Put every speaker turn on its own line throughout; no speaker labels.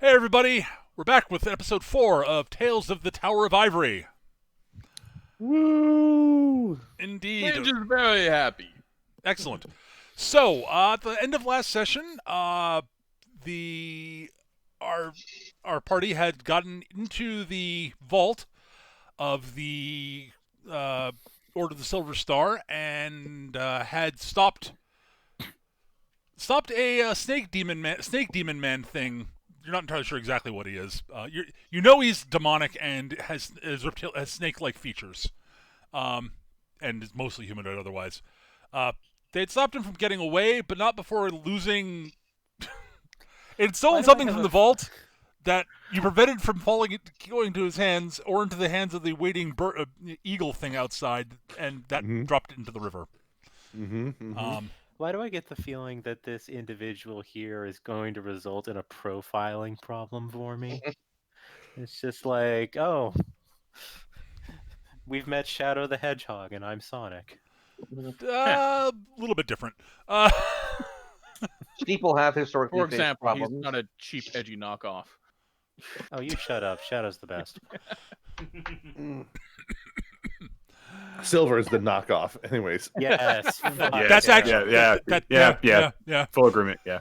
Hey everybody, we're back with episode 4 of Tales of the Tower of Ivory.
Woo!
Indeed.
Ninja's very happy.
Excellent. So, at the end of last session, the our party had gotten into the vault of the Order of the Silver Star and had stopped a snake demon man thing. You're not entirely sure exactly what he is. You know he's demonic and has snake-like features, and is mostly humanoid otherwise. They had stopped him from getting away, but not before losing. It had stolen something from the vault that you prevented from going into his hands or into the hands of the waiting eagle thing outside, and that dropped it into the river.
Why do I get the feeling that this individual here is going to result in a profiling problem for me? It's just like, oh, we've met Shadow the Hedgehog and I'm Sonic.
A little bit different.
People have historically
For
faced
example,
problems.
he's not a cheap, edgy knockoff.
Oh, you shut up. Shadow's the best.
Silver is the knockoff. Anyways.
Yes.
Yeah,
That's actually
yeah. Full agreement. Yeah.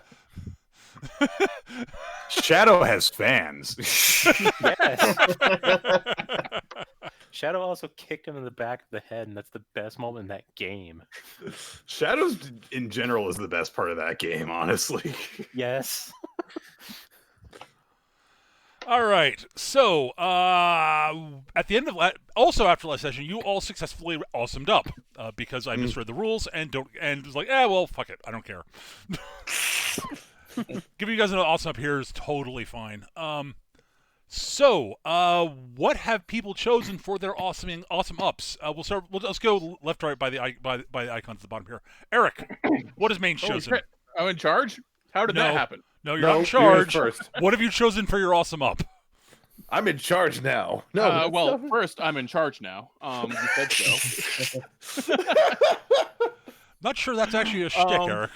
Shadow has fans.
Yes. Shadow also kicked him in the back of the head, and that's the best moment in that game.
Shadows in general is the best part of that game, honestly.
Yes.
All right. So, at the end of also after last session, you all successfully awesomed up because I misread the rules and was like, well, fuck it, I don't care. Giving you guys an awesome up here is totally fine. So, what have people chosen for their awesome ups? Let's go left to right by the icons at the bottom here. Eric, what has Maine chosen?
I'm in charge? How did that happen?
No, you're not in charge.
You're first.
What have you chosen for your awesome up?
I'm in charge now. No.
Well, first, I'm in charge now. You said so.
Not sure that's actually a shtick, Eric.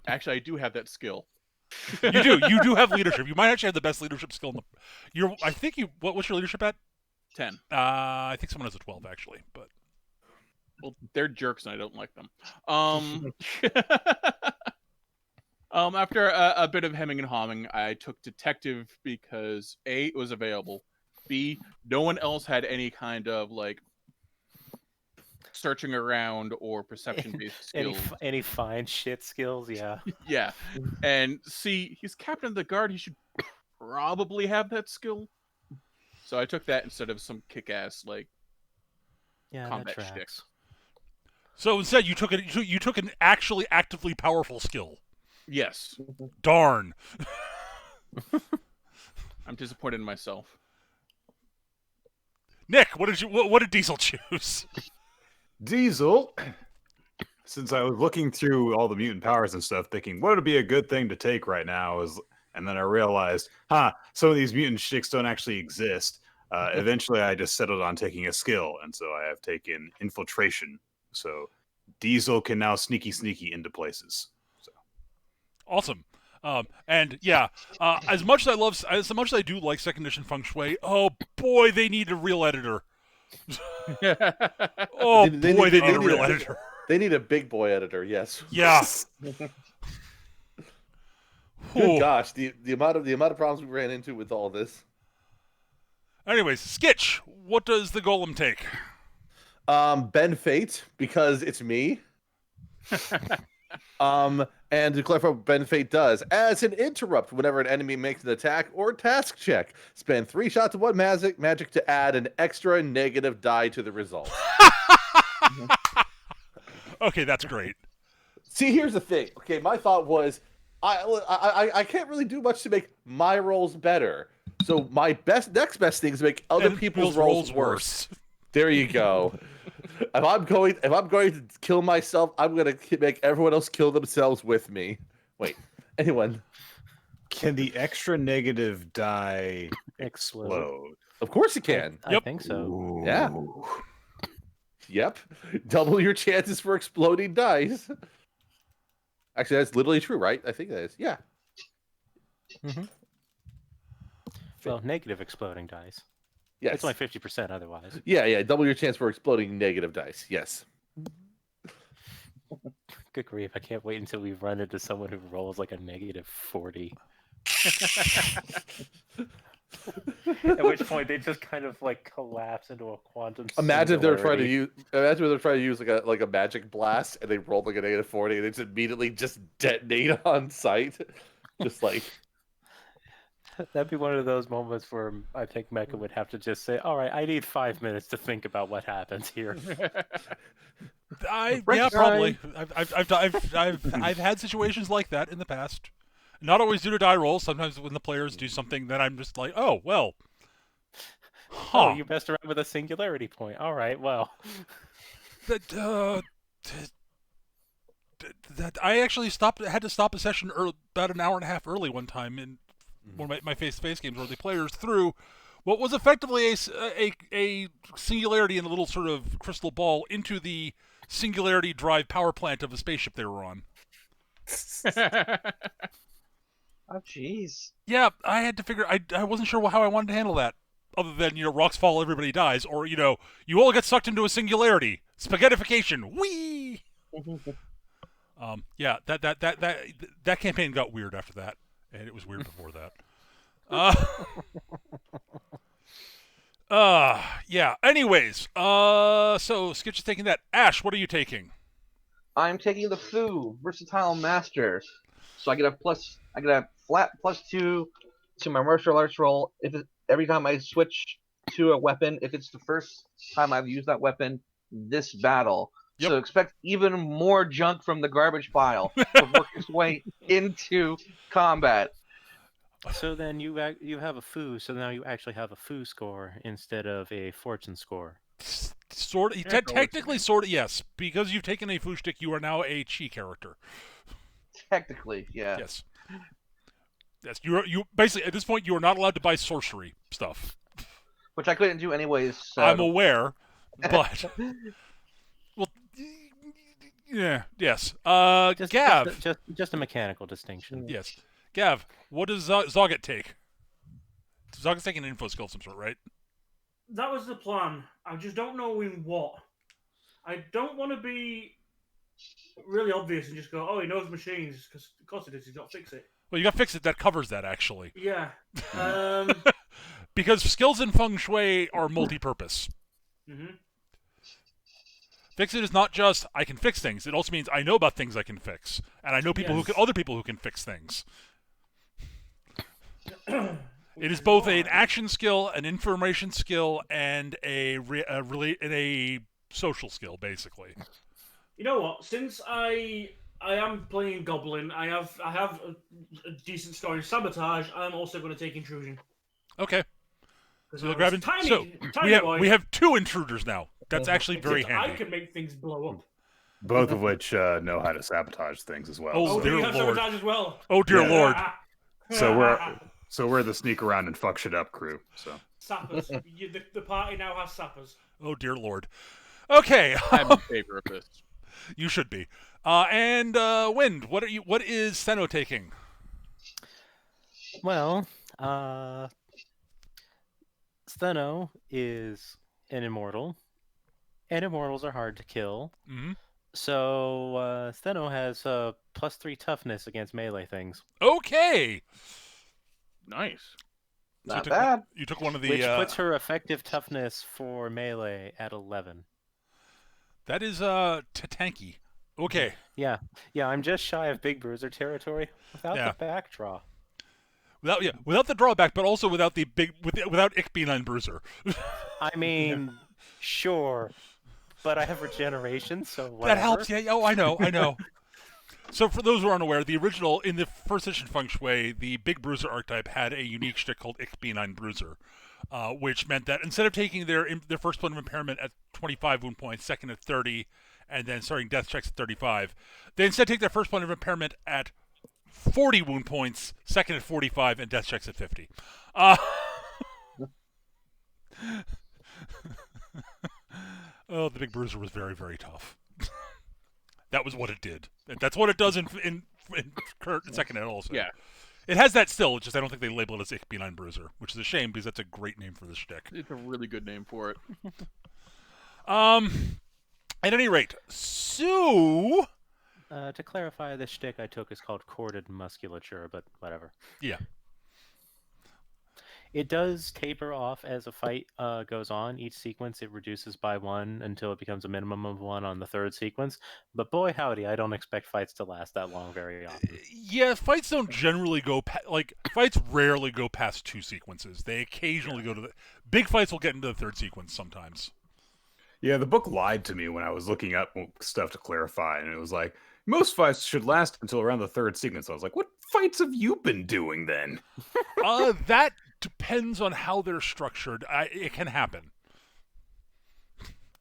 Actually, I do have that skill.
You do. You do have leadership. You might actually have the best leadership skill in the. I think you. What's your leadership at?
10.
I think someone has a 12 actually, but.
Well, they're jerks and I don't like them. After a bit of hemming and hawing, I took detective because A, it was available. B, no one else had any kind of like searching around or perception-based skills.
Any fine shit skills? Yeah.
Yeah. And C, he's captain of the guard. He should probably have that skill. So I took that instead of some kick-ass like combat shticks.
So instead, you took an actually actively powerful skill.
Yes.
Darn.
I'm disappointed in myself.
Nick, what did Diesel choose?
Diesel, since I was looking through all the mutant powers and stuff, thinking what would be a good thing to take right now and then I realized, some of these mutant shticks don't actually exist. Eventually, I just settled on taking a skill, and so I have taken infiltration. So Diesel can now sneaky into places. So
Awesome. And yeah, as much as I do like second edition feng shui, oh boy, they need a real editor. Oh
they
boy, they need a
need
real
a-
editor.
they need a big boy editor, yes.
Yeah.
Good gosh, the amount of problems we ran into with all this.
Anyways, Skitch, what does the golem take?
Ben Fate, because it's me. And to clarify what Ben Fate does, as an interrupt whenever an enemy makes an attack or task check, spend 3 shots of one magic to add an extra negative die to the result.
Okay, that's great.
See, here's the thing. Okay, my thought was, I can't really do much to make my rolls better. So my next best thing is to make other people's rolls worse. There you go. If I'm going to kill myself, I'm going to make everyone else kill themselves with me. Wait, anyone?
Can the extra negative die
Explode.
explode?
Of course you can.
I think so.
Yeah. Yep. Double your chances for exploding dice. Actually, that's literally true, right? I think that is. Yeah.
Mm-hmm. Well, negative exploding dice.
Yes.
It's only 50% otherwise.
Yeah. Double your chance for exploding negative dice. Yes.
Good grief! I can't wait until we run into someone who rolls like a negative 40. At which point they just kind of like collapse into a quantum.
Imagine if they're trying to
singularity.
use. Imagine if they're trying to use like a magic blast, and they rolled like a negative 40, and they just immediately just detonate on sight, just like.
That'd be one of those moments where I think Mecha would have to just say, "All right, I need 5 minutes to think about what happens here."
Yeah, probably. I've had situations like that in the past. Not always due to die rolls. Sometimes when the players do something that I'm just like, oh well. Huh.
Oh, you messed around with a singularity point. All right, well.
That I actually had to stop a session about an hour and a half early one time in one of my face-to-face games where the players threw what was effectively a singularity in a little sort of crystal ball into the singularity drive power plant of a spaceship they were on.
Oh, jeez.
Yeah, I had to figure. I wasn't sure how I wanted to handle that. Other than, rocks fall, everybody dies, or, you all get sucked into a singularity. Spaghettification. Whee! Yeah, that campaign got weird after that, and it was weird before that. Yeah. Anyways, so Skitch is taking that. Ash, what are you taking?
I'm taking the Fu Versatile Master. So I get a flat +2 to my martial arts roll every time I switch to a weapon, if it's the first time I've used that weapon this battle.
Yep.
So expect even more junk from the garbage pile to work its way into combat.
So then you have a Fu, so now you actually have a Fu score instead of a fortune score.
Technically, yes. Because you've taken a Fu stick, you are now a Chi character.
Technically, yeah.
Yes. Yes, you basically at this point you are not allowed to buy sorcery stuff,
which I couldn't do anyways. So.
I'm aware, but well, yeah, yes. Gav,
just a mechanical distinction.
Yes, Gav. What does Zoggett take? Zoggett's taking an info skill of some sort, right?
That was the plan. I just don't know in what. I don't want to be really obvious and just go, "Oh, he knows machines," because of course he does. He's got to fix it.
Well, you got Fix It. That covers that, actually.
Yeah.
Because skills in Feng Shui are multi-purpose.
Mm-hmm.
Fix It is not just, I can fix things. It also means I know about things I can fix. And I know other people who can fix things. It is both an action skill, an information skill, and a social skill, basically.
You know what? Since I am playing Goblin, I have a decent score in Sabotage. I'm also going to take Intrusion.
Okay.
So grabbing tiny
we have 2 intruders now. That's actually very handy.
I can make things blow up.
Both of which know how to sabotage things as well.
Oh, dear Lord.
Sabotage as well.
Oh, dear Lord.
So we're the sneak around and fuck shit up crew. So
sappers. The party now has sappers.
Oh, dear Lord. Okay.
I'm in favor of this.
You should be. And Wind, what is Steno taking?
Well, Steno is an immortal, and immortals are hard to kill.
Mm-hmm.
So Steno has +3 toughness against melee things.
Okay.
Nice.
Not bad.
You took one of the...
Which puts her effective toughness for melee at 11.
That is tanky. Okay.
Yeah, I'm just shy of Big Bruiser territory without the backdraw.
Without the drawback, but also without without Ickbean Bruiser.
I mean, sure, but I have regeneration, so whatever.
That helps. Yeah. Oh, I know. So for those who are unaware, the original in the first edition Feng Shui, the Big Bruiser archetype had a unique shtick called Ickbean Bruiser, which meant that instead of taking their first point of impairment at 25 wound points, second at 30, and then starting death checks at 35, they instead take their first point of impairment at 40 wound points, second at 45, and death checks at 50. Oh, the Big Bruiser was very, very tough. That was what it did. That's what it does in second ed also.
Yeah.
It has that still, just I don't think they label it as Ich Bin ein Bruiser, which is a shame because that's a great name for the shtick.
It's a really good name for it.
At any rate, so...
To clarify, the shtick I took is called corded musculature, but whatever.
Yeah.
It does taper off as a fight goes on. Each sequence it reduces by 1 until it becomes a minimum of 1 on the 3rd sequence. But boy howdy, I don't expect fights to last that long very often.
Yeah, fights don't generally go fights rarely go past 2 sequences. They occasionally go to the big fights. Will get into the 3rd sequence sometimes.
Yeah, the book lied to me when I was looking up stuff to clarify, and it was like most fights should last until around the 3rd sequence. I was like, what fights have you been doing then?
That depends on how they're structured. It can happen.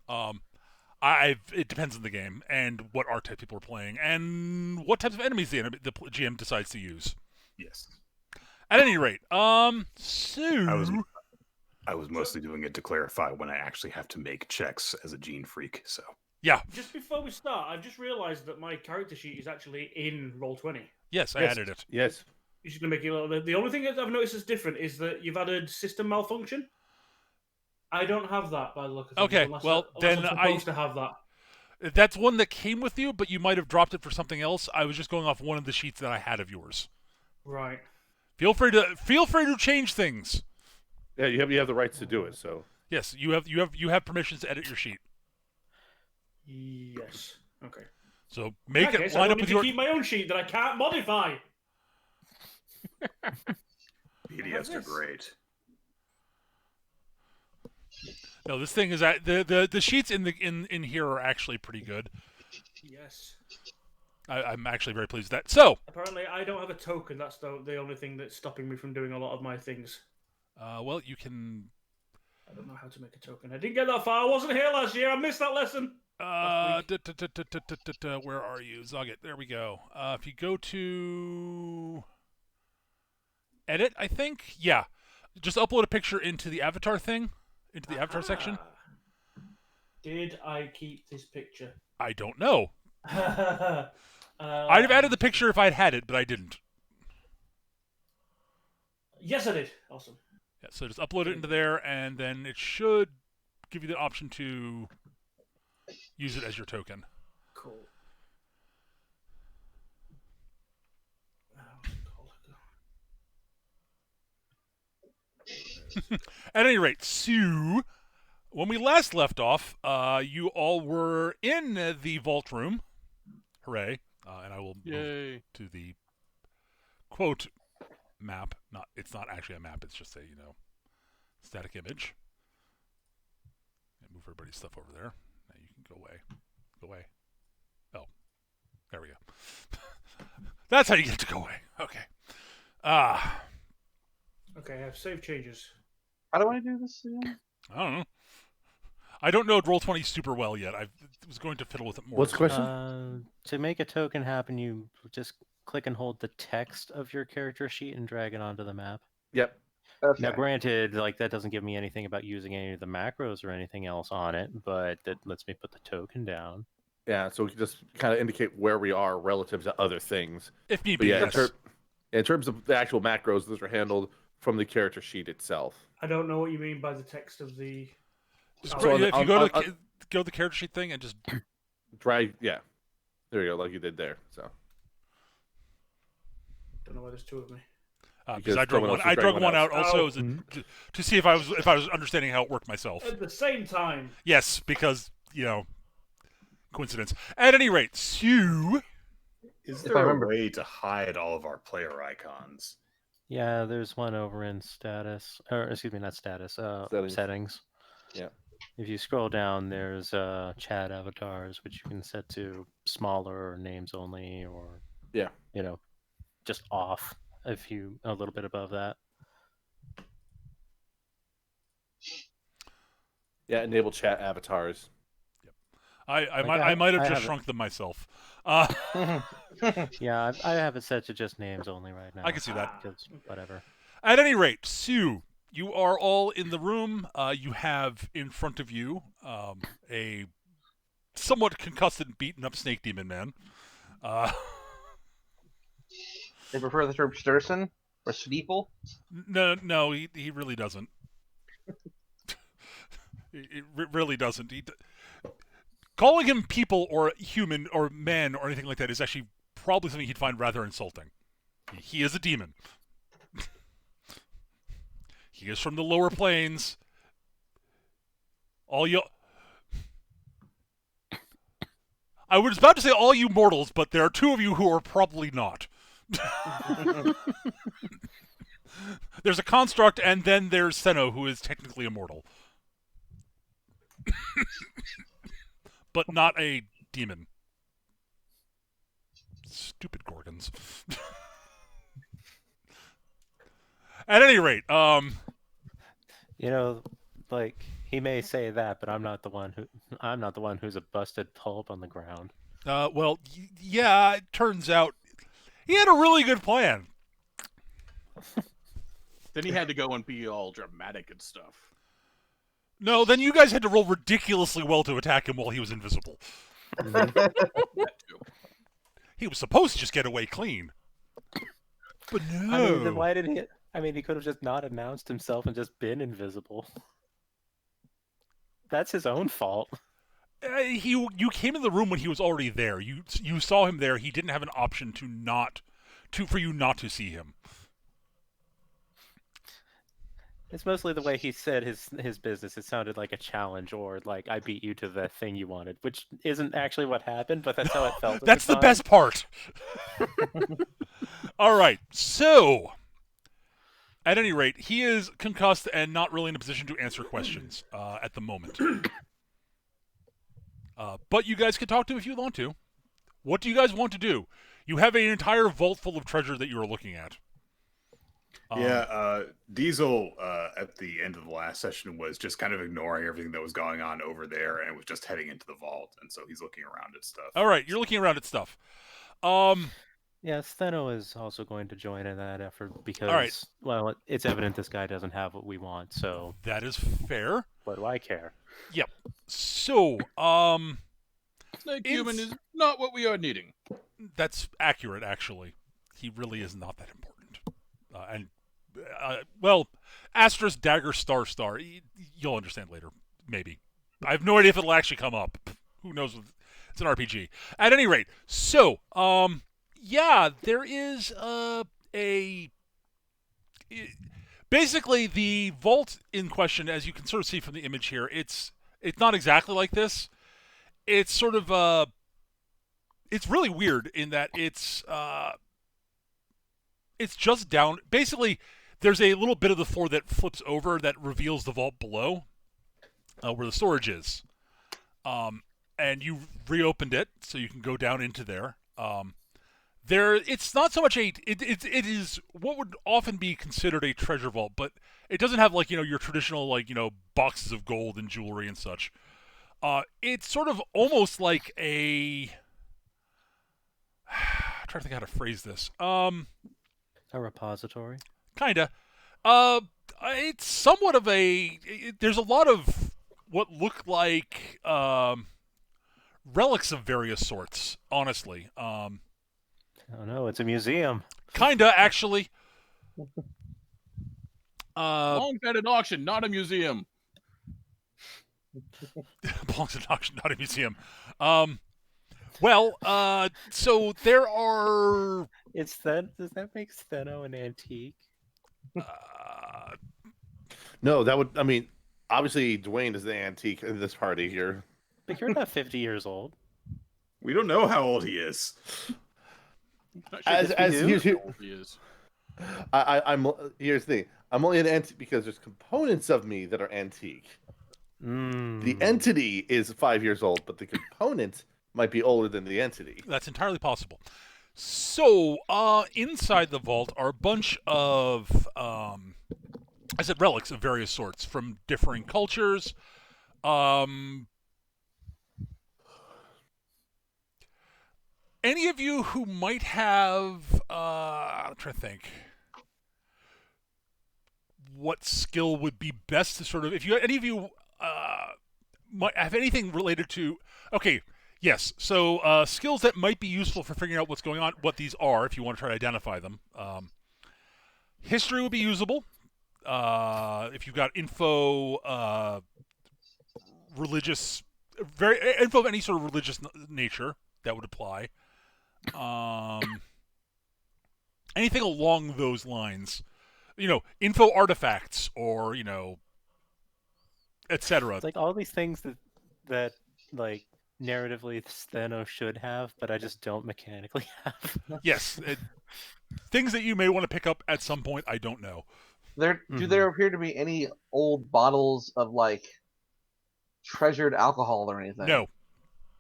It depends on the game and what archetype people are playing and what types of enemies the GM decides to use.
Yes.
At any rate,
I was mostly doing it to clarify when I actually have to make checks as a gene freak. So
yeah.
Just before we start, I've just realised that my character sheet is actually in Roll20.
Yes, I added it.
Yes.
You're just going to make it a little bit. The only thing that I've noticed is different is that you've added system malfunction. I don't have that by the look of things.
Okay,
Unless
then
I'm supposed to have that.
That's one that came with you, but you might have dropped it for something else. I was just going off one of the sheets that I had of yours.
Right.
Feel free to change things.
Yeah, you have the rights to do it. So
yes, you have permissions to edit your sheet.
Yes. Okay.
So make it line up with your.
Keep my own sheet that I can't modify.
PDFs are great.
No, this thing is the sheets in here are actually pretty good.
Yes.
I'm actually very pleased with that. So
apparently, I don't have a token. That's the only thing that's stopping me from doing a lot of my things.
Well, you can.
I don't know how to make a token. I didn't get that far. I wasn't here last year. I missed that lesson.
Where are you, Zoggit? There we go. If you go to edit, I think, yeah, just upload a picture into the avatar thing, into the avatar section.
Did I keep this picture?
I don't know. I'd have added the picture if I'd had it, but I didn't.
Yes, I did. Awesome.
Yeah, so just upload it into there, and then it should give you the option to use it as your token.
Cool.
At any rate, Sue, when we last left off, you all were in the vault room. Hooray. And I will move to the quote map. It's not actually a map, it's just a, static image. And move everybody's stuff over there. Now you can go away. Go away. Oh. There we go. That's how you get to go away. Okay.
Okay, I have save changes.
How do I do this again?
I don't know. I don't know Roll20 super well yet. I was going to fiddle with it more.
What's the question?
To make a token happen, you just click and hold the text of your character sheet and drag it onto the map.
Yep.
Okay.
Now, granted, that doesn't give me anything about using any of the macros or anything else on it, but that lets me put the token down.
Yeah, so we can just kind of indicate where we are relative to other things.
If need
But
be,
yeah,
yes.
in terms of the actual macros, those are handled from the character sheet itself.
I don't know what you mean by the text of the.
So if you go to the character sheet thing and just
drag, yeah, there you go, like you did there. So
don't know why there's two of me.
Because I drug one out also to see if I was understanding how it worked myself.
At the same time.
Yes, because coincidence. At any rate, Sue.
Is there a way to hide all of our player icons?
Yeah, there's one over in status, or excuse me, not status, settings.
Yeah.
If you scroll down, there's chat avatars, which you can set to smaller or names only, or just off a little bit above that.
Yeah, enable chat avatars.
Yep. I might have just shrunk them myself.
Yeah, I have it set to just names only right now.
I can see that.
Whatever.
At any rate, Sue, you are all in the room. You have in front of you a somewhat concussed and beaten up Snake Demon Man.
They prefer the term Sturson or Steeple.
No, he really doesn't. It really doesn't. Calling him people or human or man or anything like that is actually probably something he'd find rather insulting. He is a demon. He is from the lower planes. I was about to say all you mortals, but there are two of you who are probably not. There's a construct, and then there's Senno, who is technically immortal. But not a demon. Stupid Gorgons. At any rate,
like he may say that, but I'm not the one who's a busted pulp on the ground.
Well, yeah, it turns out he had a really good plan.
Then he had to go and be all dramatic and stuff.
No, then you guys had to roll ridiculously well to attack him while he was invisible. He was supposed to just get away clean. But no.
Then why did he... he could have just not announced himself and just been invisible. That's his own fault.
You came in the room when he was already there. You saw him there. He didn't have an option for you not to see him.
It's mostly the way he said his business. It sounded like a challenge, or like I beat you to the thing you wanted, which isn't actually what happened, but that's how it felt.
That's the best part. All right, so at any rate, he is concussed and not really in a position to answer questions at the moment. But you guys can talk to him if you want to. What do you guys want to do? You have an entire vault full of treasure that you are looking at.
Diesel at the end of the last session was just kind of ignoring everything that was going on over there and was just heading into the vault, and so he's looking around at stuff.
All right, you're looking around at stuff.
Yeah, Steno is also going to join in that effort because, well, it's evident this guy doesn't have what we want, so...
That is fair.
What do I care?
Yep. So,
Snake human is not what we are needing.
That's accurate, actually. He really is not that important. Well, Asterisk Dagger Star. You'll understand later, maybe. I have no idea if it'll actually come up. Who knows? It's an RPG. At any rate, so yeah, there is basically the vault in question, as you can sort of see from the image here. It's not exactly like this. It's sort of it's really weird in that it's just down. Basically, there's a little bit of the floor that flips over that reveals the vault below, where the storage is. And you reopened it, so you can go down into there. It's not so much it is what would often be considered a treasure vault, but it doesn't have your traditional boxes of gold and jewelry and such. It's sort of almost like a I'm trying to think how to phrase this.
A repository?
Kinda. It's somewhat of there's a lot of what look like relics of various sorts, honestly.
Oh no, it's a museum.
Kinda, actually.
Belongs at an auction, not a museum.
Belongs at an auction, not a museum. Well, so there are...
Does that make Steno an antique?
No, that would... obviously Dwayne is the antique in this party here.
But you're not 50 years old.
We don't know how old he is.
Here's the thing. I'm only an antique because there's components of me that are antique. The entity is 5 years old, but the component might be older than the entity.
That's entirely possible. So, inside the vault are a bunch of, I said relics of various sorts from differing cultures. Any of you who might have, I'm trying to think, what skill would be best to sort of, any of you might have anything related to, okay, Yes. So skills that might be useful for figuring out what's going on, what these are, if you want to try to identify them. History would be usable. If you've got info, religious, info of any sort of religious nature, that would apply. Anything along those lines. Info artifacts or, etc.
It's like all these things that like narratively Steno should have, but I just don't mechanically have.
Yes. Things that you may want to pick up at some point, I don't know.
Do there appear to be any old bottles of like treasured alcohol or anything?
No.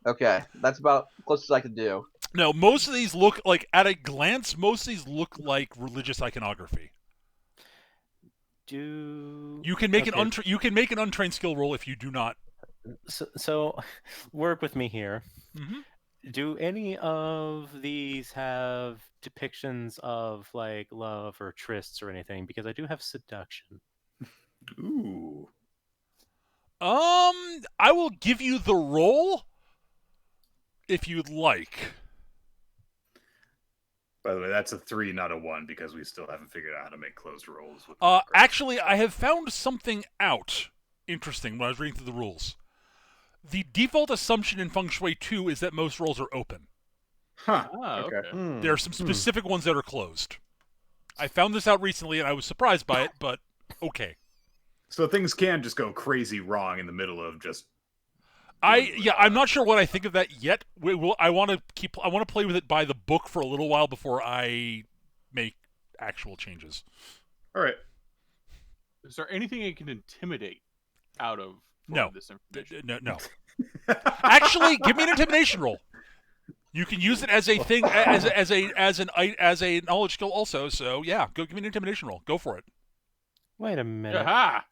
Okay, that's about closest I could do.
No, most of these look like, at a glance, most of these look like religious iconography. You can make an untrained skill roll if you do not.
So work with me here.
Mm-hmm.
Do any of these have depictions of like love or trysts or anything? Because I do have seduction.
Ooh.
I will give you the roll if you'd like.
By the way, that's a 3, not a 1, because we still haven't figured out how to make closed rolls.
Actually, I have found something out interesting when I was reading through the rules. The default assumption in Feng Shui 2 is that most rolls are open.
Huh.
Okay.
There are some specific ones that are closed. I found this out recently, and I was surprised by it, but okay.
So things can just go crazy wrong in the middle of just.
I'm not sure what I think of that yet. I want to play with it by the book for a little while before I make actual changes.
All right.
Is there anything you can intimidate out of this information?
No. Actually, give me an intimidation roll. You can use it as a thing, as a knowledge skill also. So yeah, give me an intimidation roll. Go for it.
Wait a minute.
Aha!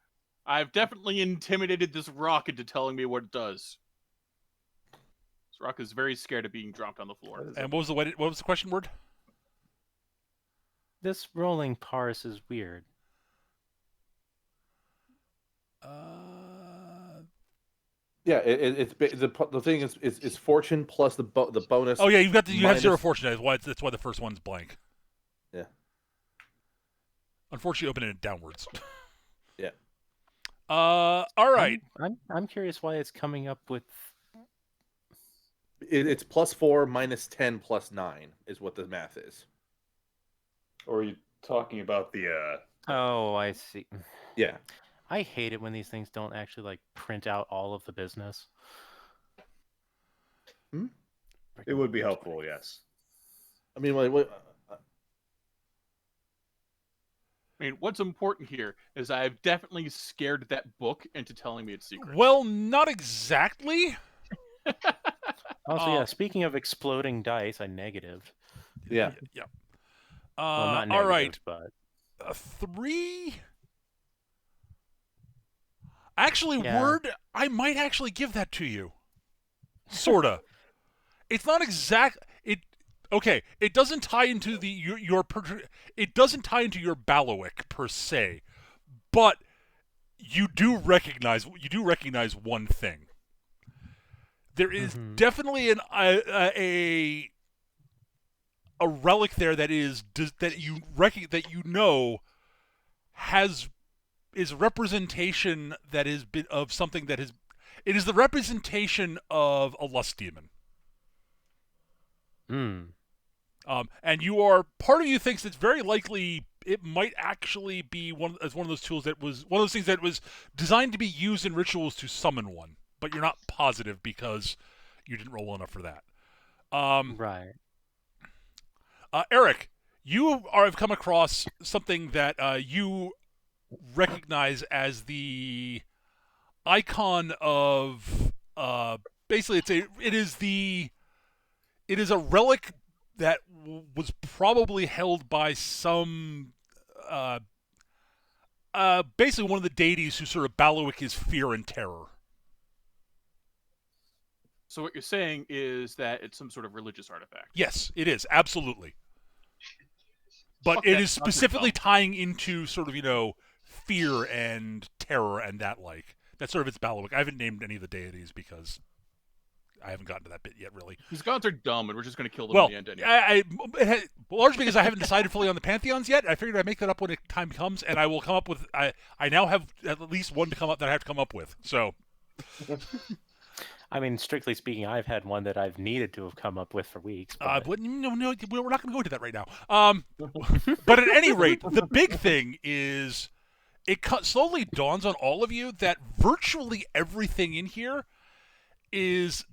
I've definitely intimidated this rock into telling me what it does. This rock is very scared of being dropped on the floor.
And what was the question word?
This rolling parse is weird.
Yeah, it's the thing is fortune plus the bonus.
Oh yeah, you have 0 fortune. That's why the first one's blank.
Yeah.
Unfortunately, opening it downwards.
Yeah.
All right.
I'm curious why it's coming up with.
It's +4 minus 10 plus 9 is what the math is.
Or are you talking about the?
Oh, I see.
Yeah.
I hate it when these things don't actually like print out all of the business.
It would be helpful, yes.
I mean,
what's important here is I've definitely scared that book into telling me its secret.
Well, not exactly.
Also, yeah. Speaking of exploding dice, I negative.
Yeah.
Yeah.
Well, not negative,
all right.
But
3. Actually,
Yeah.
word, I might actually give that to you. Sorta. It's not exact. It doesn't tie into it doesn't tie into your Bailiwick per se, but you do recognize one thing. There is definitely a relic there that is is a representation that is of something that is. It is the representation of a lust demon. And part of you thinks it's very likely it might actually be one of those tools that was one of those things that was designed to be used in rituals to summon one, but you're not positive because you didn't roll well enough for that.
Right.
Eric, you have come across something that you recognize as the icon of basically it is a relic that was probably held by some basically one of the deities who sort of Bailiwick his fear and terror.
So what you're saying is that it's some sort of religious artifact.
Yes, it is, absolutely. But it is specifically tying into sort of, fear and terror and that like. That's sort of its Bailiwick. I haven't named any of the deities because I haven't gotten to that bit yet, really.
These gods are dumb, and we're just going to kill them in the end anyway.
Largely because I haven't decided fully on the pantheons yet. I figured I'd make that up when time comes, and I will come up with. I now have at least one to come up that I have to come up with. So.
I mean, strictly speaking, I've had one that I've needed to have come up with for weeks. But...
no, we're not going to go into that right now. But at any rate, the big thing is it slowly dawns on all of you that virtually everything in here is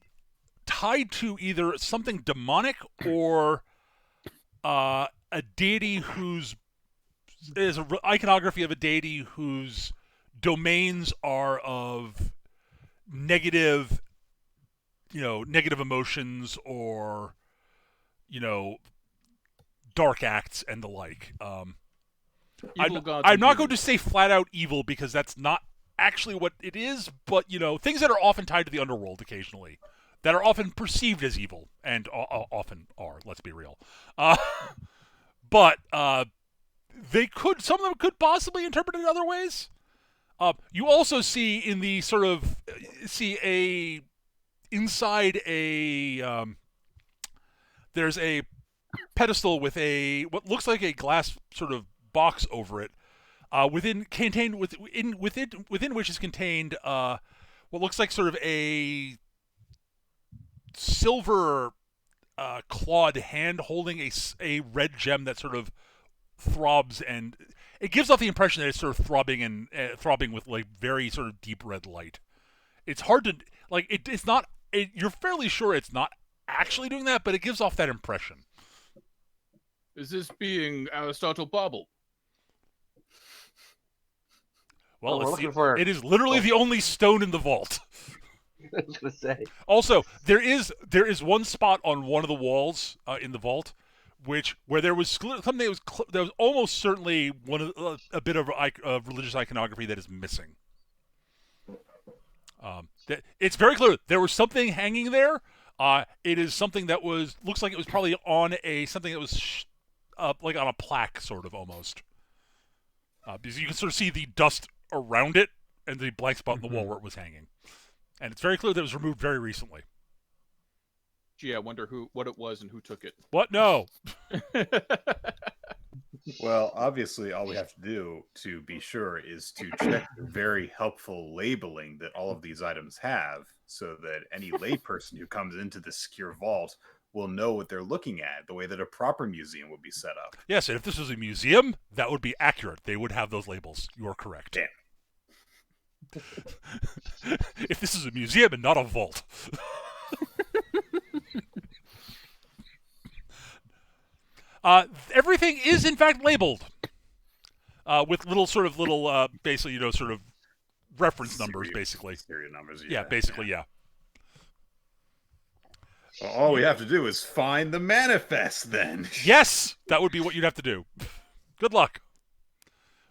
tied to either something demonic or a deity whose is an iconography of a deity whose domains are of negative emotions or, dark acts and the like. I'm not going to say flat out evil because that's not actually what it is, but, things that are often tied to the underworld occasionally, that are often perceived as evil, and often are, let's be real. But some of them could possibly interpret it other ways. You also see in the sort of, inside there's a pedestal with what looks like a glass sort of box over it, within which is contained what looks like sort of a silver clawed hand holding a red gem that sort of throbs, and it gives off the impression that it's sort of throbbing with like very sort of deep red light. It's hard to it's not. You're fairly sure it's not actually doing that, but it gives off that impression.
Is this being Aristotle Bobble?
Well, it is literally the only stone in the vault.
I was gonna say.
Also, there is one spot on one of the walls in the vault, where there was something that was almost certainly a bit of religious iconography that is missing. It's very clear there was something hanging there. It is something that looks like it was probably on something that was like on a plaque, sort of almost. Because you can sort of see the dust around it and the blank spot in the wall where it was hanging, and it's very clear that it was removed very recently.
Gee, I wonder what it was and who took it.
What? No.
Well, obviously, all we have to do to be sure is to check the very helpful labeling that all of these items have, so that any layperson who comes into the secure vault will know what they're looking at, the way that a proper museum would be set up.
Yes, and if this was a museum, that would be accurate. They would have those labels. You are correct.
Damn.
If this is a museum and not a vault. Everything is in fact labeled with basically, sort of reference numbers, basically.
Serial numbers,
yeah. Basically, yeah.
Well, all we have to do is find the manifest, then.
Yes, that would be what you'd have to do. Good luck.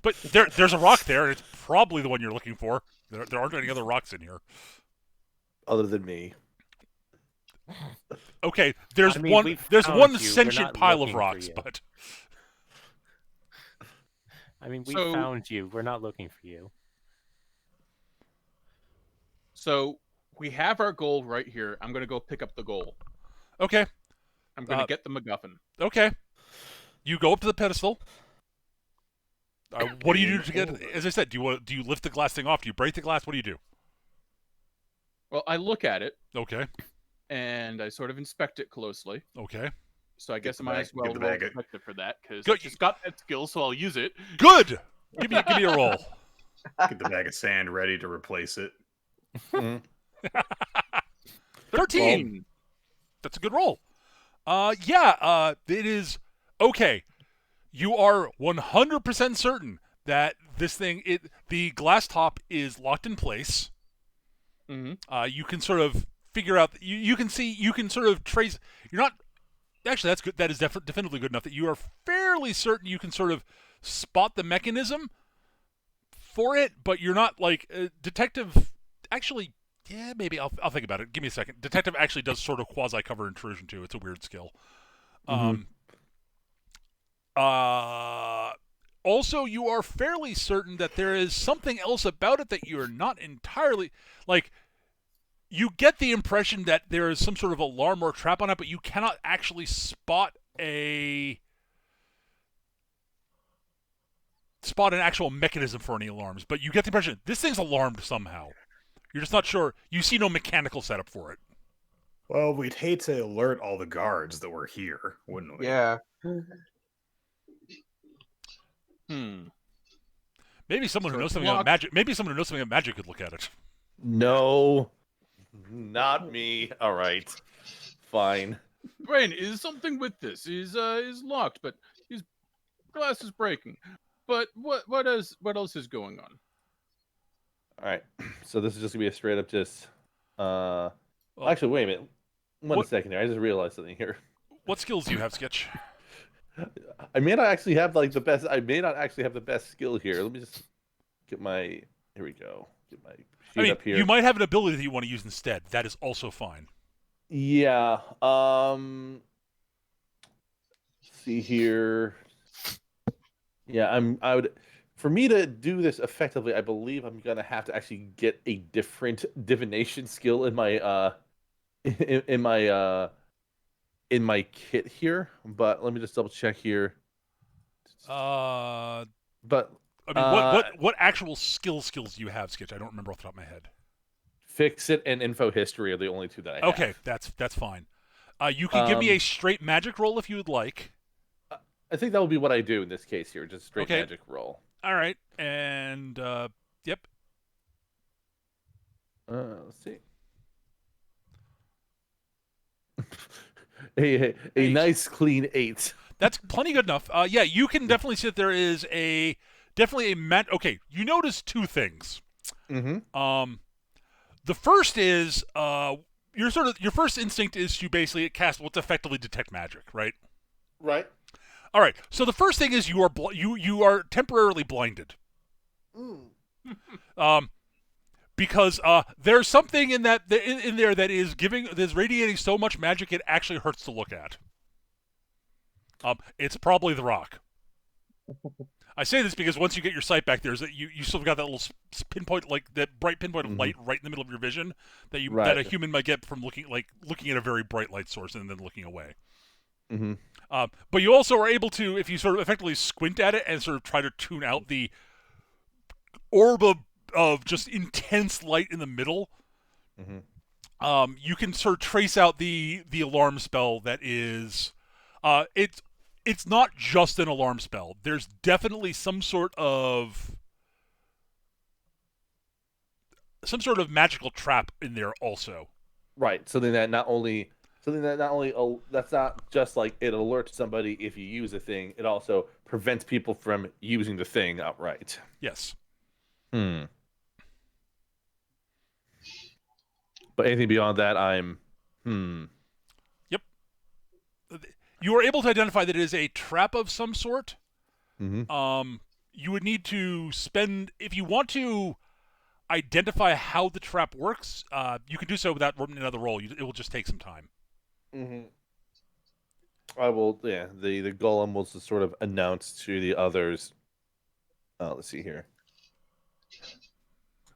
But there's a rock there, and it's probably the one you're looking for. There aren't any other rocks in here.
Other than me.
Okay, there's one sentient pile of rocks, but...
I mean, we found you. We're not looking for you.
So, we have our goal right here. I'm going to go pick up the goal.
Okay.
I'm going to get the MacGuffin.
Okay. You go up to the pedestal. What do you do to get... As I said, do you lift the glass thing off? Do you break the glass? What do you do?
Well, I look at it.
Okay.
And I sort of inspect it closely.
Okay.
So I guess I might as well roll effective for that, because I just got that skill, so I'll use it.
Good! Give me a roll.
Get the bag of sand ready to replace it.
13! That's a good roll. It is... Okay. You are 100% certain that this thing... the glass top is locked in place.
Mm-hmm.
You can sort of figure out... You can sort of trace... You're not... Actually, that's good. That is definitively good enough that you are fairly certain you can sort of spot the mechanism for it, but you're not like... detective... Actually... Yeah, maybe I'll think about it. Give me a second. Detective actually does sort of quasi-cover intrusion, too. It's a weird skill. Also, you are fairly certain that there is something else about it that you're not entirely... Like, You get the impression that there is some sort of alarm or trap on it, but you cannot actually spot an actual mechanism for any alarms. But you get the impression this thing's alarmed somehow. You're just not sure. You see no mechanical setup for it.
Well, we'd hate to alert all the guards that were here, wouldn't we?
Yeah.
Maybe someone who knows something about magic. Maybe someone who knows something about magic could look at it.
No, not me. All right, fine.
Brain, is something with this? Is locked, but his glass is breaking. But what else is going on?
All right, so this is just gonna be a straight up just. Actually, wait a minute. One second here. I just realized something here.
What skills do you have, Sketch?
I may not actually have like the best. I may not actually have the best skill here. Let me just get my. Here we go. Get my sheet up here.
You might have an ability that you want to use instead. That is also fine.
Yeah. See here. Yeah, I would. For me to do this effectively, I believe I'm gonna have to actually get a different divination skill in my in my kit here. But let me just double check here. But
I mean, what actual skills do you have, Sketch? I don't remember off the top of my head.
Fix it and info history are the only two that I have.
Okay, that's fine. You can give me a straight magic roll if you would like.
I think that will be what I do in this case here, just straight magic roll.
All right, and yep.
Let's see. a nice clean 8.
That's plenty good enough. Yeah, you can definitely see that there is definitely a Okay, you notice two things.
Mm-hmm.
The first is your first instinct is to basically cast what's effectively detect magic, right?
Right.
All right. So the first thing is you are temporarily blinded. Because there's something in there that is radiating so much magic it actually hurts to look at. It's probably the rock. I say this because once you get your sight back, you still got that little pinpoint, like that bright pinpoint of light right in the middle of your vision that that a human might get from looking at a very bright light source and then looking away.
Mm-hmm.
But you also are able to, if you sort of effectively squint at it and sort of try to tune out the orb of just intense light in the middle, you can sort of trace out the alarm spell that is. It's not just an alarm spell. There's definitely some sort of magical trap in there also.
Right. Something that not only that's not just like it alerts somebody if you use a thing. It also prevents people from using the thing outright.
Yes.
But anything beyond that, I'm.
Yep. You are able to identify that it is a trap of some sort. You would need to spend, if you want to identify how the trap works, you can do so without another roll. It will just take some time.
I will. Yeah, the golem will just sort of announce to the others. Let's see here.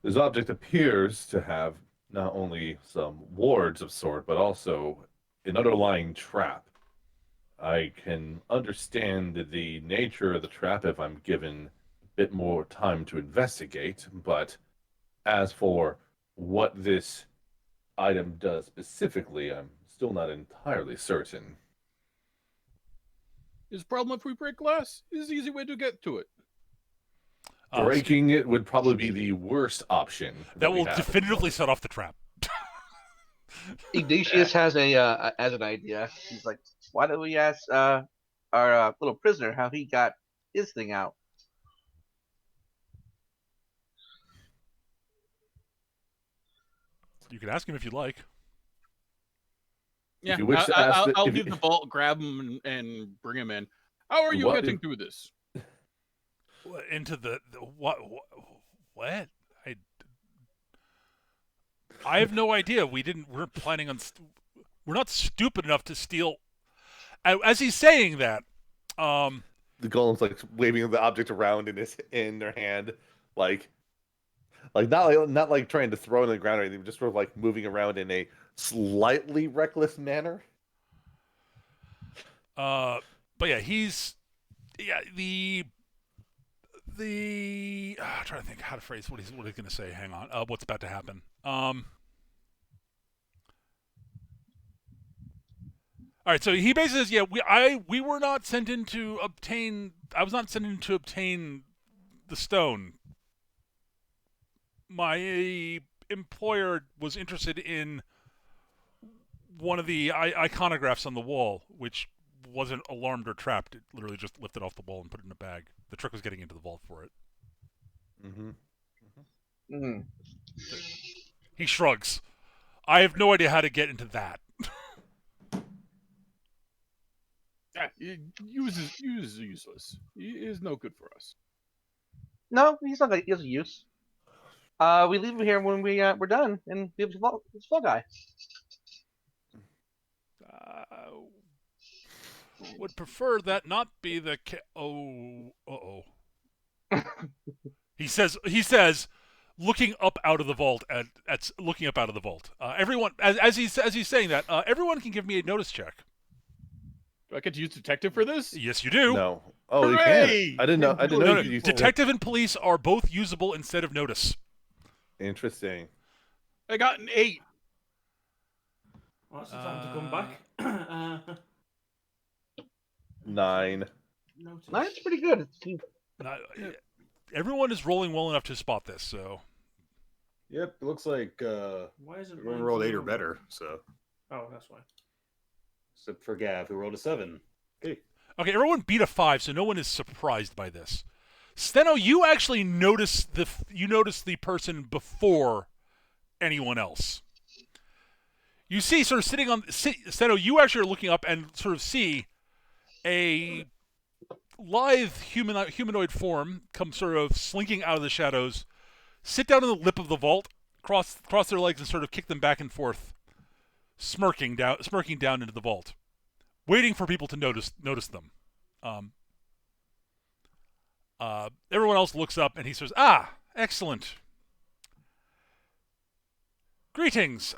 This object appears to have not only some wards of sort, but also an underlying trap. I can understand the nature of the trap if I'm given a bit more time to investigate, but as for what this item does specifically, I'm still not entirely certain.
Is the problem if we break glass? Is the easy way to get to it.
Breaking it would probably be the worst option.
That will definitively set off the trap.
Ignatius has an idea. He's like, why don't we ask our little prisoner how he got his thing out?
You can ask him if you'd like.
Yeah, I'll leave the vault, grab him, and bring him in. How are you getting through this?
Into the what? What? I have no idea. We're planning on. We're not stupid enough to steal. As he's saying that,
the golem's like waving the object around in their hand, like Like not like trying to throw it on the ground or anything, just sort of like moving around in a slightly reckless manner.
But yeah, I'm trying to think how to phrase what he's going to say. Hang on, what's about to happen? All right, so he basically says, yeah, we were not sent in to obtain. I was not sent in to obtain the stone. My employer was interested in one of the iconographs on the wall, which wasn't alarmed or trapped. It literally just lifted off the wall and put it in a bag. The trick was getting into the vault for it.
Mm-hmm.
Mm-hmm.
He shrugs. I have no idea how to get into that.
Yeah, use is useless. He is no good for us.
No, he's not. He has a use. We leave him here when we're done, and leave his fall guy.
Would prefer that not be the He says, looking up out of the vault at looking up out of the vault. Everyone, as he's saying that, everyone can give me a notice check.
Do I get to use detective for this?
Yes, you do.
No. Oh,
Hooray!
you can. I didn't know. I didn't know you could use
detective and police are both usable instead of notice.
Interesting.
I got an 8.
Well, that's the time to come back.
9.
Notice.
That's pretty good.
Everyone is rolling well enough to spot this, so.
Yep, it looks like
Why isn't
everyone
mine
rolled
full
8 or
number?
better. So
Oh, that's why.
except for Gav, who rolled a 7. Okay.
Okay, everyone beat a 5, so no one is surprised by this. Steno, you actually notice the person before anyone else. You see, sort of sitting on Steno, you actually are looking up and sort of see a lithe humanoid form come sort of slinking out of the shadows, sit down in the lip of the vault, cross their legs, and sort of kick them back and forth, smirking down into the vault, waiting for people to notice them. Everyone else looks up and he says, "Ah, excellent. Greetings.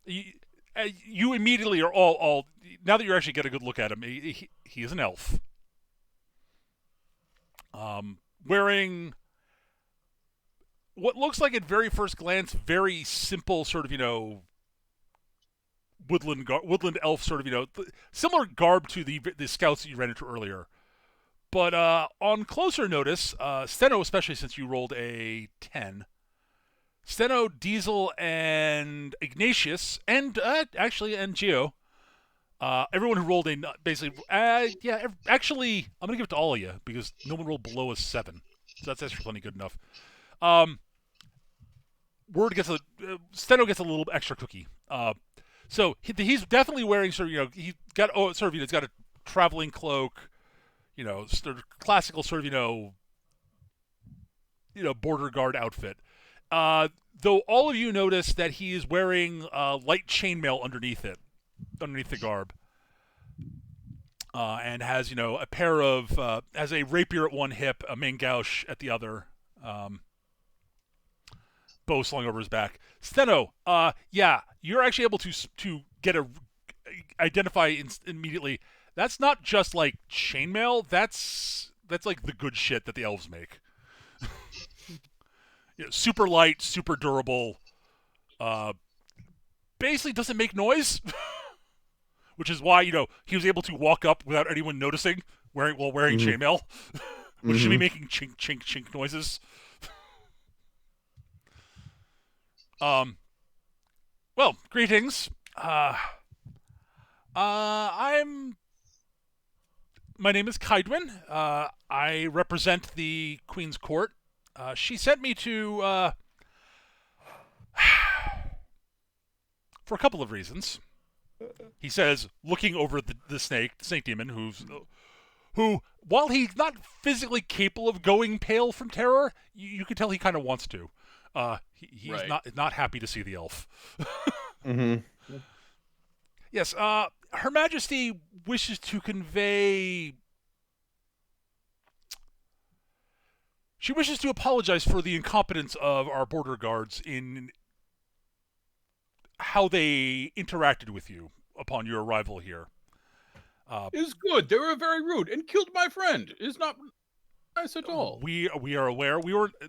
You immediately are all now that you actually get a good look at him. He is an elf. Wearing what looks like at very first glance very simple sort of, woodland elf sort of, similar garb to the scouts that you ran into earlier. But on closer notice, Steno, especially since you rolled a 10, Steno, Diesel, and Ignatius, and Geo, everyone who rolled a basically, actually, I'm gonna give it to all of you because no one rolled below a 7, so that's actually plenty good enough. Steno gets a little extra cookie. So he's definitely wearing sort of, he's got he's got a traveling cloak, sort of classical sort of border guard outfit. Though all of you notice that he is wearing light chainmail underneath the garb, and has a pair of has a rapier at one hip, a main gouge at the other, bow slung over his back. Steno, you're actually able to identify immediately. That's not just like chainmail. That's like the good shit that the elves make. Super light, super durable. Basically doesn't make noise, which is why he was able to walk up without anyone noticing wearing chainmail, which should be making chink chink chink noises. Well, greetings. My name is Kydwin. I represent the Queen's Court. She sent me to for a couple of reasons. He says, looking over the snake demon, who, while he's not physically capable of going pale from terror, you can tell he kind of wants to. He's
right.
not happy to see the elf.
Mm-hmm.
Yes, Her Majesty wishes to convey. She wishes to apologize for the incompetence of our border guards in how they interacted with you upon your arrival here.
Is good. They were very rude and killed my friend. Is not nice at all.
We are aware.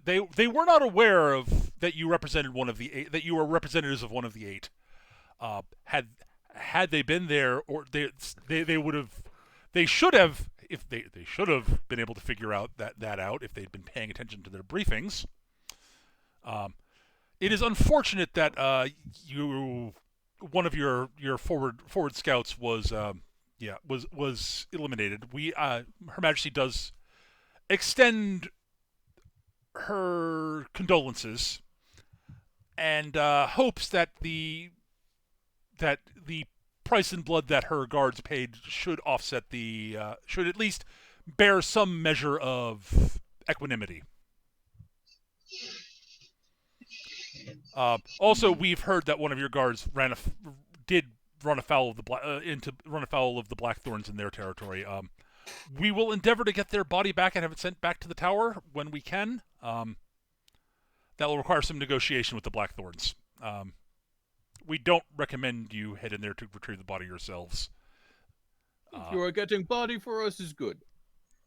They were not aware of that you represented one of the eight, that you were representatives of one of the eight. Had they been there, or they would have, they should have, if they should have been able to figure out that out if they'd been paying attention to their briefings. It is unfortunate that one of your forward scouts was eliminated. Her Majesty does extend her condolences and hopes that the price in blood that her guards paid should offset should at least bear some measure of equanimity. Also, we've heard that one of your guards did run afoul of the Blackthorns in their territory. We will endeavor to get their body back and have it sent back to the tower when we can. That will require some negotiation with the Blackthorns. We don't recommend you head in there to retrieve the body yourselves.
If you are getting body for us is good.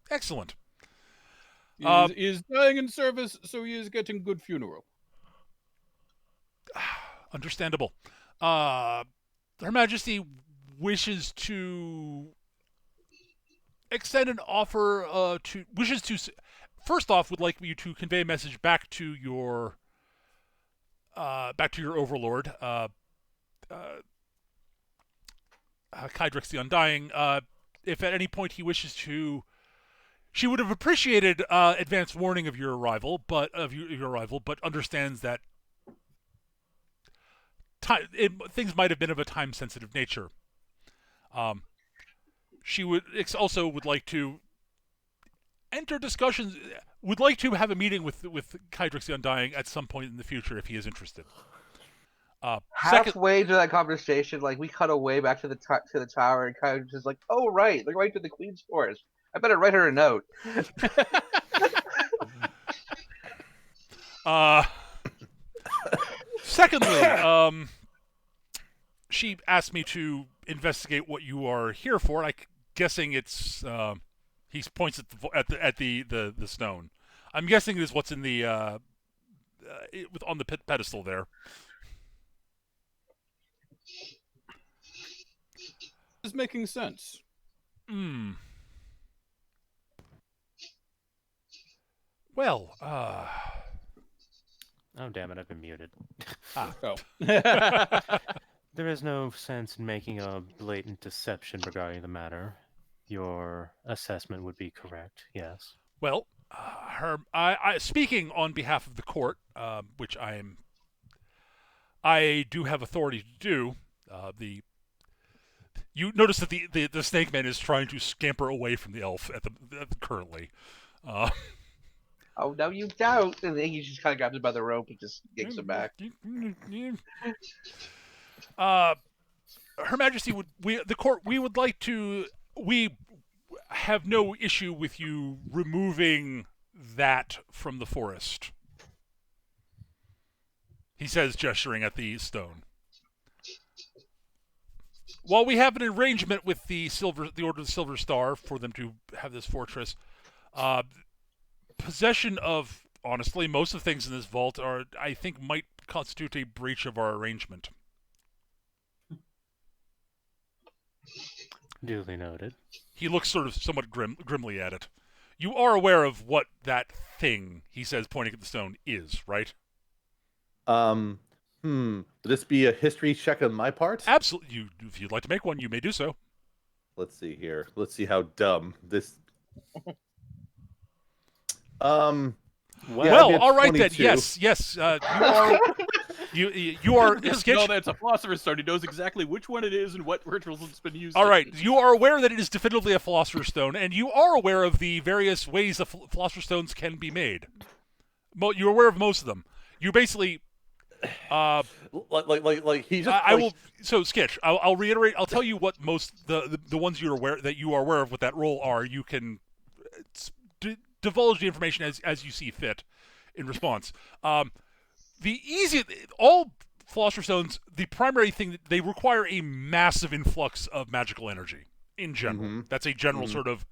Excellent.
He is dying in service, so he is getting good funeral.
Understandable. Her Majesty wishes to extend an offer first off would like you to convey a message back to your overlord, Kydrix the Undying. If at any point he wishes to, she would have appreciated advance warning of your arrival, but understands that things might have been of a time-sensitive nature. She would like to enter discussions. Would like to have a meeting with Kydrix the Undying at some point in the future if he is interested.
Halfway to that conversation, like we cut away back to the tower, and Kydrix is like, "Oh right, they're going to the Queen's Forest. I better write her a note."
Secondly, she asked me to investigate what you are here for. I'm guessing it's. He points at the stone. I'm guessing it is what's in the on the pedestal there.
Is making sense.
Well,
oh damn it! I've been muted.
Oh.
There is no sense in making a blatant deception regarding the matter. Your assessment would be correct, yes.
Well, I speaking on behalf of the court, which I do have authority to do. You notice that the snake man is trying to scamper away from the elf currently.
Oh no, you don't! And then he just kind of grabs him by the rope and just yanks him back.
Her Majesty we have no issue with you removing that from the forest. He says, gesturing at the stone. While we have an arrangement with the Order of the Silver Star for them to have this fortress, possession of, honestly, most of the things in this vault I think, might constitute a breach of our arrangement.
Duly noted.
He looks sort of somewhat grimly at it. You are aware of what that thing, he says, pointing at the stone, is, right?
Would this be a history check on my part?
Absolutely. If you'd like to make one, you may do so.
Let's see here. Let's see how dumb this. Well,
all right 22. Then. Yes. You are.
He doesn't know that it's a philosopher's stone. He knows exactly which one it is and what rituals it's been used.
All right, you are aware that it is definitively a philosopher's stone, and you are aware of the various ways that philosopher's stones can be made. You're aware of most of them. You basically,
like he just.
I will. So Sketch, I'll reiterate. I'll tell you what most the ones you are aware of what that role are. You can divulge the information as you see fit in response. All Philosopher's Stones, the primary thing that they require a massive influx of magical energy in general. That's a general sort of.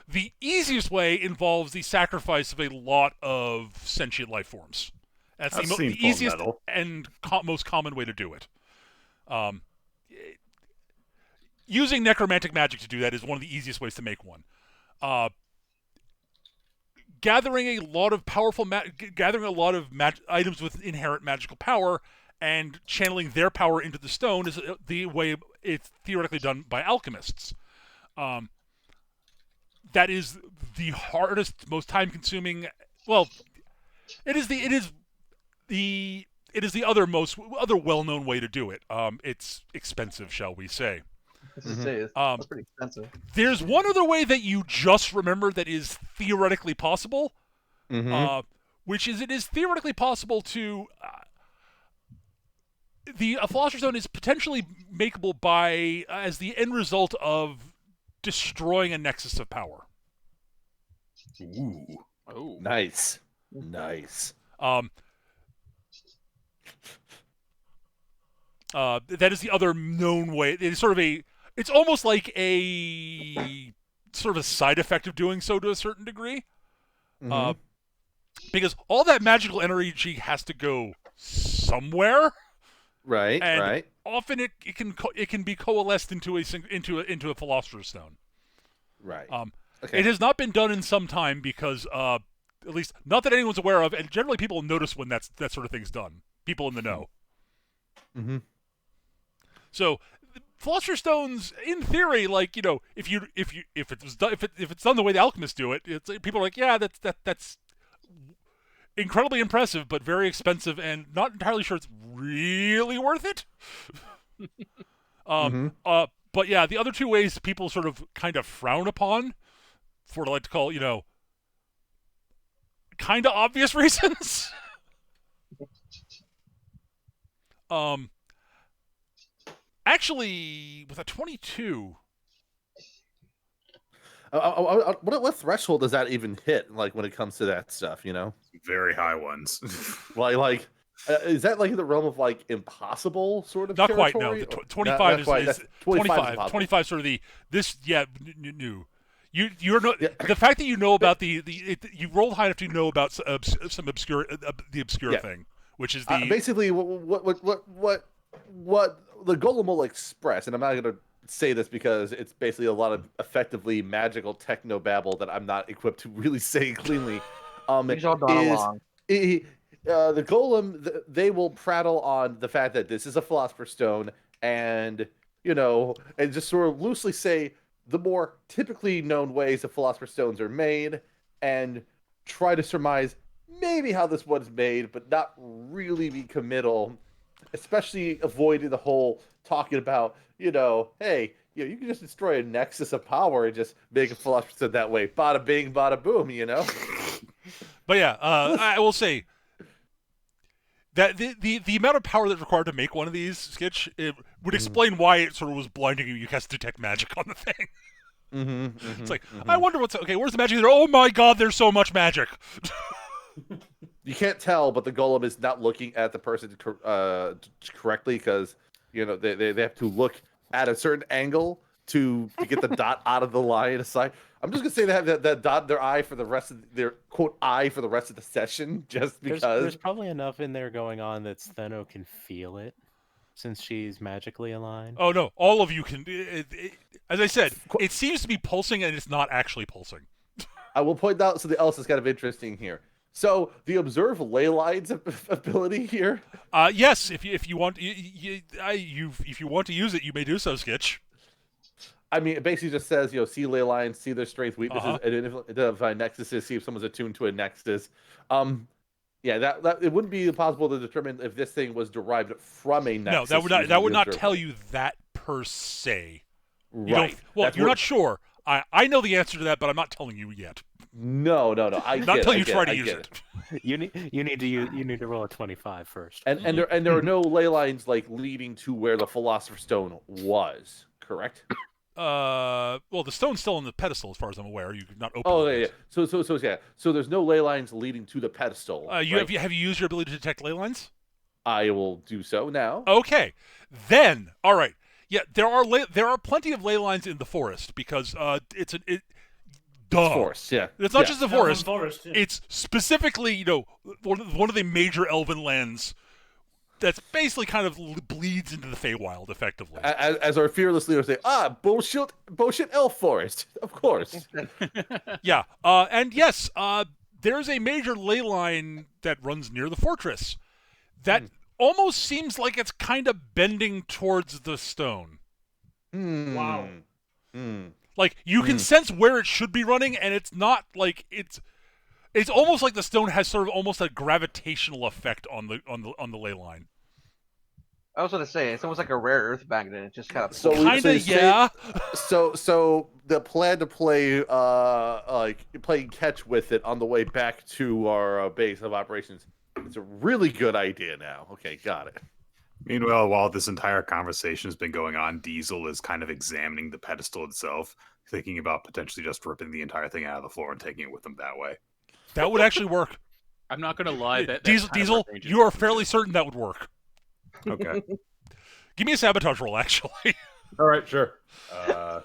The easiest way involves the sacrifice of a lot of sentient life forms. That's the easiest and most common way to do it. Using necromantic magic to do that is one of the easiest ways to make one. Gathering a lot of items with inherent magical power and channeling their power into the stone is the way it's theoretically done by alchemists. That is the hardest, most time-consuming. Well, it is the other well-known way to do it. It's expensive, shall we say?
It's pretty expensive.
There's one other way that you just remembered that is theoretically possible, which is it is theoretically possible to. The Philosopher's Stone is potentially makeable as the end result of destroying a nexus of power.
Ooh. Oh. Nice. Nice.
That is the other known way. It's it's almost like a sort of a side effect of doing so to a certain degree. Because all that magical energy has to go somewhere.
Right,
and
right.
Often it can be coalesced into a Philosopher's Stone.
Right.
It has not been done in some time because at least not that anyone's aware of, and generally people notice when that sort of thing's done. People in the know. So Philosopher's Stones, in theory, like if it's done the way the alchemists do it, it's like, people are like, yeah, that's incredibly impressive, but very expensive, and not entirely sure it's really worth it. But yeah, the other two ways people sort of kind of frown upon, for what I like to call, kind of obvious reasons. Actually, with a 22.
What threshold does that even hit? Like when it comes to that stuff,
Very high ones.
Is that like in the realm of like impossible sort of?
Not
territory?
quite. No, 25 is
25.
25 sort of this. Yeah, new. You're no, the fact that you know about you rolled high enough to know about some obscure thing, which is the
basically what the Golem will express, and I'm not going to say this because it's basically a lot of effectively magical techno babble that I'm not equipped to really say cleanly. The Golem, they will prattle on the fact that this is a Philosopher's Stone, and and just sort of loosely say the more typically known ways that Philosopher's Stones are made, and try to surmise maybe how this one's made, but not really be committal, especially avoiding the whole talking about, hey, you can just destroy a nexus of power and just make a Philosopher's Stone that way. Bada bing, bada boom,
But yeah, I will say that the amount of power that's required to make one of these, Skitch, it would explain why it sort of was blinding you. You have to detect magic on the thing. It's like, I wonder where's the magic there? Oh my god, there's so much magic.
You can't tell, but the Golem is not looking at the person correctly because, they have to look at a certain angle to get the dot out of the line aside. I'm just gonna say that dot their eye for the rest of their quote eye for the rest of the session, just because
there's probably enough in there going on that Stheno can feel it, since she's magically aligned.
Oh no, all of you can. As I said, it seems to be pulsing, and it's not actually pulsing.
I will point out something else that's kind of interesting here. So the observe ley lines ability here.
Yes, if you want, if you want to use it, you may do so, Skitch.
I mean, it basically just says, see ley lines, see their strengths, weaknesses, identify nexuses, see if someone's attuned to a nexus. Yeah, that it wouldn't be possible to determine if this thing was derived from a nexus.
No, that would not tell you that per se.
Right.
You're not sure. I know the answer to that, but I'm not telling you yet.
No.
Not until you try to use it.
You need to roll a 25 first.
And there are no ley lines like leading to where the Philosopher's Stone was, correct?
Well, the stone's still on the pedestal, as far as I'm aware. You've not opened.
Oh,
it.
yeah. So there's no ley lines leading to the pedestal. Right?
Have you used your ability to detect ley lines?
I will do so now.
Okay, then all right. Yeah, there are plenty of ley lines in the forest because it's an it. Duh.
It's forest, yeah.
It's not just the forest.
Yeah.
It's specifically, one of the major elven lands that's basically kind of bleeds into the Feywild, effectively.
As our fearless leaders say, bullshit elf forest, of course.
Yeah, and yes, there's a major ley line that runs near the fortress that almost seems like it's kind of bending towards the stone.
Wow.
Like, you can sense where it should be running, and it's not like it's almost like the stone has sort of almost a gravitational effect on the ley line.
I was going to say, it's almost like a rare earth magnet. It just kind of...
Yeah.
So the plan to play playing catch with it on the way back to our base of operations is a really good idea now. Okay, got it.
Meanwhile, while this entire conversation has been going on, Diesel is kind of examining the pedestal itself, thinking about potentially just ripping the entire thing out of the floor and taking it with him that way.
That would actually work.
I'm not going to lie.
Diesel, you are fairly certain that would work.
Okay.
Give me a sabotage roll, actually.
All right, sure. I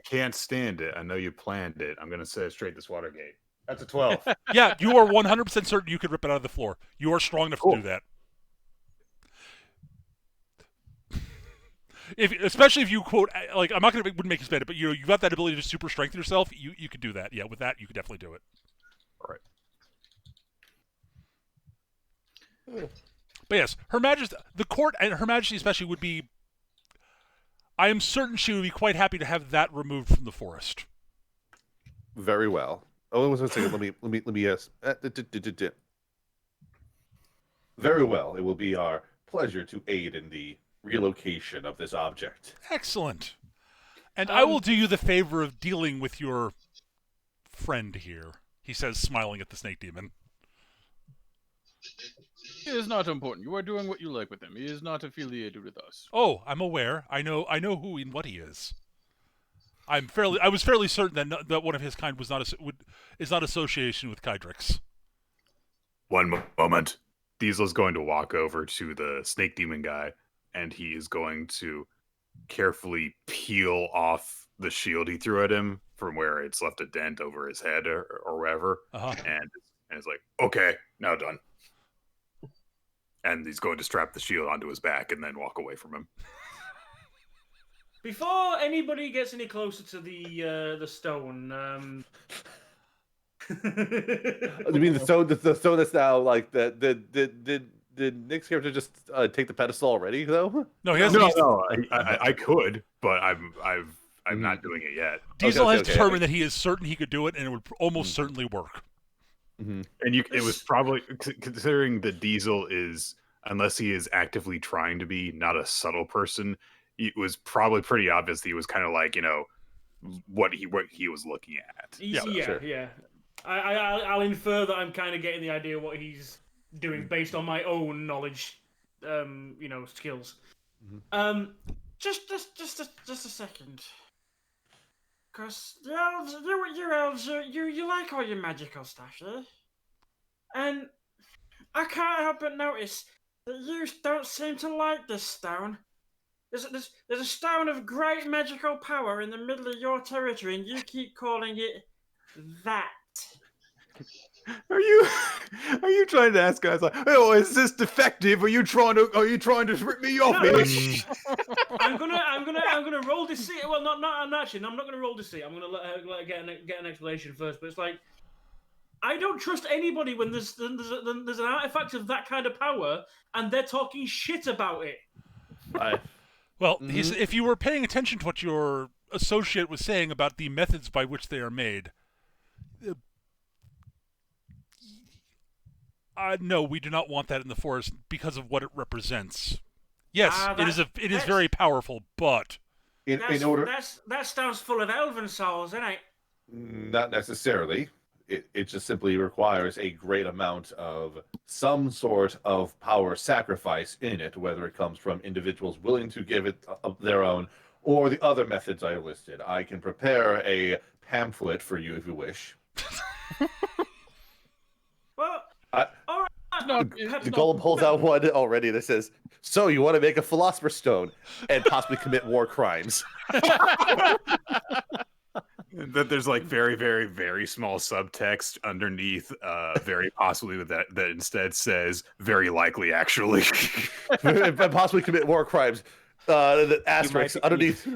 can't stand it. I know you planned it. I'm going to say straight this water gate. That's a 12.
Yeah, you are 100% certain you could rip it out of the floor. You are strong enough to do that. Especially if you quote, like, I'm not going to wouldn't make you spend it, but you've got that ability to super strengthen yourself. You could do that. Yeah, with that, you could definitely do it.
All right.
But yes, Her Majesty, the court, and Her Majesty especially would be. I am certain she would be quite happy to have that removed from the forest.
Very well. Oh, one second. Let me yes. Very well. It will be our pleasure to aid in the relocation of this object.
Excellent. And I will do you the favor of dealing with your friend here, he says, smiling at the snake demon.
It is not important. You are doing what you like with him. He is not affiliated with us.
Oh, I'm aware. I know who and what he is. I was fairly certain that one of his kind is not association with Kydrix.
One moment. Diesel's going to walk over to the snake demon guy, and he is going to carefully peel off the shield he threw at him from where it's left a dent over his head or wherever. And it's like, okay, now done. And he's going to strap the shield onto his back and then walk away from him.
Before anybody gets any closer to the stone,
You mean the stone that's now like did Nick's character just take the pedestal already though?
No, he hasn't.
No. I could, but I'm not doing it yet.
Diesel has determined that he is certain he could do it, and it would almost certainly work.
And it was probably, considering that Diesel is, unless he is actively trying to be, not a subtle person, it was probably pretty obvious that he was kind of like, what he was looking at.
Yeah. I'll infer that I'm kind of getting the idea of what he's doing based on my own knowledge, skills. Just a second. Because you elves, you like all your magical stuff, yeah? And I can't help but notice that you don't seem to like this stone. There's a stone of great magical power in the middle of your territory, and you keep calling it that.
Are you trying to ask guys like, oh, is this defective? Are you trying to rip me off?
I'm gonna roll deceit. Well, I'm not gonna roll deceit. I'm gonna let her get an explanation first. But it's like, I don't trust anybody when there's an artifact of that kind of power and they're talking shit about it.
Well, if you were paying attention to what your associate was saying about the methods by which they are made. No, we do not want that in the forest because of what it represents. Yes, it is very powerful, but
in order
that sounds full of elven souls, isn't it?
Not necessarily. it just simply requires a great amount of some sort of power sacrifice in it, whether it comes from individuals willing to give it their own, or the other methods I listed. I can prepare a pamphlet for you if you wish.
Well,
all right. The golem pulls out one already that says, "So you want to make a philosopher's stone and possibly commit war crimes?"
That there's like very, very, very small subtext underneath, very possibly with that instead says very likely actually.
And possibly commit war crimes. The asterisks underneath.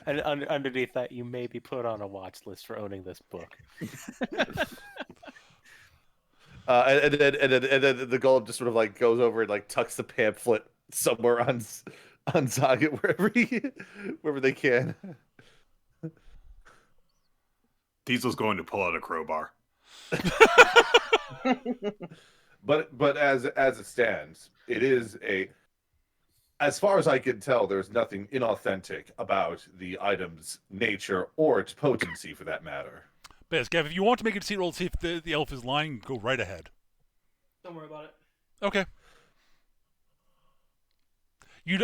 Underneath that, you may be put on a watch list for owning this book.
And then the golem just sort of like goes over and like tucks the pamphlet somewhere on Zagat wherever they can.
Diesel's going to pull out a crowbar.
But as it stands, it is as far as I can tell, there's nothing inauthentic about the item's nature or its potency, for that matter.
But yes, Gav, if you want to make a deceit roll to see if the elf is lying, go right ahead.
Don't worry about it.
Okay.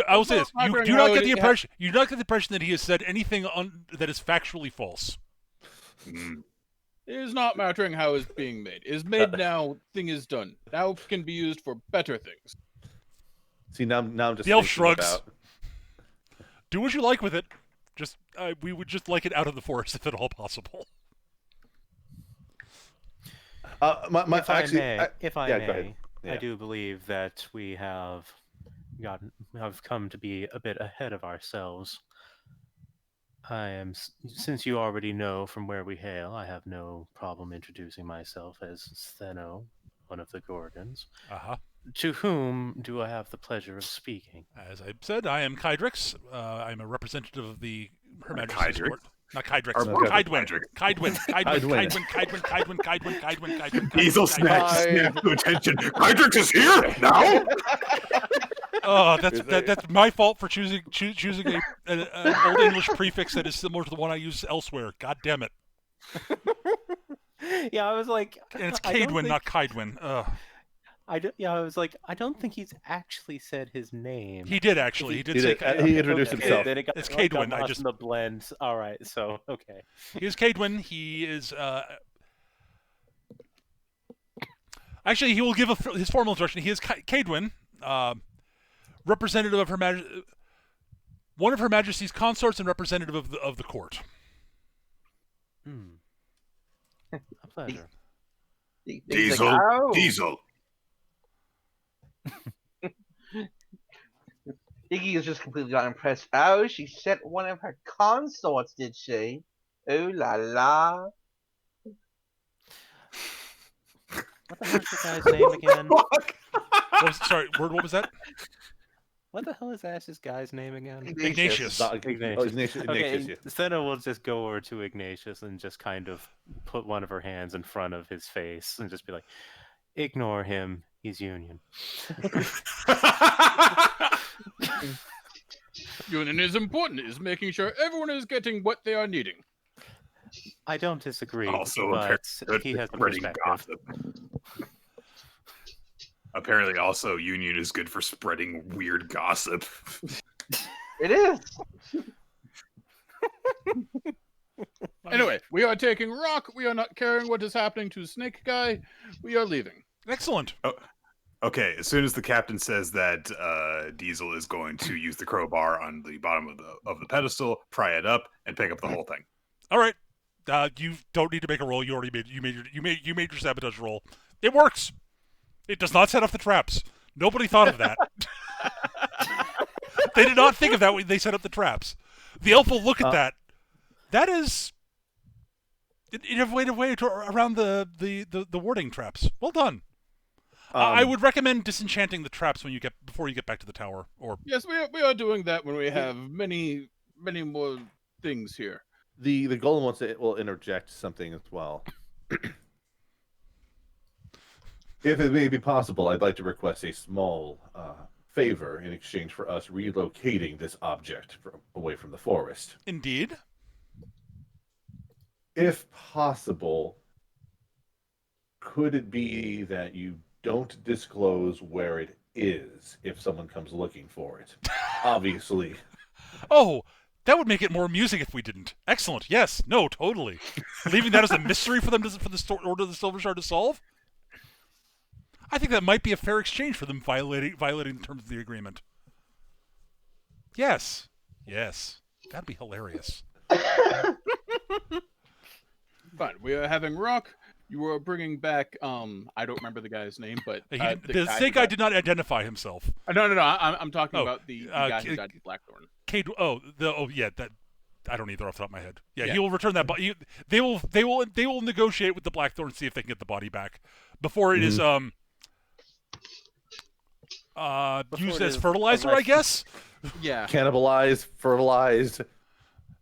I will say this: you do not get the impression. You do not get the impression that he has said anything that is factually false.
It is not mattering how it's being made. It is made now. Thing is done. Now can be used for better things.
See, now I'm just
the elf shrugs. Do what you like with it. Just we would just like it out of the forest if at all possible.
If I may,
Yeah.
I do believe that we have come to be a bit ahead of ourselves. Since you already know from where we hail, I have no problem introducing myself as Stheno, one of the Gorgons. To whom do I have the pleasure of speaking?
As I said, I am Kydrix. I'm a representative of the Her Majesty's Court. Not Kydrix. Kydwin.
Diesel snap to attention. Kydrix is here now.
Oh, that's my fault for choosing an old English prefix that is similar to the one I use elsewhere. God damn it.
Yeah, I was like,
and it's Cadwin, not Kydwin.
I was like, I don't think he's actually said his name.
He did actually. He
introduced himself.
It's Cadwin.
I just the blend. All right, so okay.
He is Cadwin. He is. Actually, he will give his formal introduction. He is Cadwin, representative of one of Her Majesty's consorts and representative of the court.
A pleasure.
Diesel.
Iggy has just completely got impressed. Oh, she sent one of her consorts, did she? Ooh la la.
What the hell is the guy's name again?
What was that?
What the hell is Ash's guy's name again?
Ignatius.
Ignatius.
Okay, Senna will just go over to Ignatius and just kind of put one of her hands in front of his face and just be like, ignore him. He's Union.
Union is important. It's making sure everyone is getting what they are needing.
I don't disagree.
Also,
but he has a perspective.
Gossip. Apparently, also, Union is good for spreading weird gossip.
It is.
Anyway, we are taking rock. We are not caring what is happening to Snake Guy. We are leaving.
Excellent.
Oh, okay, as soon as the captain says that Diesel is going to use the crowbar on the bottom of the pedestal, pry it up, and pick up the whole thing.
All right. You don't need to make a roll. You already made your sabotage roll. It works. It does not set off the traps. Nobody thought of that. They did not think of that when they set up the traps. The elf will look at that. That is in a way around the warding traps. Well done. I would recommend disenchanting the traps before you get back to the tower. Or
yes, we are doing that when we have many more things here.
The golem will interject something as well.
If it may be possible, I'd like to request a small favor in exchange for us relocating this object away from the forest.
Indeed.
If possible, could it be that you don't disclose where it is if someone comes looking for it? Obviously.
Oh, that would make it more amusing if we didn't. Excellent. Yes. No. Totally. Leaving that as a mystery for them for the Order of the Silver Shard to solve. I think that might be a fair exchange for them violating the terms of the agreement. Yes. Yes. That'd be hilarious.
Fine. We are having Rock. You are bringing back. I don't remember the guy's name, but
the snake guy did not identify himself.
No. I'm talking about the guy who died in Blackthorn.
That I don't either off the top of my head. Yeah, he will return that body. They will negotiate with the Blackthorn, see if they can get the body back before it is used as fertilizer, I guess.
Yeah.
Cannibalized, fertilized,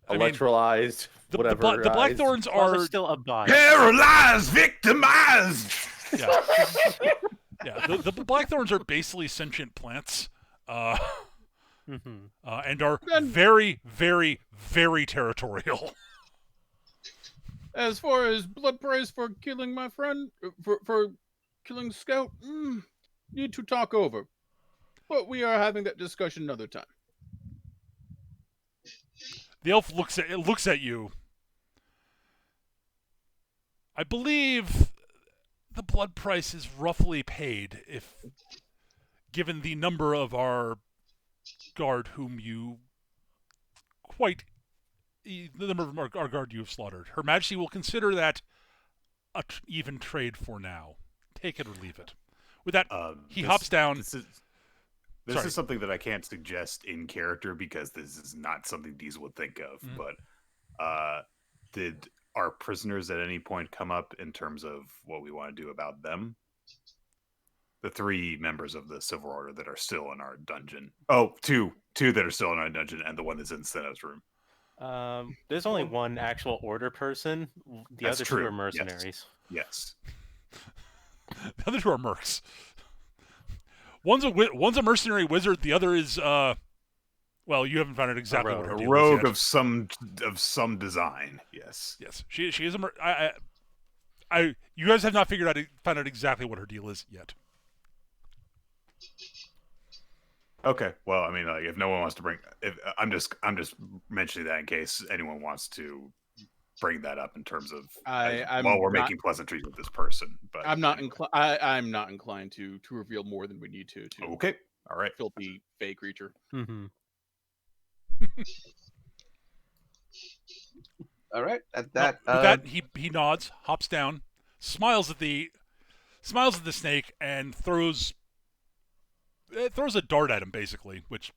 electrolyzed, whatever.
The Blackthorns are
still a body.
Paralyzed, victimized.
Yeah. Yeah. The Blackthorns are basically sentient plants. And are very, very, very territorial.
As far as blood price for killing my friend, for killing Scout, need to talk over. But we are having that discussion another time.
The elf looks at you. I believe the blood price is roughly paid if given the number of our guard whom you the number of our guard you have slaughtered. Her Majesty will consider that a even trade for now. Take it or leave it. With that, he hops down.
This is something that I can't suggest in character because this is not something Deez would think of.
Mm-hmm.
But did our prisoners at any point come up in terms of what we want to do about them? The 3 members of the Silver Order that are still in our dungeon. Oh, two that are still in our dungeon, and the one that's in Steno's room.
There's only one actual Order person. The other 2 are mercenaries.
Yes.
The other 2 are mercs. One's a mercenary wizard. The other is well, you haven't found out exactly what her deal is
rogue
yet.
of some design. Yes.
Yes, she is a you guys have not found out exactly what her deal is yet.
Okay. Well, I mean, like, if no one wants to I'm just mentioning that in case anyone wants to bring that up in terms of while we're making pleasantries with this person. But
I'm not inclined to reveal more than we need to.
Okay. All right.
Filthy fey creature.
Mm-hmm.
All right. At that,
with that he nods, hops down, smiles at the snake, and throws a dart at him, basically, which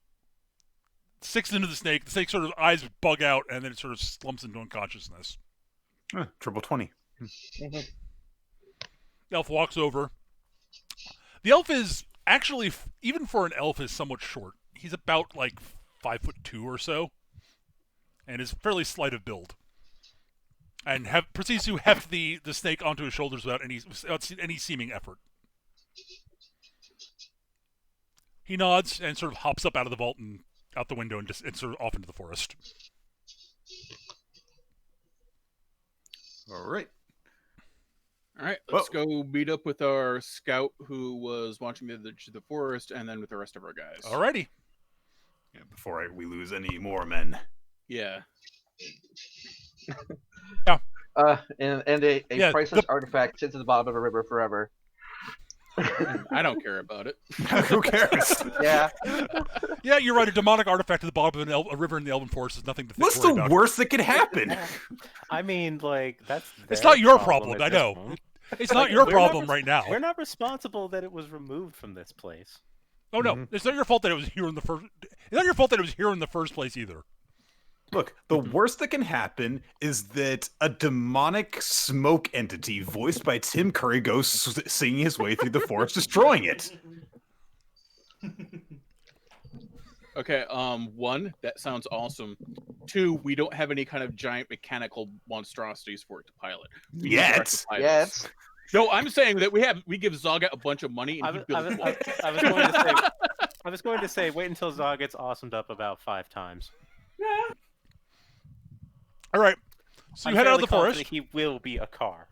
sticks into the snake. The snake's sort of eyes bug out, and then it sort of slumps into unconsciousness.
Triple 20.
The elf walks over. The elf is actually, even for an elf, is somewhat short. He's about like 5'2" or so, and is fairly slight of build. And proceeds to heft the snake onto his shoulders without any seeming effort. He nods and sort of hops up out of the vault and out the window and sort of off into the forest.
All right.
Let's go meet up with our scout who was watching the forest, and then with the rest of our guys.
Alrighty.
Yeah, before we lose any more men.
Yeah.
Yeah.
And a priceless artifact sits at the bottom of a river forever.
I don't care about it.
Who cares?
Yeah.
Yeah, you're right. A demonic artifact at the bottom of a river in the Elven Forest is nothing to think
What's
worry
the
about.
worst that could happen?
I mean, like, that's
It's not your problem, I know.
Point.
It's not your problem right now.
We're not responsible that it was removed from this place.
Oh no, it's not your fault that it was here in the first. It's not your fault that it was here in the first place either.
Look, the worst that can happen is that a demonic smoke entity voiced by Tim Curry goes singing his way through the forest, destroying it.
Okay, 1, that sounds awesome. 2, we don't have any kind of giant mechanical monstrosities for it to pilot.
Yes.
No, I'm saying that we give Zaga a bunch of money and he builds one.
I was going to say, wait until Zog gets awesomed up about 5 times.
All right, so you head out of the forest.
He will be a car.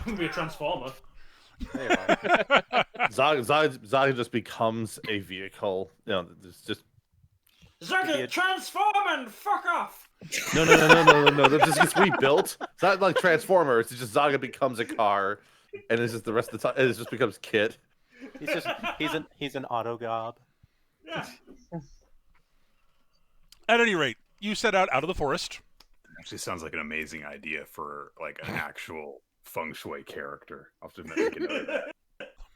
gonna be a transformer.
Zaga just becomes a vehicle. You know, it's just
Zaga, transform and fuck off.
no. That just gets rebuilt. It's not like Transformers. It's just Zaga becomes a car, and it's just the rest of the time. It just becomes Kit.
He's an autogob.
Yeah.
At any rate, you set out of the forest.
Actually, sounds like an amazing idea for like an actual feng shui character. I'll have to make a note of that.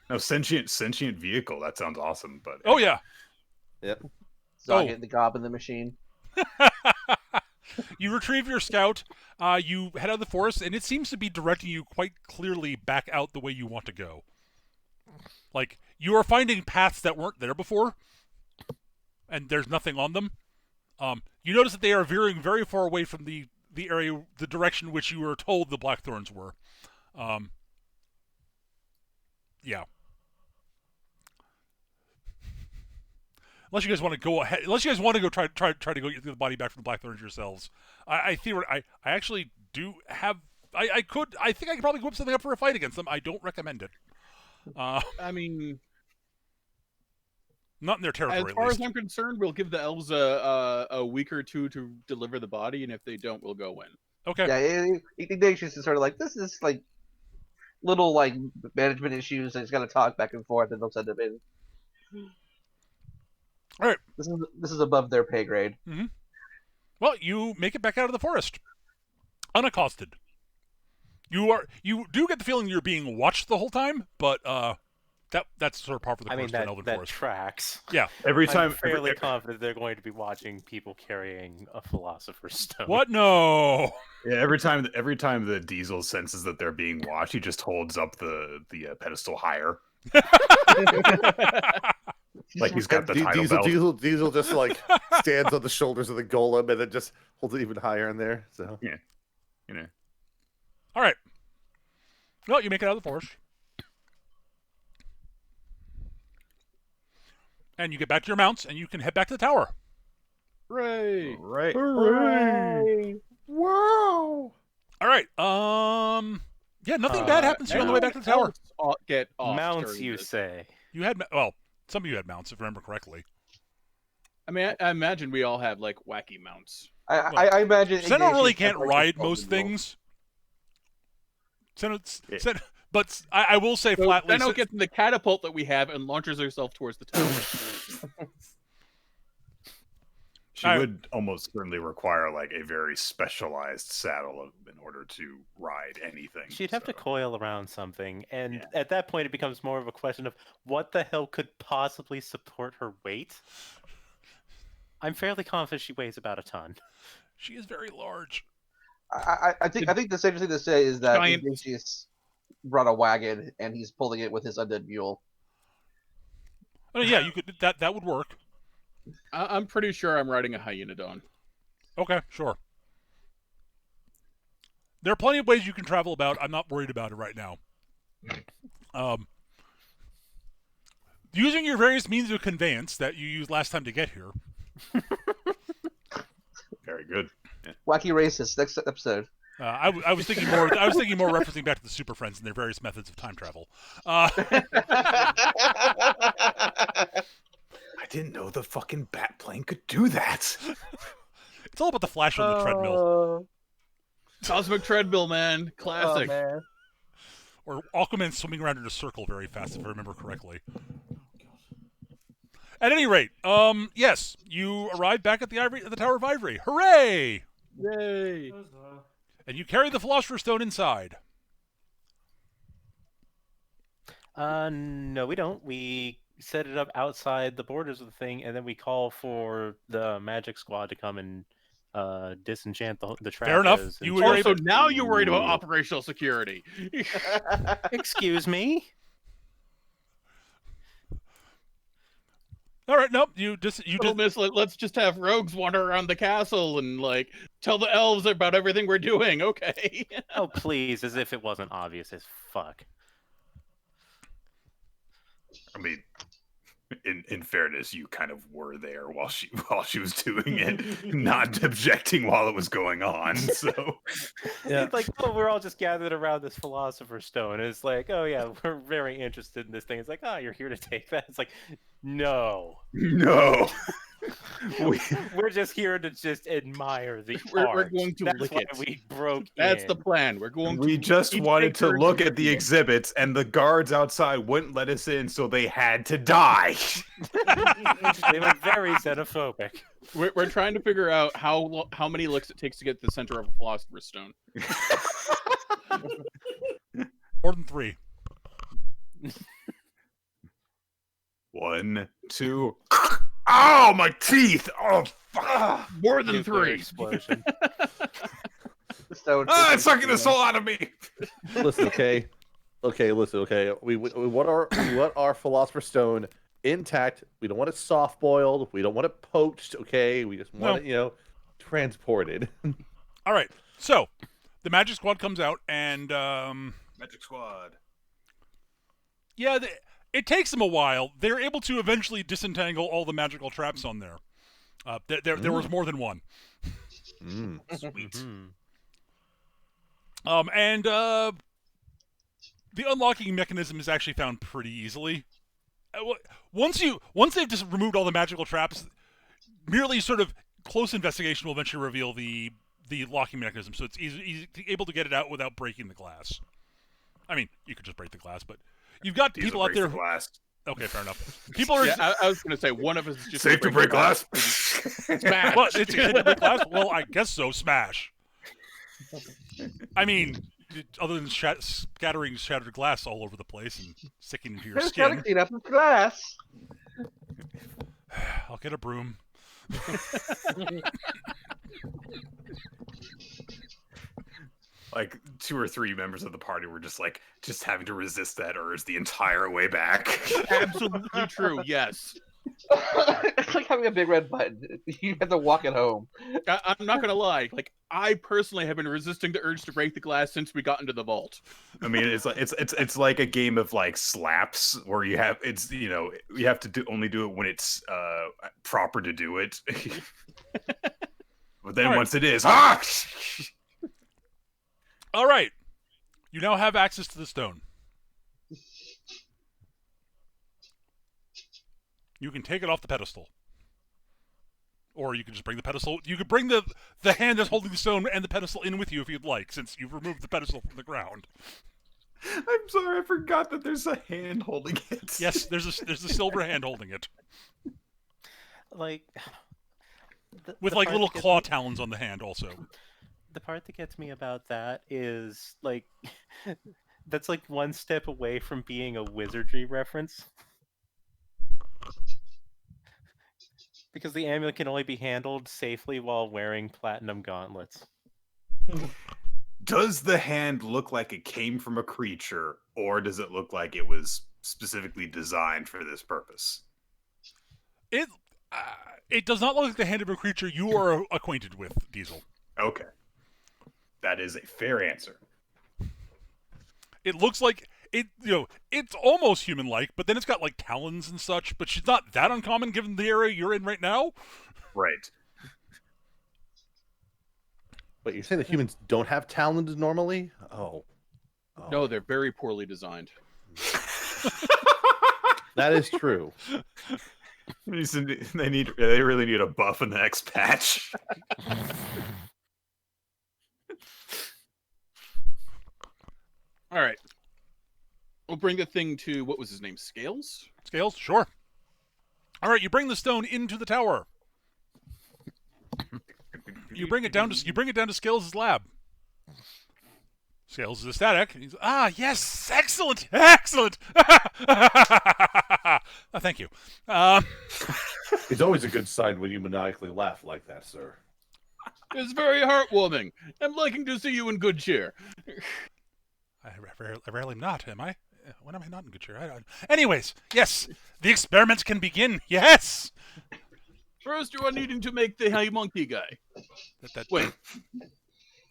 No, sentient vehicle. That sounds awesome. But
Oh yeah.
Yep.
Zaga the gob in the machine.
You retrieve your scout. You head out of the forest, and it seems to be directing you quite clearly back out the way you want to go. Like, you are finding paths that weren't there before, and there's nothing on them. You notice that they are veering very far away from the area, the direction which you were told the blackthorns were. Yeah. Unless you guys want to go ahead, unless you guys want to go try to go get the body back from the blackthorns yourselves. I actually do have. I think I could probably whip something up for a fight against them. I don't recommend it.
I mean,
not in their territory.
as far as I'm concerned, we'll give the elves a week or two to deliver the body, and if they don't, we'll go in.
Okay.
Yeah, Ignatius is sort of like, this is like little like management issues. And he's got to talk back and forth, and they'll send them in.
All right.
This is above their pay grade.
Mm-hmm. Well, you make it back out of the forest, unaccosted. You do get the feeling you're being watched the whole time, but that's sort of par for the course for an elven
that
forest.
Tracks.
Yeah.
Every time,
I'm fairly confident they're going to be watching people carrying a philosopher's stone.
What? No.
Yeah, every time the Diesel senses that they're being watched, he just holds up the pedestal higher. Like he's got the title belt.
Diesel just like stands on the shoulders of the golem and then just holds it even higher in there. So
yeah, you know.
All right. Well, you make it out of the forest, and you get back to your mounts, and you can head back to the tower.
Hooray!
Right.
Hooray!
wow.
All right. Yeah, nothing bad happens to you on the way back to the tower.
Get off
Mounts,
during
you
this.
say?
You had some of you had mounts, if I remember correctly.
I mean, I imagine we all have like wacky mounts.
I imagine.
Senna really
Ignatius
can't
has, like,
ride
a
most
golden rule.
things. But I will say
So
flatly.
Senna gets in the catapult that we have and launches herself towards the tower.
She would almost certainly require like a very specialized saddle in order to ride anything.
She'd have to coil around something, and at that point it becomes more of a question of what the hell could possibly support her weight. I'm fairly confident she weighs about a ton.
She is very large.
I think the safest thing to say is that
Giant-
Ignatius brought a wagon and he's pulling it with his undead mule.
Oh, yeah, you could. That would work.
I'm pretty sure I'm riding a hyenodon.
Okay, sure. There are plenty of ways you can travel about. I'm not worried about it right now. Using your various means of conveyance that you used last time to get here.
Very good. Yeah.
Wacky racist. Next episode.
I was thinking more. I was thinking more referencing back to the Super Friends and their various methods of time travel.
I didn't know the fucking bat plane could do that.
It's all about the flash on the treadmill.
Cosmic treadmill, man. Classic.
Oh, man.
Or Aquaman swimming around in a circle very fast, if I remember correctly. At any rate, yes, you arrived back at the Tower of Ivory. Hooray!
Yay!
And you carry the Philosopher's Stone inside.
No, we don't. We set it up outside the borders of the thing, and then we call for the magic squad to come and disenchant the trap.
Fair enough.
And
You were
Also, now you're worried about operational security.
excuse me.
All right, nope. You just
Let's just have rogues wander around the castle and like tell the elves about everything we're doing. Okay.
Oh, please, as if it wasn't obvious as fuck.
I mean, In fairness, you kind of were there while she was doing it, not objecting while it was going on. So
Yeah.
It's like, oh, we're all just gathered around this philosopher's stone. And it's like, oh yeah, we're very interested in this thing. It's like, oh, you're here to take that. It's like, no, we're just here to just admire the
We're
art.
going to
That's
lick
why
it.
we broke
That's
in.
the plan. We're going to.
we just
each
wanted
take
to
turns
look
in
at the
licking it.
exhibits, and the guards outside wouldn't let us in, so they had to die.
They were very xenophobic.
We're trying to figure out how many licks it takes to get to the center of a philosopher's stone.
More than 3.
1, 2. Oh, my teeth! Oh, fuck!
More than
Nuclear
3.
explosion.
It's sucking the soul out of me.
Listen, okay, listen, okay. We want our philosopher's stone intact. We don't want it soft boiled. We don't want it poached. Okay, we just want it, transported.
All right. So the Magic Squad comes out, and
Magic Squad.
yeah, it takes them a while. They're able to eventually disentangle all the magical traps on there. There was more than one.
Sweet.
And the unlocking mechanism is actually found pretty easily. Once they've just removed all the magical traps, merely sort of close investigation will eventually reveal the locking mechanism. So it's able to get it out without breaking the glass. I mean, you could just break the glass, but you've got people out there. Okay, fair enough. People are.
Yeah, I was going to say one of us is just
safe to break glass.
Smash.
What? It's safe to break glass? Well, I guess so. Smash. I mean, other than scattering shattered glass all over the place and sticking into your
Just gotta
skin,
clean up the glass.
I'll get a broom.
Like 2 or 3 members of the party were just having to resist that urge the entire way back.
Absolutely true. Yes.
It's like having a big red button. You have to walk it home.
I'm not gonna lie. Like I personally have been resisting the urge to break the glass since we got into the vault.
I mean, it's like a game of like slaps where you have you have to only do it when it's proper to do it. But then once it is,
All right, you now have access to the stone. You can take it off the pedestal. Or you can just bring the pedestal. You could bring the hand that's holding the stone and the pedestal in with you if you'd like, since you've removed the pedestal from the ground.
I'm sorry, I forgot that there's a hand holding it.
Yes, there's a silver hand holding it.
Like,
with like little claw talons on the hand also.
The part that gets me about that is like that's like one step away from being a wizardry reference. Because the amulet can only be handled safely while wearing platinum gauntlets.
Does the hand look like it came from a creature, or does it look like it was specifically designed for this purpose?
It does not look like the hand of a creature you are acquainted with, Diesel.
Okay. That is a fair answer.
It looks like it's almost human-like, but then it's got like talons and such. But she's not that uncommon given the area you're in right now.
Right.
But you're saying that humans don't have talons normally? Oh.
No, they're very poorly designed.
That is true.
They really need a buff in the next patch.
All right. We'll bring the thing to, what was his name? Scales?
Scales, sure. All right, you bring the stone into the tower. You bring it down to Scales' lab. Scales is ecstatic. He's, yes, excellent. Thank you.
It's always a good sign when you maniacally laugh like that, sir.
It's very heartwarming. I'm liking to see you in good cheer.
I rarely am not, am I? When am I not in good cheer? Anyways, yes, the experiments can begin. Yes.
First, you are needing to make the high monkey guy. Wait.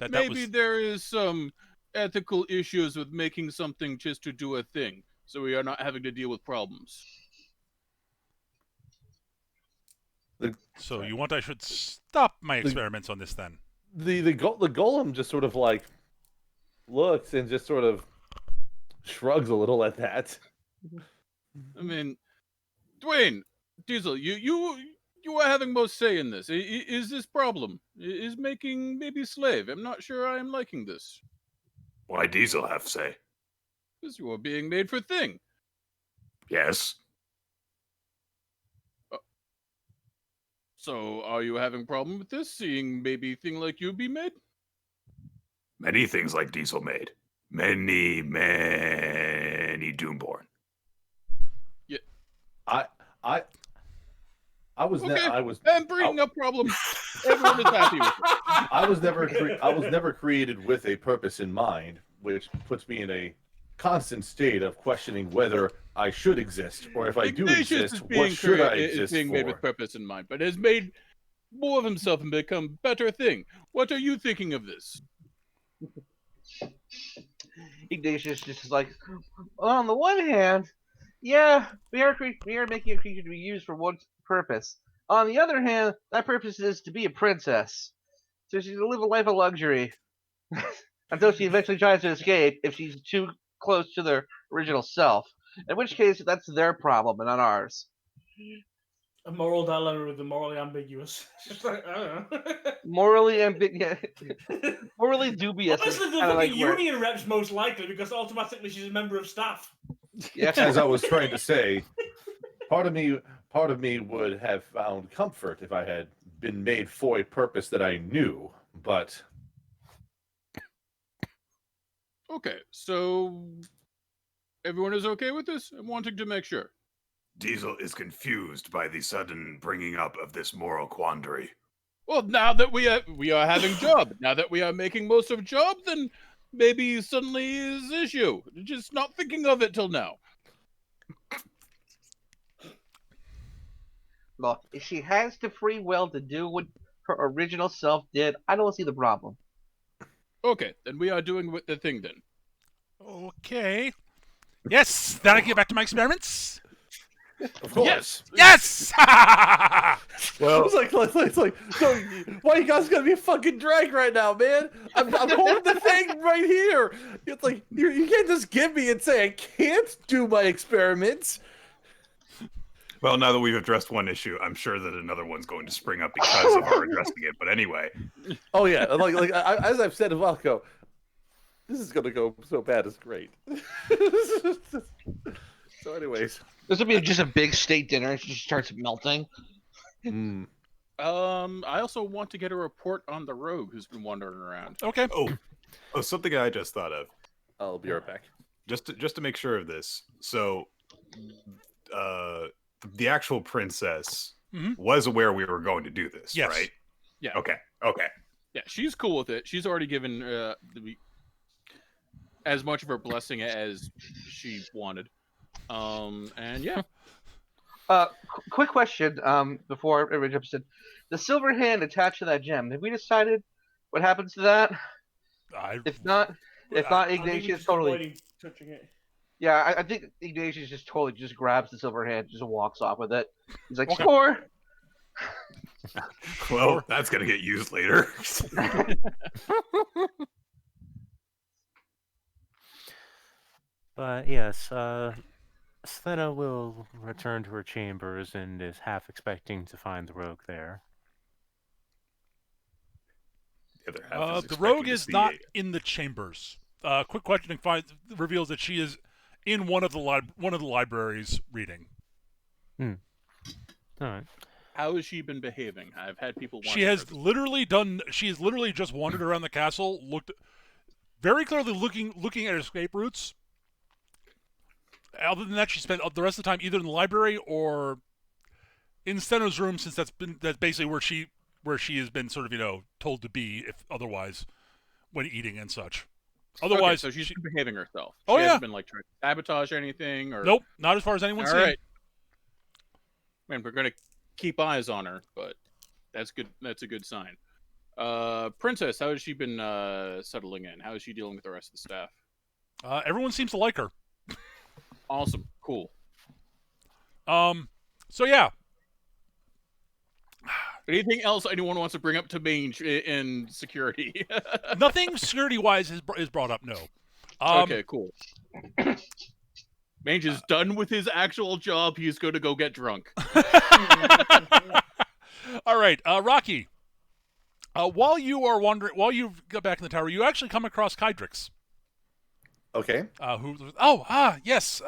Maybe there is some ethical issues with making something just to do a thing, so we are not having to deal with problems.
So you want I should stop my experiments on this then?
The golem just sort of like looks and just sort of shrugs a little at that.
I mean, Dwayne, Diesel, you are having most say in this. Is this problem? Is making maybe slave? I'm not sure I am liking this.
Why Diesel have say?
Because you are being made for thing.
Yes.
So are you having problem with this? Seeing maybe thing like you be made?
Many things like Diesel made. Many Doomborn.
Yeah.
I was
okay.
I was
I'm bringing up problem. Everyone is happy with it.
I was never created with a purpose in mind, which puts me in a constant state of questioning whether I should exist, or if I do exist, what should I exist
is being
for?
made with purpose in mind, but has made more of himself and become better thing. What are you thinking of this?
Ignatius just like, on the one hand, yeah, we are making a creature to be used for one purpose. On the other hand, that purpose is to be a princess, so she's to live a life of luxury until she eventually tries to escape if she's too close to their original self. In which case, that's their problem and not ours.
A moral dilemma with the morally ambiguous. Just like, I don't know.
Morally ambiguous. Morally dubious.
Obviously, the fucking union rep's most likely because automatically she's a member of staff.
Yeah.
As I was trying to say, part of me would have found comfort if I had been made for a purpose that I knew, but
okay, so everyone is okay with this? I'm wanting to make sure.
Diesel is confused by the sudden bringing up of this moral quandary.
Well, now that we are having job, now that we are making most of job, then maybe suddenly is issue. Just not thinking of it till now.
Look, if she has the free will to do what her original self did, I don't see the problem.
Okay, then we are doing the thing then.
Okay. Yes, then I can get back to my experiments.
Of course.
Yes.
Well, it's like, so why you guys gotta be a fucking drag right now, man? I'm holding the thing right here. It's like you can't just give me and say I can't do my experiments.
Well, now that we've addressed one issue, I'm sure that another one's going to spring up because of our addressing it. But anyway.
Oh yeah, as I've said a while ago, this is gonna go so bad. It's great. So, anyways,
this will be just a big state dinner. It just starts melting.
I also want to get a report on the rogue who's been wandering around.
Okay.
Oh, something I just thought of.
I'll be right back.
Just to make sure of this. So, the actual princess was aware we were going to do this,
yes.
right?
Yeah.
Okay.
Yeah, she's cool with it. She's already given as much of her blessing as she wanted. And yeah.
Quick question. Before everybody jumps in, the silver hand attached to that gem. Have we decided what happens to that? If not, Ignatius totally
touching it.
Yeah, I think Ignatius just totally just grabs the silver hand, just walks off with it. He's like,
okay.
Score.
Well, that's gonna get used later.
But yes, Selena will return to her chambers and is half expecting to find the rogue there.
The rogue is not in the chambers. Quick questioning reveals that she is in one of the libraries reading.
All right.
How has she been behaving? I've had people.
She has literally just wandered around the castle, looked very clearly looking at escape routes. Other than that, she spent the rest of the time either in the library or in Steno's room, since that's basically where she has been sort of told to be, if otherwise, when eating and such. Otherwise,
so she's been behaving herself.
Oh,
she
yeah.
hasn't been like trying to sabotage anything, or
nope, not as far as anyone's seen.
All right. Man, we're gonna keep eyes on her, but that's good. That's a good sign. Princess, how has she been settling in? How is she dealing with the rest of the staff?
Everyone seems to like her.
Awesome, cool.
So yeah.
Anything else anyone wants to bring up to Mange in security?
Nothing security-wise is brought up. No.
Okay, cool. Mange is done with his actual job. He's going to go get drunk.
All right, Rocky. While you got back in the tower, you actually come across Kydrix.
Okay.
Yes.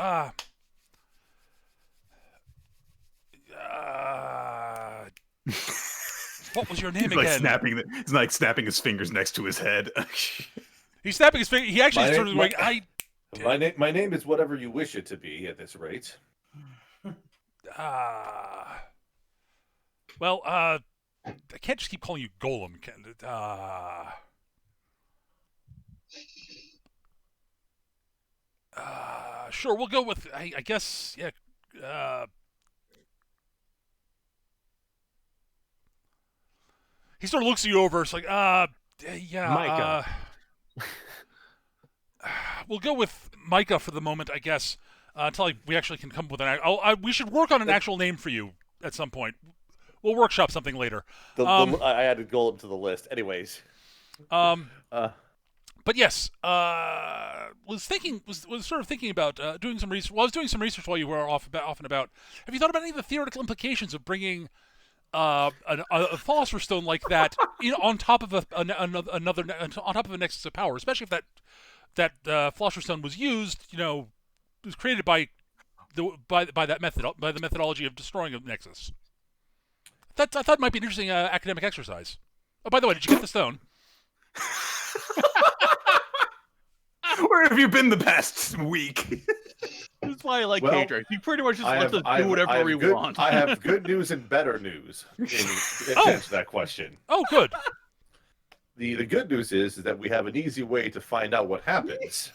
What was your name
He's
again?
He's like snapping his fingers next to his head.
He's snapping his finger. He actually sort of like
My name is whatever you wish it to be at this rate.
Well, I can't just keep calling you Golem. Sure, we'll go with I guess yeah. He sort of looks you over. It's like yeah.
Micah.
We'll go with Micah for the moment, I guess. Until we actually can come up with we should work on an actual name for you at some point. We'll workshop something later.
I added Golem to the list. Anyways.
But yes, was sort of thinking about doing some research. Well, I was doing some research while you were off and about. Have you thought about any of the theoretical implications of bringing a philosopher's stone like that on top of another on top of a nexus of power, especially if that philosopher's stone was used, was created by the methodology of destroying a nexus. I thought it might be an interesting academic exercise. Oh, by the way, did you get the stone?
Where have you been the past week?
That's why I like K-Drake. He pretty much just lets us do whatever we want.
I have good news and better news to answer that question.
Oh, good.
The good news is that we have an easy way to find out what happens.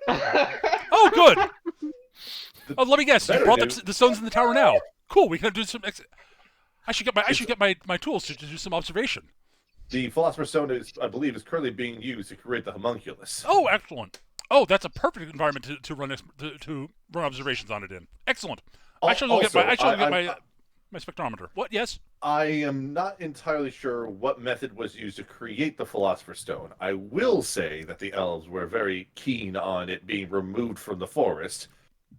Oh, good. Let me guess. You brought the stones in the tower now. Cool. We can do some. I should get my tools to do some observation.
The Philosopher's Stone I believe, is currently being used to create the homunculus.
Oh, excellent. Oh, that's a perfect environment to run observations on it in. Excellent. I shall go get my spectrometer. What? Yes.
I am not entirely sure what method was used to create the Philosopher's Stone. I will say that the elves were very keen on it being removed from the forest,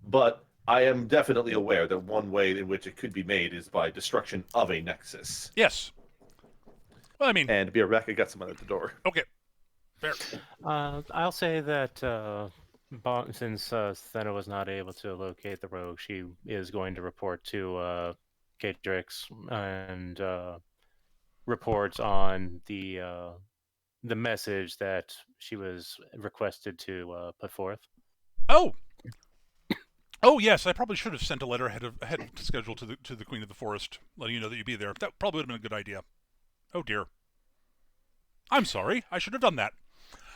but I am definitely aware that one way in which it could be made is by destruction of a nexus.
Yes. Well, I mean...
And be a wreck, I got someone at the door.
Okay. Fair.
I'll say that since Thena was not able to locate the rogue, she is going to report to K-Drix and report on the message that she was requested to put forth.
Oh! Oh yes, I probably should have sent a letter ahead of schedule to the Queen of the Forest, letting you know that you'd be there. That probably would have been a good idea. Oh dear. I'm sorry. I should have done that.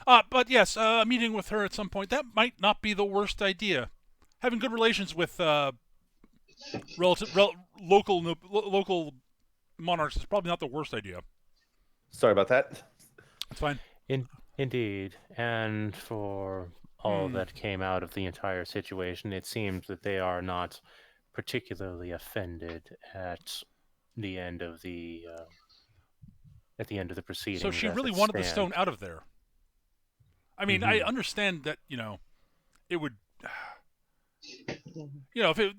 But yes, a meeting with her at some point, that might not be the worst idea. Having good relations with local monarchs is probably not the worst idea.
Sorry about that.
That's fine.
Indeed. And for all that came out of the entire situation, it seems that they are not particularly offended at the end of the proceedings.
So she really wanted the stone out of there. I mean, I understand that, it would,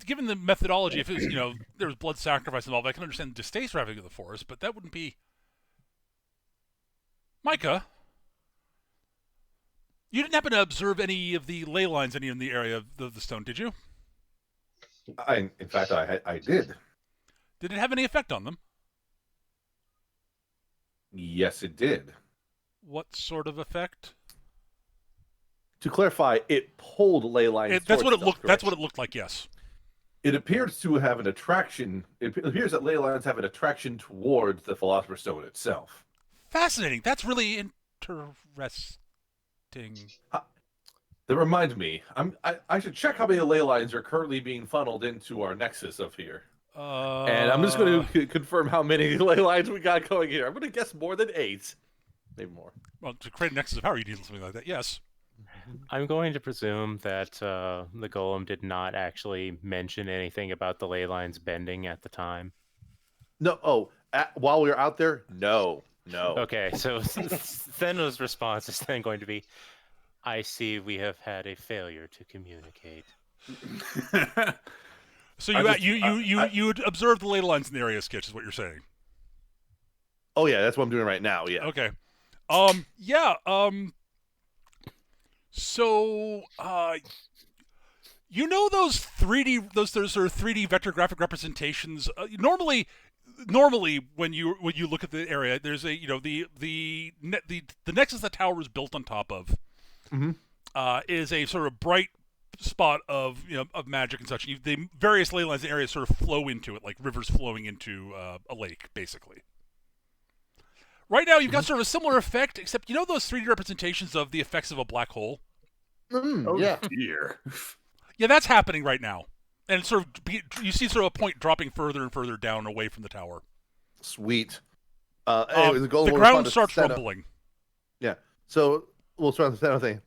given the methodology, if it was, there was blood sacrifice involved, I can understand the distaste for having the forest, but that wouldn't be... Micah, you didn't happen to observe any of the ley lines in the area of the stone, did you?
In fact, I did.
Did it have any effect on them?
Yes, it did.
What sort of effect?
To clarify, it pulled ley lines.
That's what it looked. That's what it looked like. Yes.
It appears to have an attraction. It appears that ley lines have an attraction towards the Philosopher's Stone itself.
Fascinating. That's really interesting.
That reminds me. I should check how many ley lines are currently being funneled into our nexus of here.
And I'm just going to confirm how many ley lines we got going here. I'm going to guess more than 8. Maybe more.
Well, to create a nexus of power, you need something like that. Yes.
I'm going to presume that the golem did not actually mention anything about the ley lines bending at the time.
No. Oh, while we were out there, no.
Okay, so Theno's response is then going to be, I see we have had a failure to communicate.
So
I
you would observe the ley lines in the area, Sketch, is what you're saying.
Oh yeah, that's what I'm doing right now. Yeah.
Okay. Yeah. So, you know those 3D sort of 3D vector graphic representations. Normally, when you look at the area, there's a the nexus the tower is built on top of. Is a sort of bright spot of of magic and such. The various ley lines in the area sort of flow into it, like rivers flowing into a lake, basically. Right now, you've got sort of a similar effect, except those 3D representations of the effects of a black hole.
Yeah.
Dear.
Yeah, that's happening right now, and it's sort of you see sort of a point dropping further and further down away from the tower.
Sweet. Anyway,
The
goal
ground starts rumbling.
Yeah. So we'll start with the Steno thing.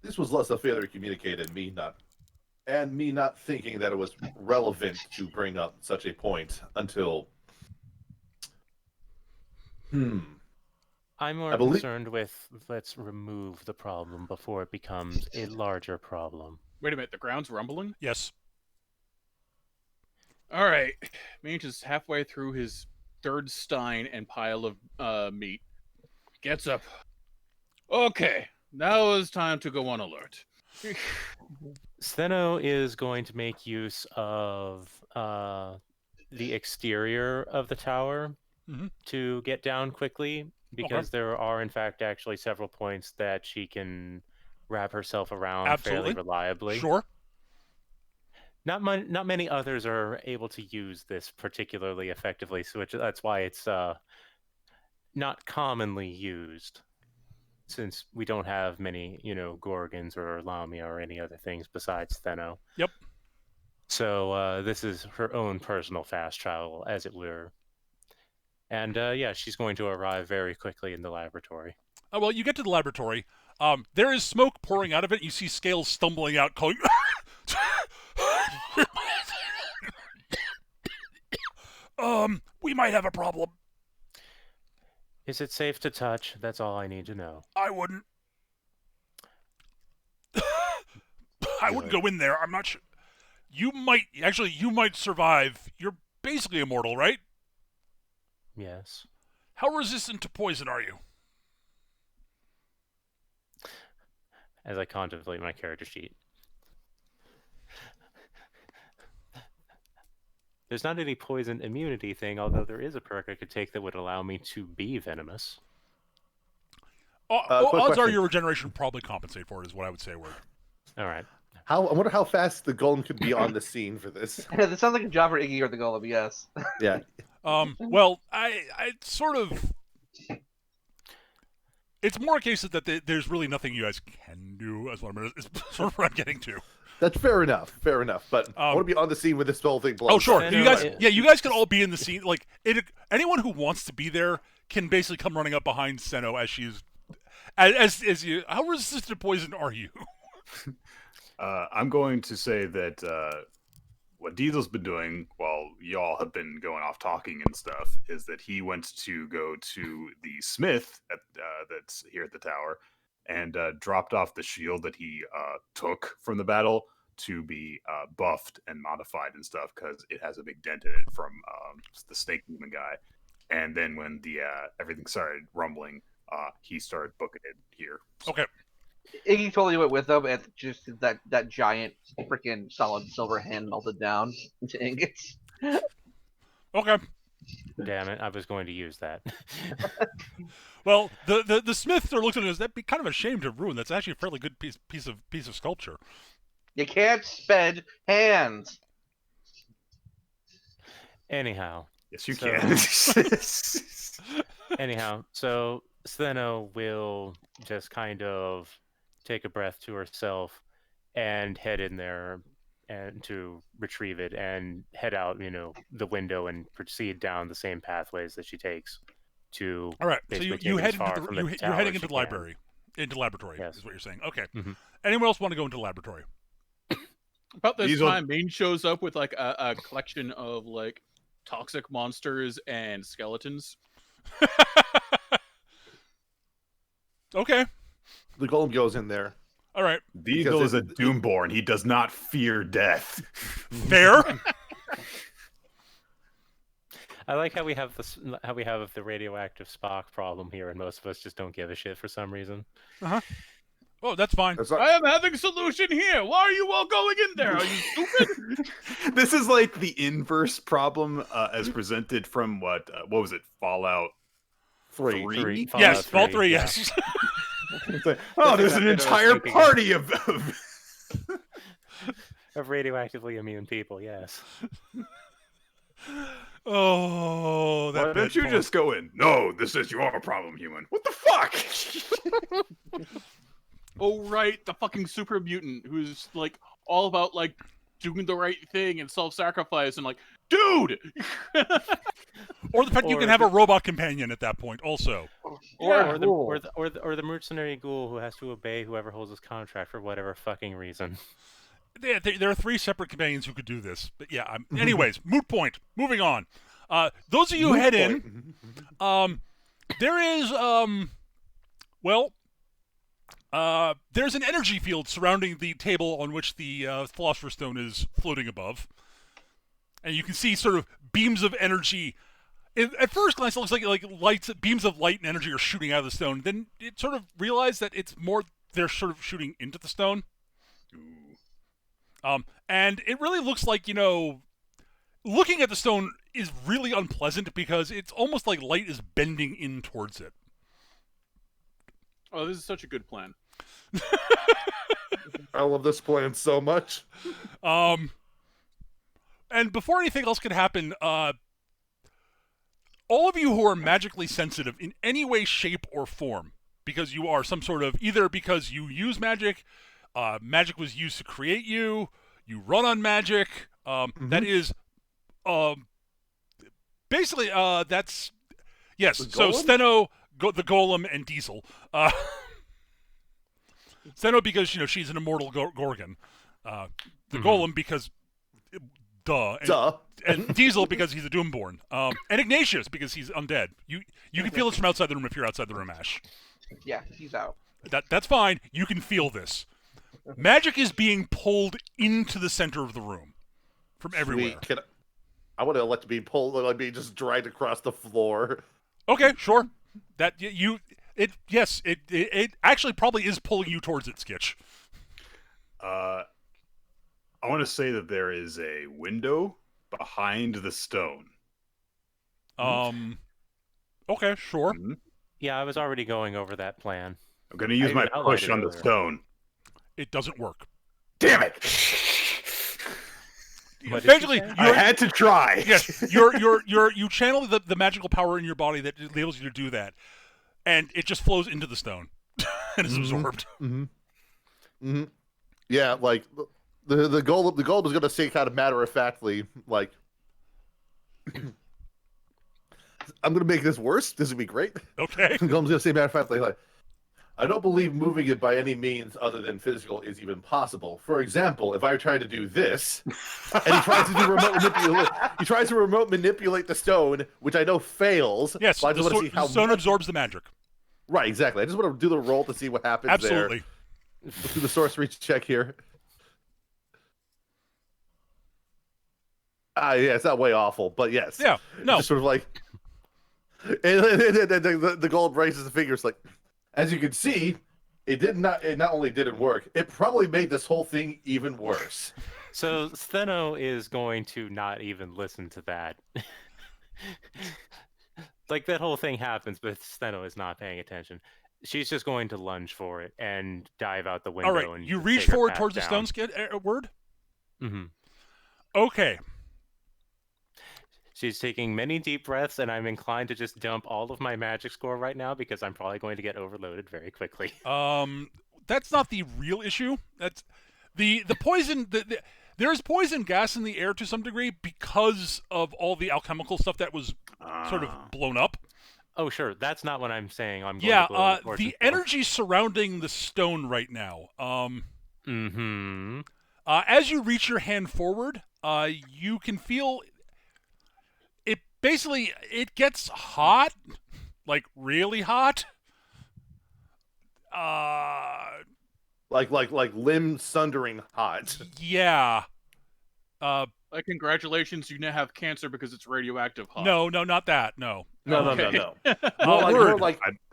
This was less a failure to communicate and me not thinking that it was relevant to bring up such a point until.
I'm more concerned with let's remove the problem before it becomes a larger problem.
Wait a minute, the ground's rumbling?
Yes.
All right. Mage is halfway through his third stein and pile of meat. Gets up. Okay, now is time to go on alert.
Steno is going to make use of the exterior of the tower to get down quickly, because there are, in fact, actually several points that she can wrap herself around fairly reliably.
Sure.
Not many others are able to use this particularly effectively, so that's why it's not commonly used, since we don't have many, Gorgons or Lamia or any other things besides Steno.
Yep.
So this is her own personal fast travel, as it were. And yeah, she's going to arrive very quickly in the laboratory.
Well, you get to the laboratory. There is smoke pouring out of it. You see Scales stumbling out, calling... we might have a problem.
Is it safe to touch? That's all I need to know.
I wouldn't. I wouldn't go in there. I'm not sure. You might survive. You're basically immortal, right?
Yes.
How resistant to poison are you?
As I contemplate my character sheet. There's not any poison immunity thing, although there is a perk I could take that would allow me to be venomous.
Odds are your regeneration would probably compensate for it, is what I would say.
All right.
I wonder how fast the golem could be on the scene for this.
Yeah, this sounds like a job for Iggy or the golem, yes.
Yeah.
Well, I sort of... It's more a case that there's really nothing you guys can do, is sort of what I'm getting to.
That's fair enough. But I want to be on the scene when this whole thing blows.
Oh, sure.
up.
You guys can all be in the scene. Like, anyone who wants to be there can basically come running up behind Seno as she's... As you... How resistant to poison are you?
I'm going to say that what Diesel's been doing while y'all have been going off talking and stuff is that he went to go to the smith that's here at the tower and dropped off the shield that he took from the battle to be buffed and modified and stuff, because it has a big dent in it from the snake demon guy. And then when the everything started rumbling, he started booking it here. So.
Okay.
Iggy totally went with them, and just that giant freaking solid silver hand melted down into ingots.
Okay.
Damn it, I was going to use that.
Well, the smith are looking at it as that'd be kind of a shame to ruin. That's actually a fairly good piece of sculpture.
You can't spend hands.
Anyhow.
Yes, you can.
Anyhow, so Steno will just kind of take a breath to herself and head in there and to retrieve it and head out, the window and proceed down the same pathways that she takes to.
All right. So you head you're heading into the library, into laboratory.
Yes.
Is what you're saying. Okay.
Mm-hmm.
Anyone else want to go into the laboratory?
About this time, Main shows up with like a collection of like toxic monsters and skeletons.
Okay.
The golem goes in there.
All right.
Diesel is a Doomborn. He does not fear death.
Fair.
I like how we have the radioactive Spock problem here, and most of us just don't give a shit for some reason.
Oh, that's fine.
I am having a solution here. Why are you all going in there? Are you stupid?
This is like the inverse problem as presented from what was it? Fallout 3?
Yes,
Fallout
Fallout 3,
yeah.
yes.
It's like, oh, there's an entire party of
Of radioactively immune people, yes.
Oh, that
Why don't you just go in? No, this is your problem, human. What the fuck?
Oh, right, the fucking super mutant who's like all about like doing the right thing and self-sacrifice and like, dude.
Or the fact you can have a robot companion at that point, also.
Or the mercenary ghoul who has to obey whoever holds his contract for whatever fucking reason.
There are 3 separate companions who could do this. But yeah, anyways, moot point. Moving on. Those of you who head in, there is, there's an energy field surrounding the table on which the Philosopher's Stone is floating above. And you can see sort of beams of energy. At first glance, it looks like beams of light and energy are shooting out of the stone. Then it sort of realized that it's more they're sort of shooting into the stone. And it really looks like, looking at the stone is really unpleasant because it's almost like light is bending in towards it.
Oh, this is such a good plan.
I love this plan so much.
And before anything else can happen, all of you who are magically sensitive in any way, shape, or form, because you are some sort of, either because you use magic, magic was used to create you, you run on magic, that is, basically, that's, yes, so Steno, the Golem, and Diesel. Steno because, she's an immortal Gorgon. The Golem because, duh. And Diesel because he's a Doomborn. And Ignatius because he's undead. You can feel this from outside the room if you're outside the room, Ash.
Yeah, he's out.
That's fine. You can feel this. Magic is being pulled into the center of the room from everywhere.
I want to elect to be pulled, like being just dragged across the floor.
Okay, sure. It actually probably is pulling you towards it, Skitch.
I want to say that there is a window behind the stone.
Okay, sure.
Mm-hmm.
Yeah, I was already going over that plan.
I'm going to use my push on the stone.
It doesn't work.
Damn it!
Eventually,
I had to try.
Yes, you channel the magical power in your body that enables you to do that, and it just flows into the stone and is absorbed.
Yeah, like the goal was going to say kind of matter of factly, like, I'm going to make this worse. This would be great.
Okay.
The golem's going to say matter of factly, like, I don't believe moving it by any means other than physical is even possible. For example, if I try to do this, and he tries to remote manipulate the stone, which I know fails.
Yes,
so I just want to see how
the stone absorbs the magic.
Right, exactly. I just want to do the roll to see what happens.
Absolutely.
There. Let's do the sorcery check here. Yeah, it's not way awful, but yes.
Yeah, no.
Just sort of like, and the gold raises the fingers like, as you can see, it not only didn't work, it probably made this whole thing even worse.
So Steno is going to not even listen to that. Like, that whole thing happens, but Steno is not paying attention. She's just going to lunge for it and dive out the window.
All right,
and
you reach
take her
forward
path
towards
down.
the stone skid word?
Mm-hmm.
Okay.
She's taking many deep breaths, and I'm inclined to just dump all of my magic score right now because I'm probably going to get overloaded very quickly.
That's not the real issue. That's the poison. There's poison gas in the air to some degree because of all the alchemical stuff that was sort of blown up.
Oh, sure. That's not what I'm saying. I'm going to blow the
the energy surrounding the stone right now. As you reach your hand forward, you can feel basically, it gets hot, like really hot.
Like limb sundering hot.
Yeah.
Like, congratulations, you now have cancer because it's radioactive hot.
No, not that. No.
No.
Word.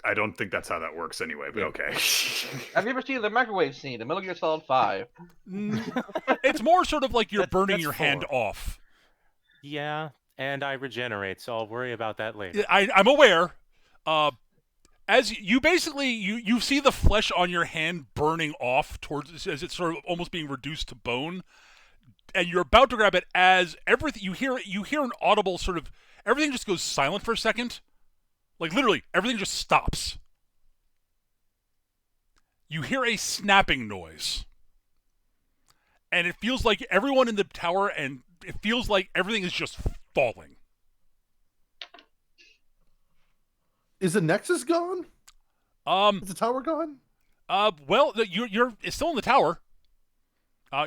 I don't think that's how that works anyway, but okay.
Have you ever seen the microwave scene in Metal Gear Solid 5?
It's more sort of like you're burning
that's
your hand
4.
off.
Yeah, and I regenerate, so I'll worry about that later.
I'm aware. As you basically you see the flesh on your hand burning off towards as it's sort of almost being reduced to bone, and you're about to grab it as everything you hear an audible sort of everything just goes silent for a second, like literally everything just stops. You hear a snapping noise, and it feels like everyone in the tower, and it feels like everything is just falling.
Is the Nexus gone? Is the tower gone?
Well, you're it's still in the tower.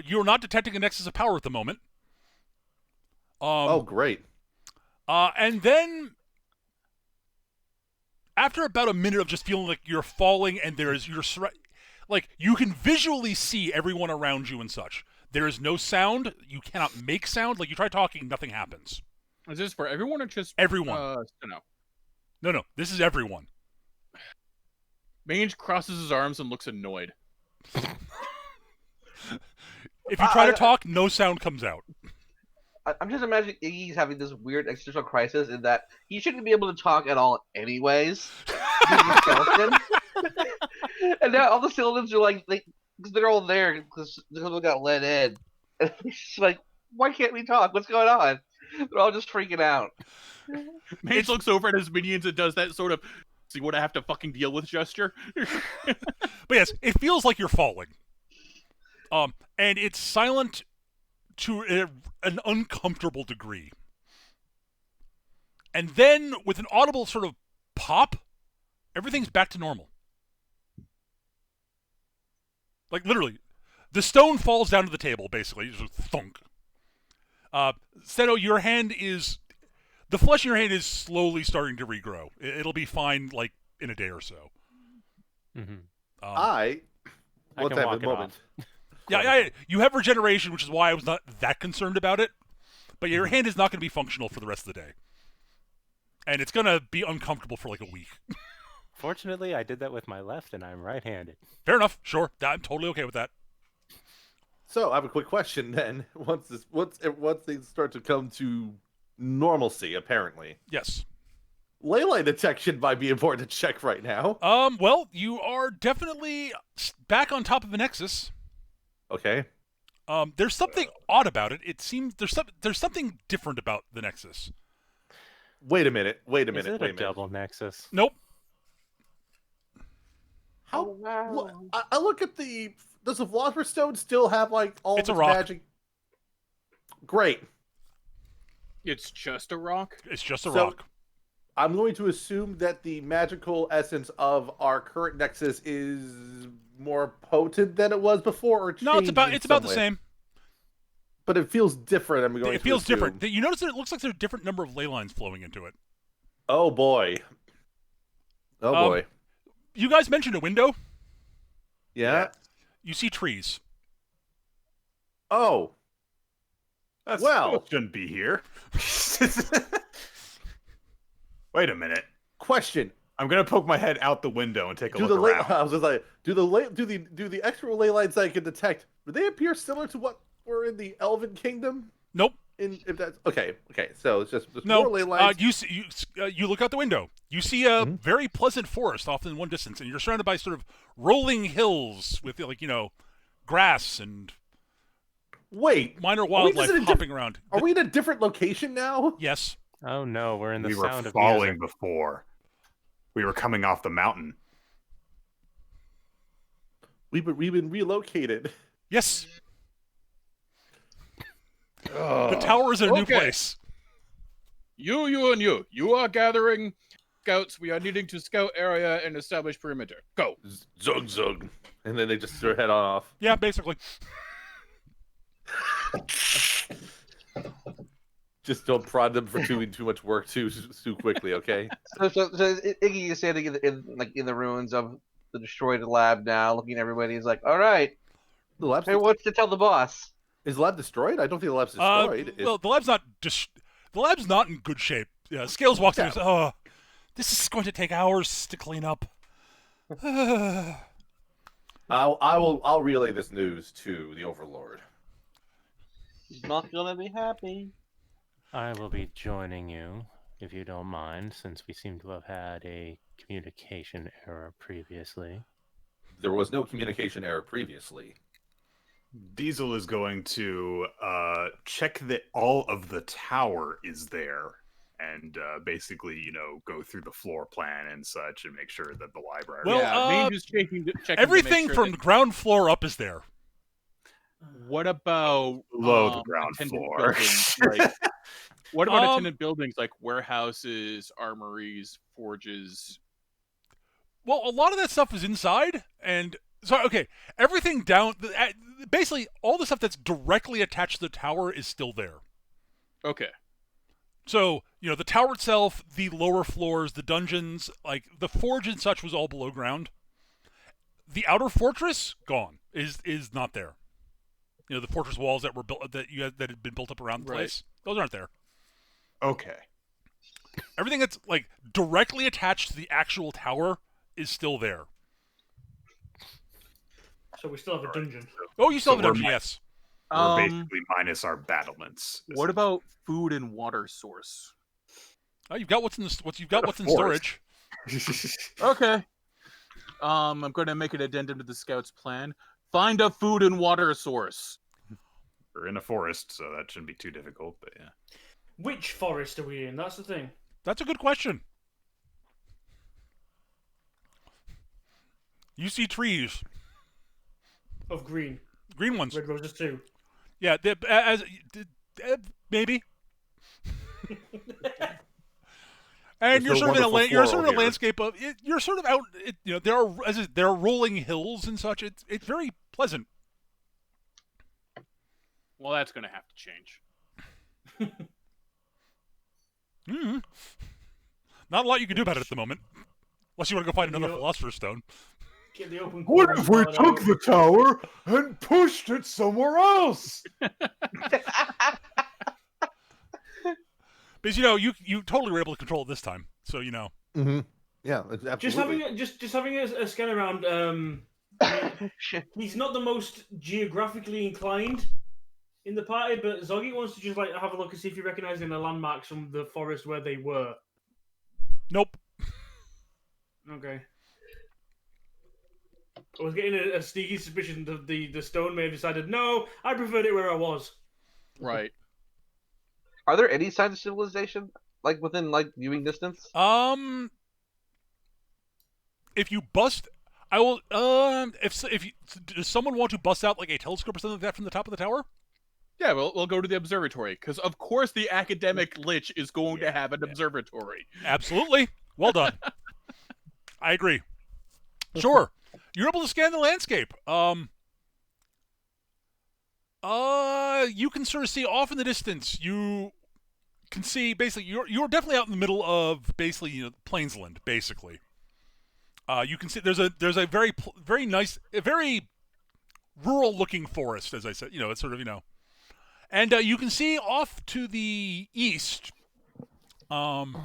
You're not detecting a nexus of power at the moment.
Oh, great.
And then after about a minute of just feeling like you're falling, and like you can visually see everyone around you and such. There is no sound. You cannot make sound. Like you try talking, nothing happens.
Is this for everyone or just
Everyone? No. This is everyone.
Mange crosses his arms and looks annoyed.
If you try to talk, no sound comes out.
I'm just imagining Iggy's having this weird existential crisis in that he shouldn't be able to talk at all anyways. He's a skeleton. And now all the skeletons are like, they're all there because they got let in. And he's just like, why can't we talk? What's going on? They're all just freaking out.
Mange looks over at his minions and does that sort of, see what I have to fucking deal with gesture.
But yes, it feels like you're falling. And it's silent to an uncomfortable degree. And then, with an audible sort of pop, everything's back to normal. Like, literally. The stone falls down to the table, basically. Just thunk. Seto, your hand is... The flesh in your hand is slowly starting to regrow. It'll be fine, like, in a day or so.
Mm-hmm.
I
can
want to have
walk
a
it
moment.
off.
Yeah, you have regeneration, which is why I was not that concerned about it. But your hand is not going to be functional for the rest of the day. And it's going to be uncomfortable for like a week.
Fortunately, I did that with my left, and I'm right-handed.
Fair enough. Sure. I'm totally okay with that.
So I have a quick question then. Once things start to come to normalcy, apparently.
Yes.
Ley line detection might be important to check right now.
Well, you are definitely back on top of a nexus.
Okay.
There's something odd about it. It seems there's something different about the nexus.
Wait a minute.
Is it a double nexus?
Nope.
How?
Oh, wow.
I look at the. Does the philosopher's stone still have like all
It's a
this
rock.
magic? Great.
It's just a rock?
It's just a
So-
rock.
I'm going to assume that the magical essence of our current nexus is more potent than it was before, or
No, it's about the same.
But it feels different. I'm going.
It feels
to assume.
different. You notice that it looks like there's a different number of ley lines flowing into it.
Oh boy. Oh boy.
You guys mentioned a window.
Yeah.
You see trees.
Oh.
That's
Well.
shouldn't be here. Wait a minute.
Question.
I'm gonna poke my head out the window and take a
Do
look
the ley,
around.
I was just like, do the extra ley lines I can detect? Do they appear similar to what were in the Elven Kingdom?
Nope.
If that's okay. So it's just
No.
more ley lines.
You look out the window. You see a very pleasant forest off in one distance, and you're surrounded by sort of rolling hills with grass and
Wait.
minor
Are we
wildlife
just in a
hopping around.
Are we in a different location now?
Yes.
Oh no, we're in the
We were
sound of
falling
music.
before. We were coming off the mountain.
We've been relocated.
Yes. The tower is in a new
okay.
place.
You and you. You are gathering scouts. We are needing to scout area and establish perimeter. Go.
Zug zug. And then they just throw head on off.
Yeah, basically.
Just don't prod them for doing too much work too quickly, okay?
So Iggy is standing in the ruins of the destroyed lab now, looking at everybody. He's like, "All right,
The lab's
hey, what's to tell the boss?"
is the lab destroyed? I don't think the lab's destroyed.
Well, the lab's not the lab's not in good shape. Yeah, Scales walks in and says, "Oh, this is going to take hours to clean up."
I'll relay this news to the Overlord.
He's not gonna be happy.
I will be joining you, if you don't mind, since we seem to have had a communication error previously.
There was no communication error previously.
Diesel is going to check that all of the tower is there, and basically, go through the floor plan and such, and make sure that the library.
Well,
yeah, Mange is checking
everything
to make sure
from
that,
ground floor up is there.
What about
Below the ground
attendant
floor.
buildings, like, what about attendant buildings like warehouses, armories, forges?
Well, a lot of that stuff is inside, and so okay, everything down, basically all the stuff that's directly attached to the tower is still there.
Okay.
So the tower itself, the lower floors, the dungeons, like the forge and such, was all below ground. The outer fortress gone is not there. The fortress walls that were built that had been built up around the place, those aren't there.
Okay.
Everything that's like directly attached to the actual tower is still there.
So we still have a dungeon.
Oh, you still
So
have a dungeon, yes.
We're basically minus our battlements.
What about food and water source?
Oh, you've got what's in storage.
Okay. I'm going to make an addendum to the scouts' plan. Find a food and water source.
We're in a forest, so that shouldn't be too difficult. But yeah.
Which forest are we in? That's the thing.
That's a good question. You see trees.
Of green.
Green ones.
Red roses too.
Yeah, maybe. And you're sort of in a landscape of you're sort of out. There are rolling hills and such. It's very pleasant.
Well, that's going to have to change.
Mm-hmm. Not a lot you can do about it at the moment, unless you want to go find another Philosopher's Stone.
Get the open.
What if we took the tower and pushed it somewhere else?
Because you totally were able to control it this time, so
Mm-hmm. Yeah, absolutely.
Just having a scan around. He's not the most geographically inclined in the party, but Zoggy wants to just have a look and see if he recognizes any landmarks from the forest where they were.
Nope.
Okay. I was getting a sneaky suspicion that the stone may have decided, no, I preferred it where I was.
Right.
Are there any signs of civilization within viewing distance?
If you bust, I will. Does someone want to bust out a telescope or something like that from the top of the tower?
Yeah, we'll go to the observatory because of course the academic lich is going to have an observatory.
Absolutely. Well done. I agree. Sure. You're able to scan the landscape. You can sort of see off in the distance. You can see basically you're definitely out in the middle of basically Plainsland. Basically, you can see there's a very nice, very rural looking forest, as I said. It's sort of and you can see off to the east, sort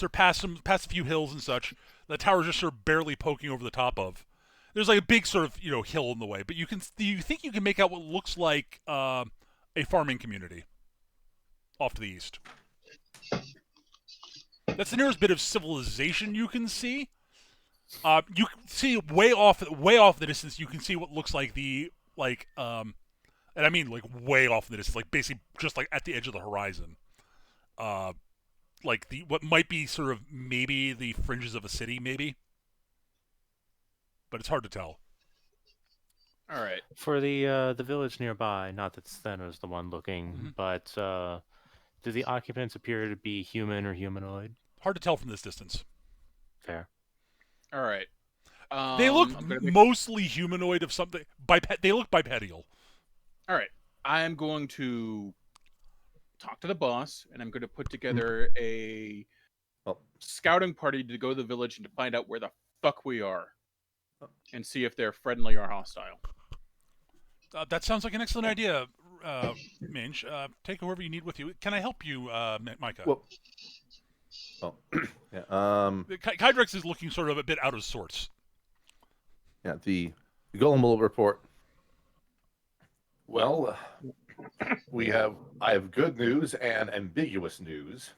of past a few hills and such. The tower's just sort of barely poking over the top of. There's a big sort of hill in the way, but you think you can make out what looks like a farming community off to the east. That's the nearest bit of civilization you can see. You can see way off the distance. You can see what looks like and I mean way off in the distance, basically just at the edge of the horizon. What might be sort of maybe the fringes of a city, maybe. But it's hard to tell.
All right.
For the village nearby, not that Steno's the one looking, but do the occupants appear to be human or humanoid?
Hard to tell from this distance.
Fair.
All right.
They look mostly humanoid of something. They look bipedal.
All right. I am going to talk to the boss, and I'm going to put together a scouting party to go to the village and to find out where the fuck we are, and see if they're friendly or hostile.
That sounds like an excellent idea, Minge. Take whoever you need with you. Can I help you, Micah?
Yeah.
Kydrex is looking sort of a bit out of sorts.
Yeah. The golem will report. Well, I have good news and ambiguous news.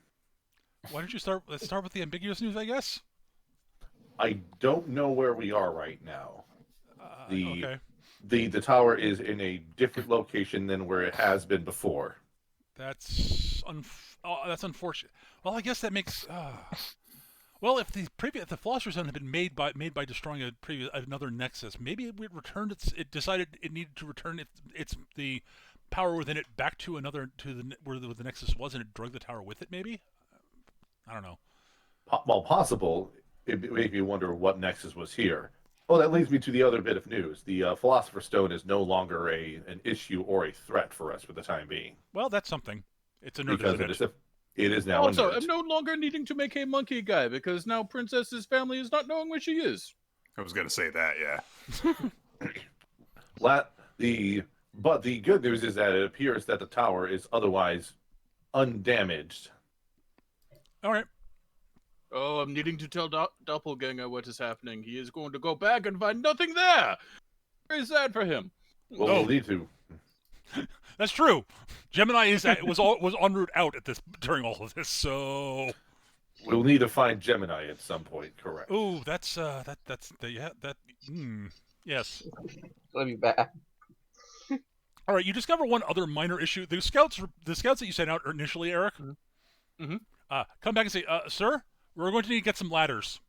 Why don't you start? Let's start with the ambiguous news, I guess.
I don't know where we are right now.
Okay.
The tower is in a different location than where it has been before.
That's unfortunate. Well, I guess that makes. Well, if the Philosopher's Stone had been made by destroying another nexus, maybe it returned it decided it needed to return its the power within it back to where the nexus was, and it drug the tower with it. Maybe. I don't know.
Well, possible. It made me wonder what nexus was here. Oh, that leads me to the other bit of news. The Philosopher's Stone is no longer an issue or a threat for us for the time being.
Well, that's something. It's a nerd,
because it is now
Also,
a nerd.
I'm no longer needing to make a monkey guy because now Princess's family is not knowing where she is.
I was going to say that, yeah.
But the good news is that it appears that the tower is otherwise undamaged.
All right.
Oh, I'm needing to tell Doppelganger what is happening. He is going to go back and find nothing there. Very sad for him.
Well, we'll need to.
That's true. Gemini was en route out during all of this, so
we'll need to find Gemini at some point. Correct.
Oh, yes.
Gonna be bad.
All right, you discover one other minor issue. The scouts that you sent out initially, Eric.
Mm-hmm.
Come back and say, sir, we're going to need to get some ladders.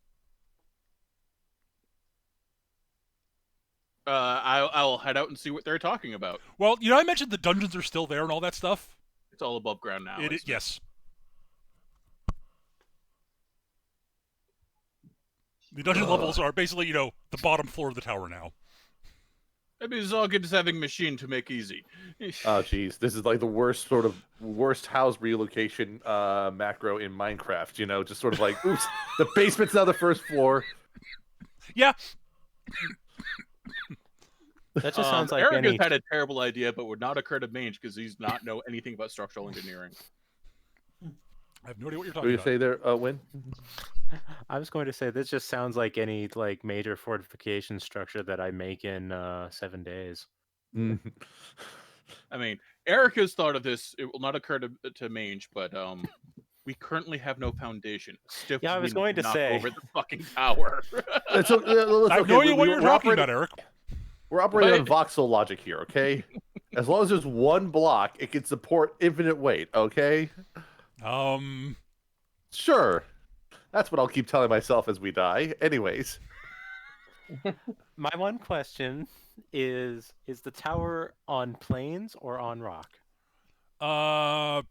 I'll head out and see what they're talking about.
Well, I mentioned the dungeons are still there and all that stuff.
It's all above ground now.
Yes. The dungeon levels are basically, the bottom floor of the tower now.
Maybe it's all good just having machine to make easy.
Oh, jeez. This is like the worst house relocation macro in Minecraft, just sort of like, oops, the basement's now the first floor.
Yeah.
That just sounds like
Eric has had a terrible idea, but would not occur to Mange because he's not know anything about structural engineering.
I have no idea what you're talking
about. What do you say there, Win?
I was going to say this just sounds like any major fortification structure that I make in 7 days.
I mean, Eric has thought of this. It will not occur to Mange, but we currently have no foundation.
I was going to say
over the fucking tower.
I have no idea what you're talking about, Eric.
We're operating on voxel logic here, okay? As long as there's one block, it can support infinite weight, okay? Sure. That's what I'll keep telling myself as we die. Anyways.
My one question is the tower on plains or on rock?
Hard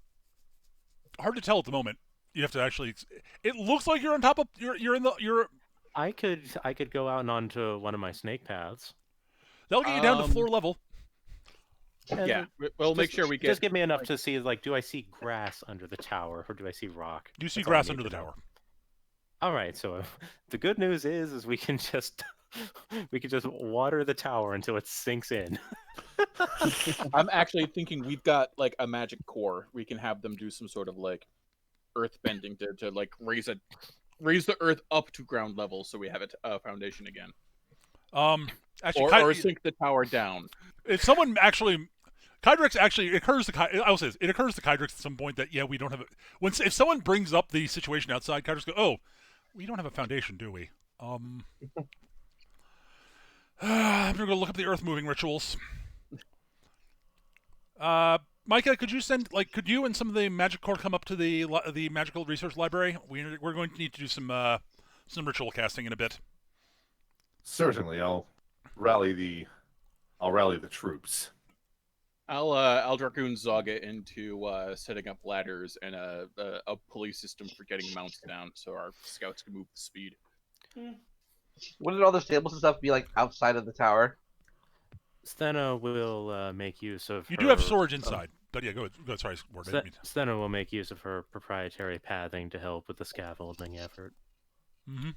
to tell at the moment. You have to actually. It looks like you're on top of. You're.
I could go out and onto one of my snake paths.
That'll get you down to floor level.
Yeah, we'll make sure we get.
Just give me enough to see, do I see grass under the tower or do I see rock?
Do you see grass under the tower?
All right, so the good news is we can just water the tower until it sinks in.
I'm actually thinking we've got a magic core. We can have them do some sort of earth bending to raise the earth up to ground level so we have a foundation again.
Actually,
or sink the tower down.
If someone actually, Kydrex actually it occurs to Kydrex at some point that we don't have it. If someone brings up the situation outside, Kydrex goes, "Oh, we don't have a foundation, do we?" I'm gonna go look up the earth moving rituals. Micah, could you and some of the magic core come up to the magical research library? We're going to need to do some ritual casting in a bit.
Certainly, I'll rally the troops.
I'll Dragoon Zaga into setting up ladders and a police system for getting mounts down so our scouts can move with speed.
Wouldn't all the stables and stuff be outside of the tower?
Steno will make use of.
You
her,
do have storage inside, but yeah, go ahead. Sorry, Ward. I didn't mean to-
Steno will make use of her proprietary pathing to help with the scaffolding effort.
Mm-hmm.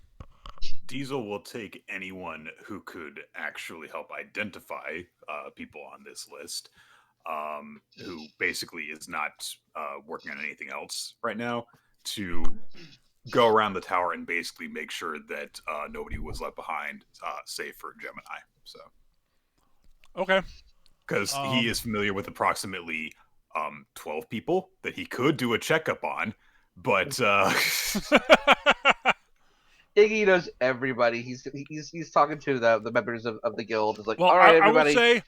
Diesel will take anyone who could actually help identify people on this list, who basically is not working on anything else right now, to go around the tower and basically make sure that nobody was left behind, save for Gemini. So,
Okay.
because he is familiar with approximately 12 people that he could do a checkup on, but
Iggy knows everybody. He's talking to the members of the guild. He's like,
well,
all right,
I will
everybody.
say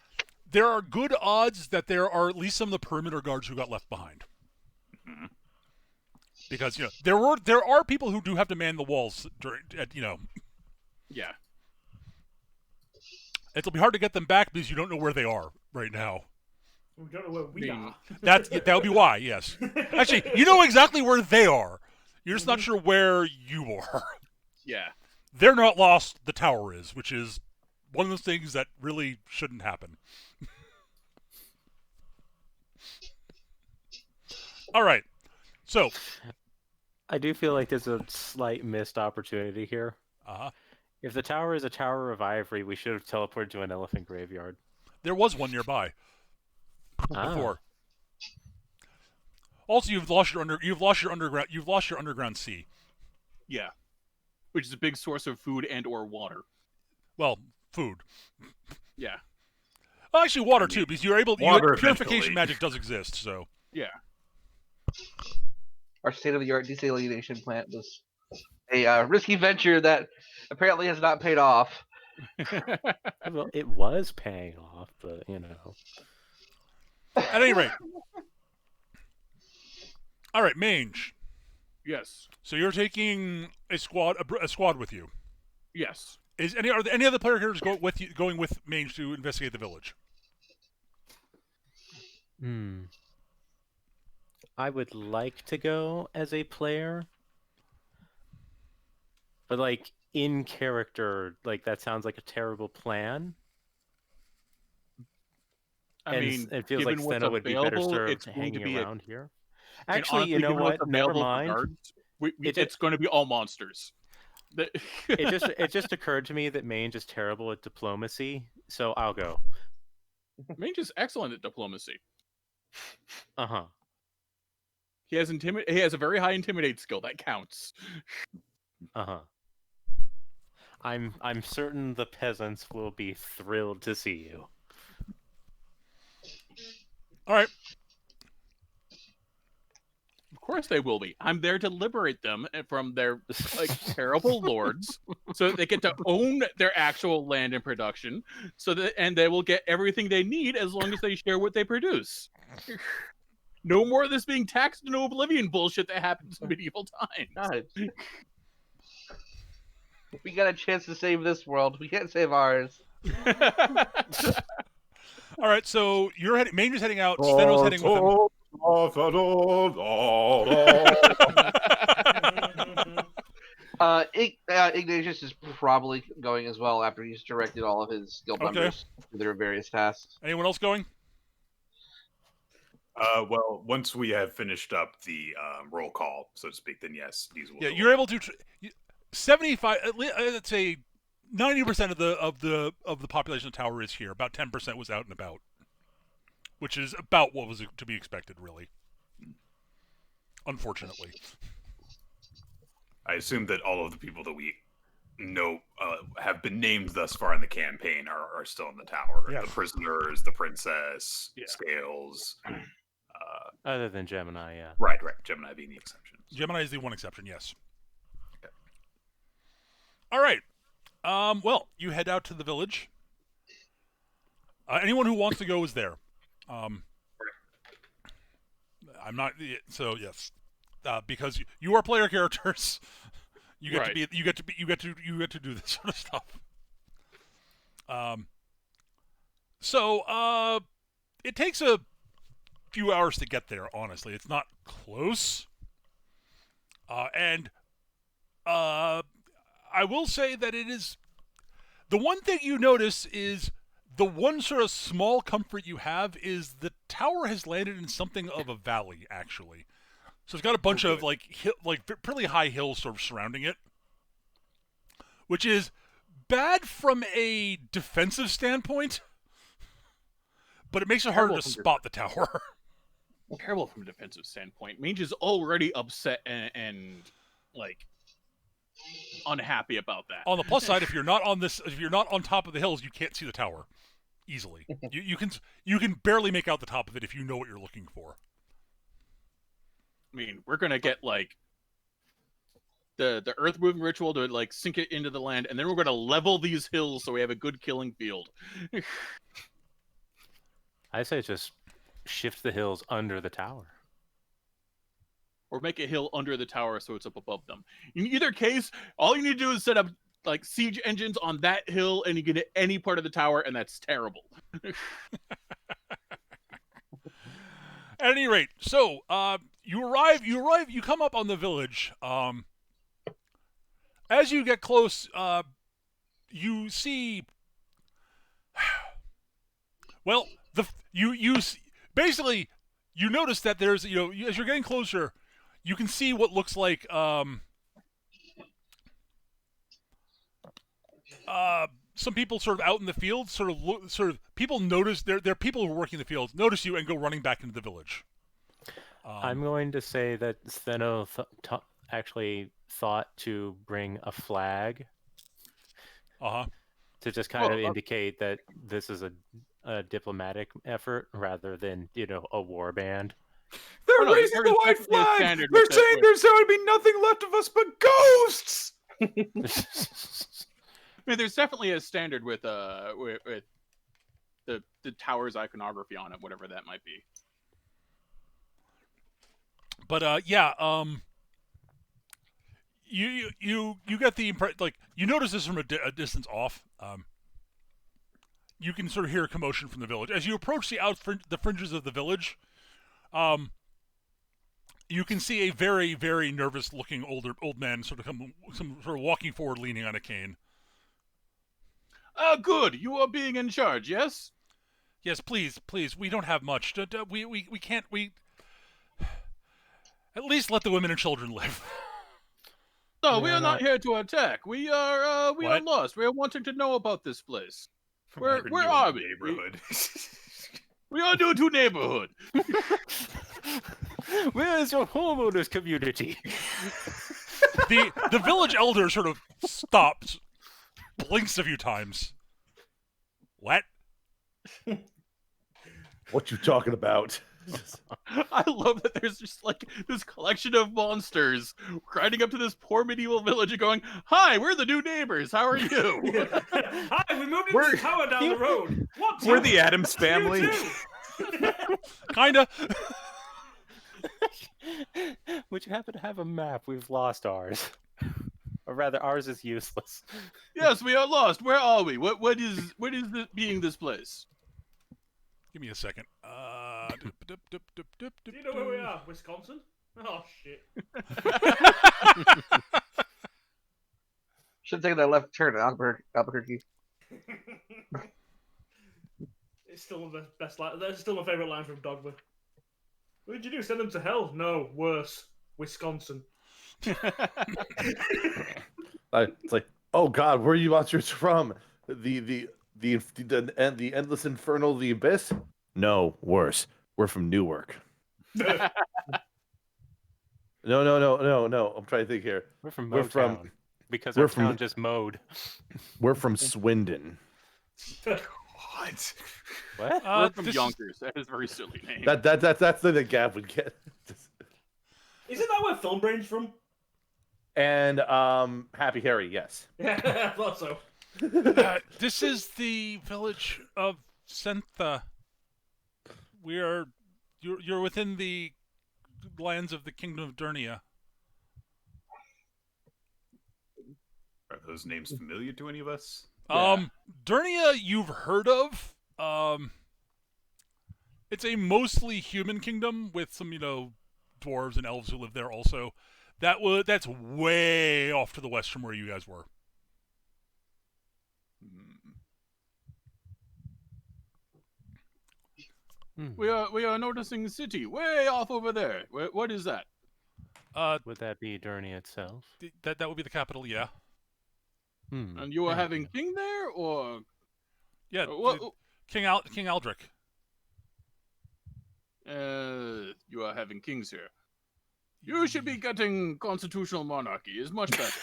there are good odds that there are at least some of the perimeter guards who got left behind.
Mhm.
Because there are people who do have to man the walls during
Yeah.
it'll be hard to get them back because you don't know where they are right now.
We don't know where we are.
That would be why. Yes, actually, you know exactly where they are. You're just not sure where you are.
Yeah.
They're not lost. The tower is, which is one of those things that really shouldn't happen. All right, so
I do feel like there's a slight missed opportunity here.
uh,
If the tower is a Tower of Ivory, we should have teleported to an elephant graveyard.
there was one nearby before. Also, you've lost your underground sea.
Yeah. Which is a big source of food and or water.
Well, food.
Yeah.
Well, actually, water too, because
water
purification
eventually.
magic does exist. So
Yeah.
Our state-of-the-art desalination plant was a risky venture that apparently has not paid off.
Well, it was paying off, but
at any rate, all right, Mange.
Yes.
So you're taking a squad with you.
Yes.
Are there any other player characters going with Mange to investigate the village?
I would like to go as a player, but like in character, like that sounds like a terrible plan.
I mean,
it feels like
given what's
Steno would be better
available,
served
it's going to
hanging
be
around here.
and
Actually,
honestly,
you know
given what's
what? Never
available for
mind.
guards,
It
it's going to be all monsters.
It just occurred to me that Mange is terrible at diplomacy, so I'll go.
Mange is excellent at diplomacy.
Uh-huh.
He has a very high intimidate skill that counts.
Uh-huh. I'm certain the peasants will be thrilled to see you.
All right.
Of course they will be. I'm there to liberate them from their terrible lords, so that they get to own their actual land and production, and they will get everything they need as long as they share what they produce. No more of this being taxed into oblivion bullshit that happens in medieval times.
God. We got a chance to save this world. We can't save ours.
All right, so Mange is heading out. Steno's heading with him.
Ignatius is probably going as well after he's directed all of his guild members to their various tasks.
Anyone else going?
Well, once we have finished up the roll call, so to speak, then yes, these will.
Yeah, you're able to 75. Let's say 90% of the population of the tower is here. About 10% was out and about, which is about what was to be expected, really. Unfortunately,
I assume that all of the people that we know have been named thus far in the campaign are still in the tower.
Yeah.
The prisoners, the princess, Scales.
Other than Gemini, yeah.
Right. Gemini being the exception.
Gemini is the one exception. Yes. Okay. All right. Well, you head out to the village. Anyone who wants to go is there. I'm not. So yes, because you are player characters, you get to be. You get to do this sort of stuff. So it takes a few hours to get there. Honestly, it's not close. And I will say that it is. The one thing you notice is The one sort of small comfort you have is the tower has landed in something of a valley, actually. So it's got a bunch of pretty high hills sort of surrounding it, which is bad from a defensive standpoint, but it makes it harder to spot the tower.
Terrible from a defensive standpoint. Mage is already upset and like unhappy about that.
On the plus side, if you're not on top of the hills, you can't see the tower easily. You can barely make out the top of it if you know what you're looking for.
I mean, we're gonna get like the earth moving ritual to like sink it into the land, and then we're gonna level these hills so we have a good killing field.
I say just shift the hills under the tower.
Or make a hill under the tower so it's up above them. In either case, all you need to do is set up like siege engines on that hill, and you can hit any part of the tower, and that's terrible.
At any rate, so you come up on the village. As you get close, you see. Well, basically you notice that there's as you're getting closer, you can see what looks like some people sort of out in the field, sort of people notice there are people who are working the fields, notice you and go running back into the village.
I'm going to say that Stheno actually thought to bring a flag. To just kind of indicate that this is a diplomatic effort rather than a war band.
They're raising the white flag. They're saying there's going to be nothing left of us but ghosts.
I mean, there's definitely a standard with the tower's iconography on it, whatever that might be.
But you get the impression, like, you notice this from a distance off. You can sort of hear a commotion from the village as you approach the fringes of the village. You can see a very, very nervous-looking old man sort of walking forward, leaning on a cane.
Good. You are being in charge, yes?
Yes, please. We don't have much. We can't. At least let the women and children live.
No, we are not here to attack. We are lost. We are wanting to know about this place. Where are we?
Neighborhood.
We are new to neighborhood.
Where is your homeowners community?
The village elder sort of stops, blinks a few times. What?
What you talking about?
I love that there's just like this collection of monsters riding up to this poor medieval village and going, "Hi, we're the new neighbors. How are you?"
Hi, we moved into the tower down the road. What?
We're the Addams family.
Kinda.
Would you happen to have a map? We've lost ours. Or rather, ours is useless.
Yes, we are lost. Where are we? What is being this place?
Give me a second.
Do you know where we are? Wisconsin? Oh, shit.
Should have taken that left turn at Albuquerque.
It's still the best line. That's still my favourite line from Dogma. What did you do? Send them to hell? No, worse. Wisconsin.
It's like, oh God, where are you monsters from? The endless infernal, the abyss? No, worse. We're from Newark. No. I'm trying to think here.
We're from Motown. Because our town just mowed.
We're from Swindon.
What?
We're from Yonkers. That is a very silly name.
That's the gap would get.
Isn't that where Film Brain's from?
And Happy Harry, yes.
I thought so.
This is the village of Sentha. You're within the lands of the Kingdom of Durnia.
Are those names familiar to any of us?
Durnia you've heard of. It's a mostly human kingdom with some, dwarves and elves who live there also. That's way off to the west from where you guys were.
We are noticing the city way off over there. What is that?
Would that be Derny itself?
That would be the capital, yeah.
And you are
Thank
having
you.
king there, or
Yeah,
what?
King Aldrich.
You are having kings here. You should be getting constitutional monarchy. Is much better.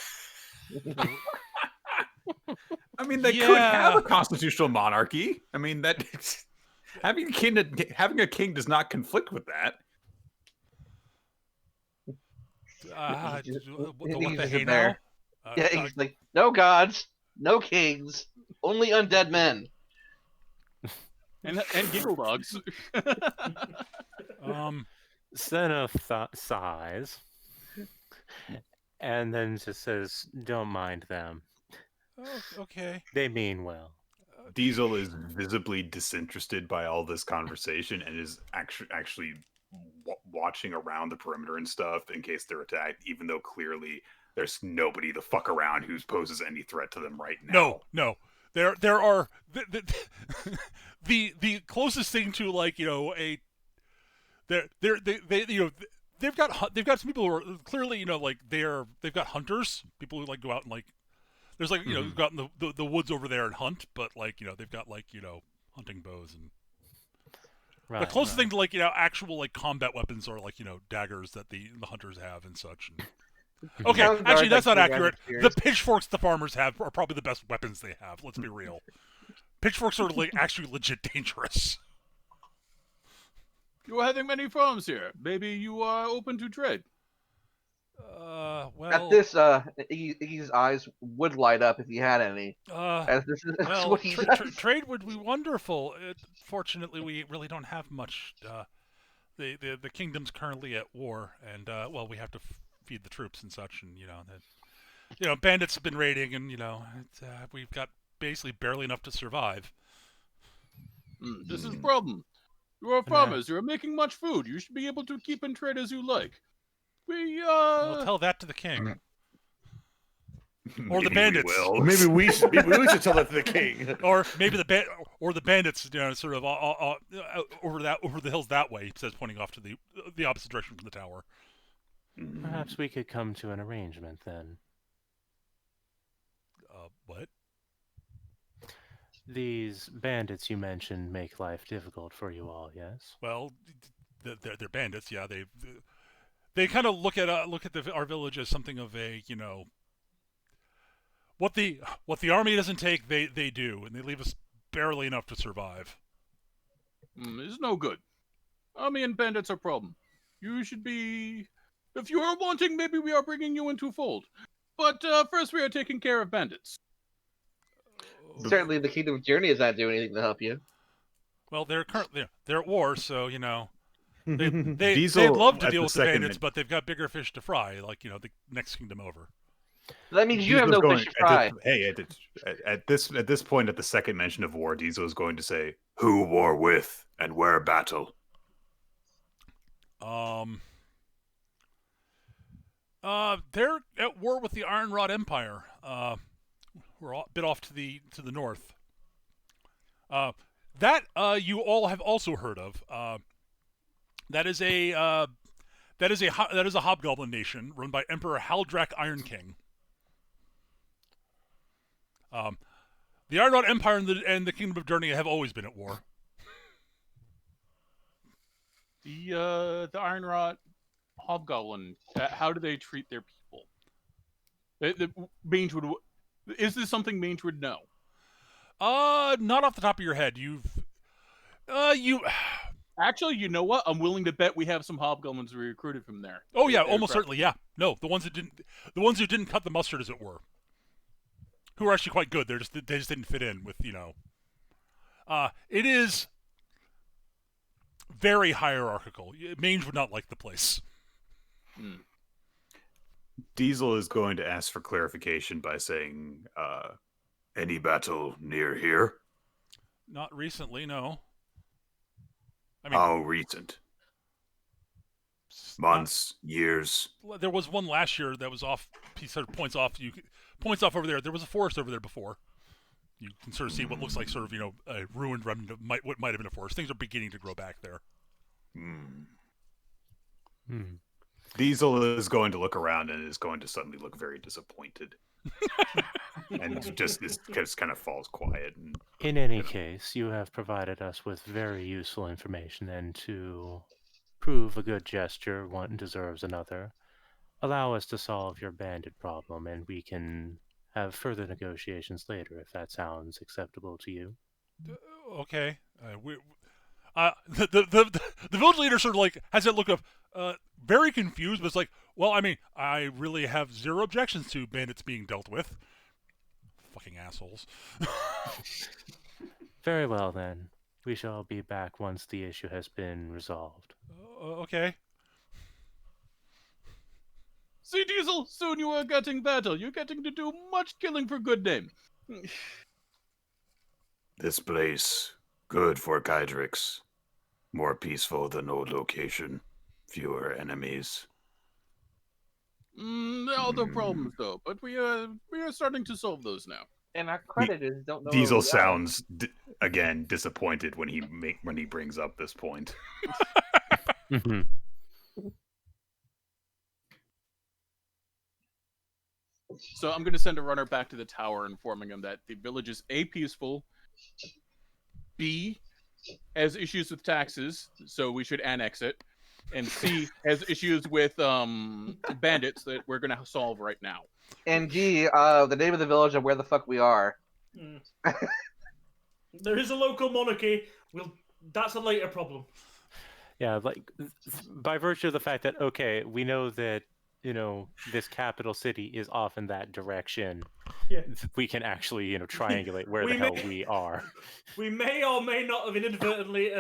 I mean, they could have a constitutional monarchy. I mean, that having a king does not conflict with that.
What the hey
there.
now?
Yeah, he's like, no gods, no kings, only undead men.
and giggle dogs.
Senna sighs, and then just says, "Don't mind them.
Oh, okay.
They mean well."
Diesel is visibly disinterested by all this conversation and is actually watching around the perimeter and stuff in case they're attacked, even though clearly there's nobody the fuck around who poses any threat to them right now.
No. There are the closest thing to, like, you know, they you know, they've got some people who are clearly, you know, like they've got hunters, people who like go out and like there's like, you know, go out in the woods over there and hunt, but like, you know, they've got like, you know, hunting bows and the closest thing to, like, you know, actual like combat weapons are like, you know, daggers that the hunters have and such. And okay, actually, that's not accurate. The pitchforks the farmers have are probably the best weapons they have. Let's be real. Pitchforks are like actually legit dangerous.
You are having many farms here. Maybe you are open to trade.
Well.
At this, Iggy's eyes would light up if he had any. As this is
Well,
what he does.
trade would be wonderful. Fortunately, we really don't have much. The kingdom's currently at war, and well, we have to feed the troops and such, and you know, bandits have been raiding, and you know, we've got basically barely enough to survive.
This is a problem. You are farmers. You are making much food. You should be able to keep and trade as you like.
We'll tell that to the king. Or the bandits.
Maybe we should tell that to the king.
Or maybe the bandits, you know, sort of over the hills that way. He says, pointing off to the opposite direction from the tower.
Perhaps we could come to an arrangement then.
What?
These bandits you mentioned make life difficult for you all, yes?
Well, they're bandits. Yeah, they kind of look at our village as something of a, you know, what the army doesn't take, they do, and they leave us barely enough to survive.
It's no good. Army and bandits are a problem. You should be. If you are wanting, maybe we are bringing you into fold. But first, we are taking care of bandits.
Certainly, the Kingdom of Journey is not doing anything to help you.
Well, they're at war, so you know. They'd
Diesel
love to
at
deal
the
with the
second
bandits, but they've got bigger fish to fry, like, you know, the next kingdom over.
That means you have
Diesel's
no
going,
fish to fry.
at this point, at the second mention of war, Diesel is going to say, "Who war with and where battle?"
They're at war with the Iron Rod Empire. We're a bit off to the north. That you all have also heard of. That is a hobgoblin nation run by Emperor Haldrak Iron King. The Iron Rod Empire and the Kingdom of Derny have always been at war.
The Iron Rod Hobgoblin. How do they treat their people? Mange would. Is this something Mange would know?
Not off the top of your head. You.
Actually, you know what? I'm willing to bet we have some hobgoblins we recruited from there.
Oh yeah, almost certainly. Yeah, no, the ones who didn't cut the mustard, as it were, who are actually quite good. They just didn't fit in with, you know. It is very hierarchical. Mange would not like the place.
Diesel is going to ask for clarification by saying, "Any battle near here?"
Not recently, no. I mean,
how recent? Months, years.
There was one last year that was off. He sort of points off over there. There was a forest over there before. You can sort of see what looks like sort of a ruined remnant of what might have been a forest. Things are beginning to grow back there.
Diesel is going to look around and is going to suddenly look very disappointed. And just kind of falls quiet. And,
In any case, you have provided us with very useful information, and to prove a good gesture, one deserves another. Allow us to solve your bandit problem, and we can have further negotiations later, if that sounds acceptable to you.
Okay. The village leader sort of like has that look of very confused, but it's like, well, I mean, I really have zero objections to bandits being dealt with. Fucking assholes.
Very well, then. We shall be back once the issue has been resolved.
Okay.
See, Diesel, soon you are getting better. You're getting to do much killing for good name.
this place, good for Kydrix. More peaceful than old location. Fewer enemies.
There are other problems, though, but we are starting to solve those now.
And our creditors don't know.
Diesel sounds again disappointed when he brings up this point.
So I'm going to send a runner back to the tower, informing him that the village is A, peaceful, B, has issues with taxes, so we should annex it, and C, has issues with bandits that we're going to solve right now.
And D, the name of the village and where the fuck we are.
There is a local monarchy. That's a later problem.
Yeah, like by virtue of the fact that, okay, we know that, this capital city is off in that direction.
Yeah.
We can actually, triangulate where the hell we are.
We may or may not have inadvertently,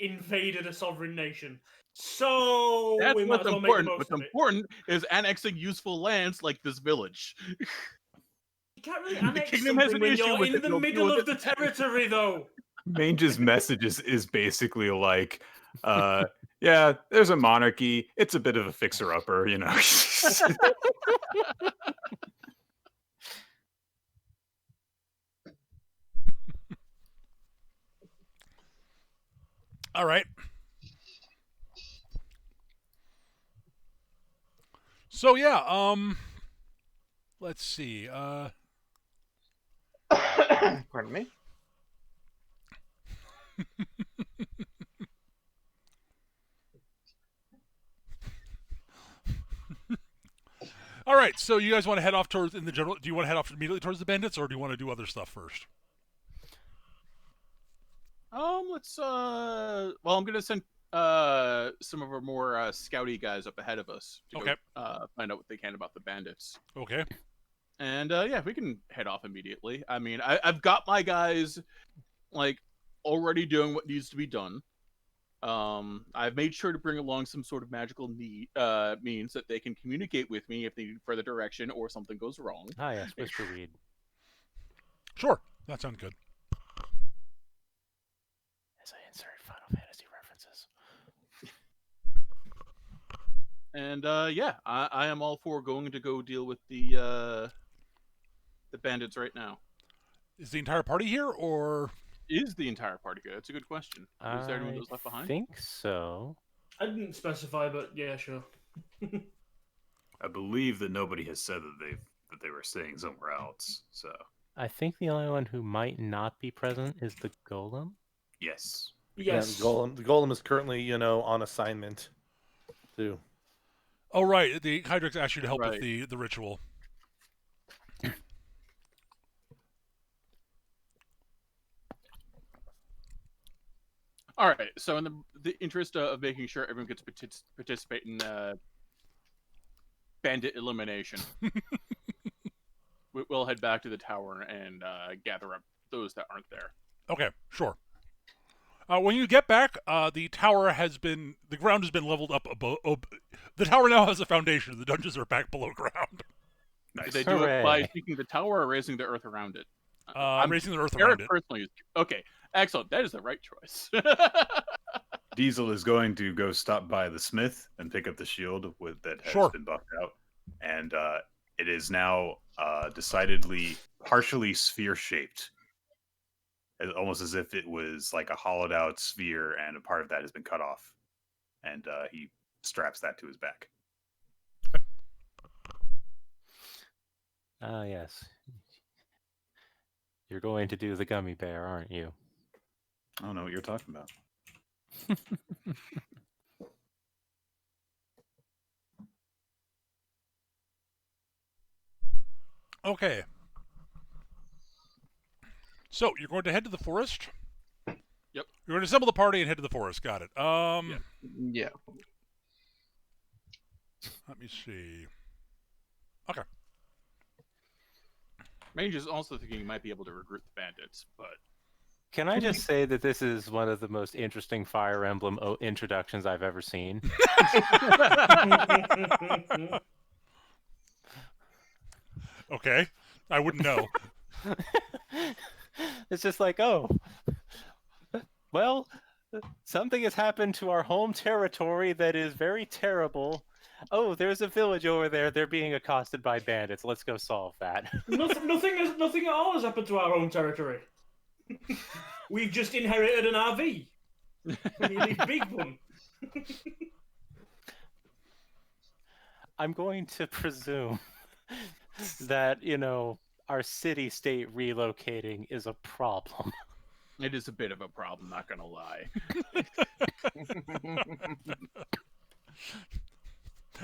invaded a sovereign nation. So
that's
we might
what's
as well
important.
make the most
What's
of it.
important is annexing useful lands like this village.
You can't really annex
kingdom has
something
an
when
issue
you're
with
in
it,
the
you'll
middle
deal
of
with
the territory, though.
Mange's message is basically like, yeah, there's a monarchy. It's a bit of a fixer-upper,
All right. So yeah, let's see.
Pardon me.
All right, so you guys want to head off towards in the general? Do you want to head off immediately towards the bandits, or do you want to do other stuff first?
Let's well, I'm gonna send some of our more scouty guys up ahead of us to go find out what they can about the bandits.
Okay.
And yeah, we can head off immediately. I mean, I've got my guys already doing what needs to be done. I've made sure to bring along some sort of magical means that they can communicate with me if they need further direction or something goes wrong.
Ah, yes, Whisperweed.
Sure, that sounds good.
As I insert Final Fantasy references.
And yeah, I am all for going to go deal with the bandits right now.
Is the entire party here, or
is the entire party good? That's a good question. Is there anyone else left behind?
I think so.
I didn't specify, but yeah, sure.
I believe that nobody has said that they were staying somewhere else. So
I think the only one who might not be present is the golem.
Yes.
Yes.
Yeah, the golem is currently, on assignment too.
Oh right, the Hydrix asked you to help with the ritual.
All right. So, in the interest of making sure everyone gets participate in bandit elimination, we'll head back to the tower and gather up those that aren't there.
Okay, sure. When you get back, the ground has been leveled up above. The tower now has a foundation. The dungeons are back below ground.
Nice.
Do they do it by taking the tower or raising the earth around it?
I'm raising the earth around it.
Personally, okay, excellent. That is the right choice.
Diesel is going to go stop by the smith and pick up the shield that has been buffed out, and It is now decidedly partially sphere-shaped, almost as if it was like a hollowed-out sphere, and a part of that has been cut off. And he straps that to his back.
Ah, yes. You're going to do the gummy bear, aren't you?
I don't know what you're talking about.
Okay. So you're going to head to the forest.
Yep.
You're going to assemble the party and head to the forest. Got it.
Yeah.
Let me see. Okay.
Mange is also thinking he might be able to recruit the bandits, but
Can I just say that this is one of the most interesting Fire Emblem introductions I've ever seen?
Okay. I wouldn't know.
It's just like, oh, well, something has happened to our home territory that is very terrible. Oh, there's a village over there. They're being accosted by bandits. Let's go solve that.
Nothing at all has happened to our home territory. We've just inherited an RV. A really big one.
I'm going to presume that, our city-state relocating is a problem.
it is a bit of a problem, not gonna lie.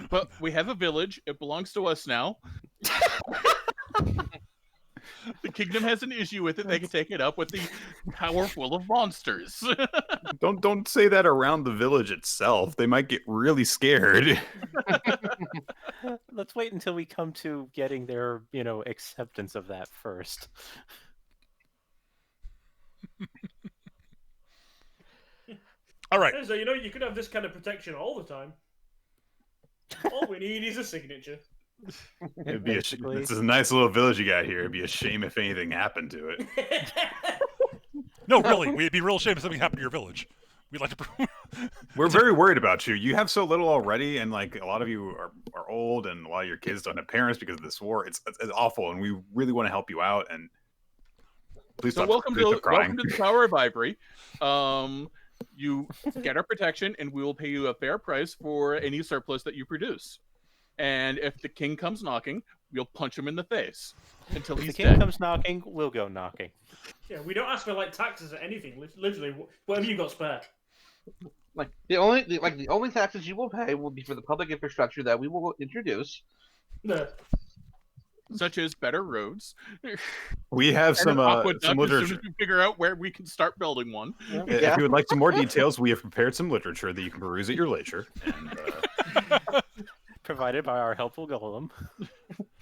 But we have a village. It belongs to us now. The kingdom has an issue with it. They can take it up with the tower full of monsters.
Don't say that around the village itself. They might get really scared.
Let's wait until we come to getting their, acceptance of that first.
All right.
So, you could have this kind of protection all the time. All we need is a signature.
It'd be this is a nice little village you got here. It'd be a shame if anything happened to it.
No, really. It'd be a real shame if something happened to your village. We'd like to.
We're very worried about you. You have so little already, and like a lot of you are old, and a lot of your kids don't have parents because of this war. It's awful, and we really want to help you out. And please
So
stop.
welcome
please stop crying.
to the Tower of Ivory. You get our protection, and we will pay you a fair price for any surplus that you produce. And if the king comes knocking, we'll punch him in the face until
If
he's
the king
dead.
comes knocking, we'll go knocking.
Yeah, we don't ask for taxes or anything. Literally, whatever you got spare.
Like the only taxes you will pay will be for the public infrastructure that we will introduce.
No.
Such as better roads.
We have
And an aqueduct
some
as soon
literature.
as we figure out where we can start building one.
If you would like some more details, we have prepared some literature that you can peruse at your leisure. And,
Provided by our helpful golem.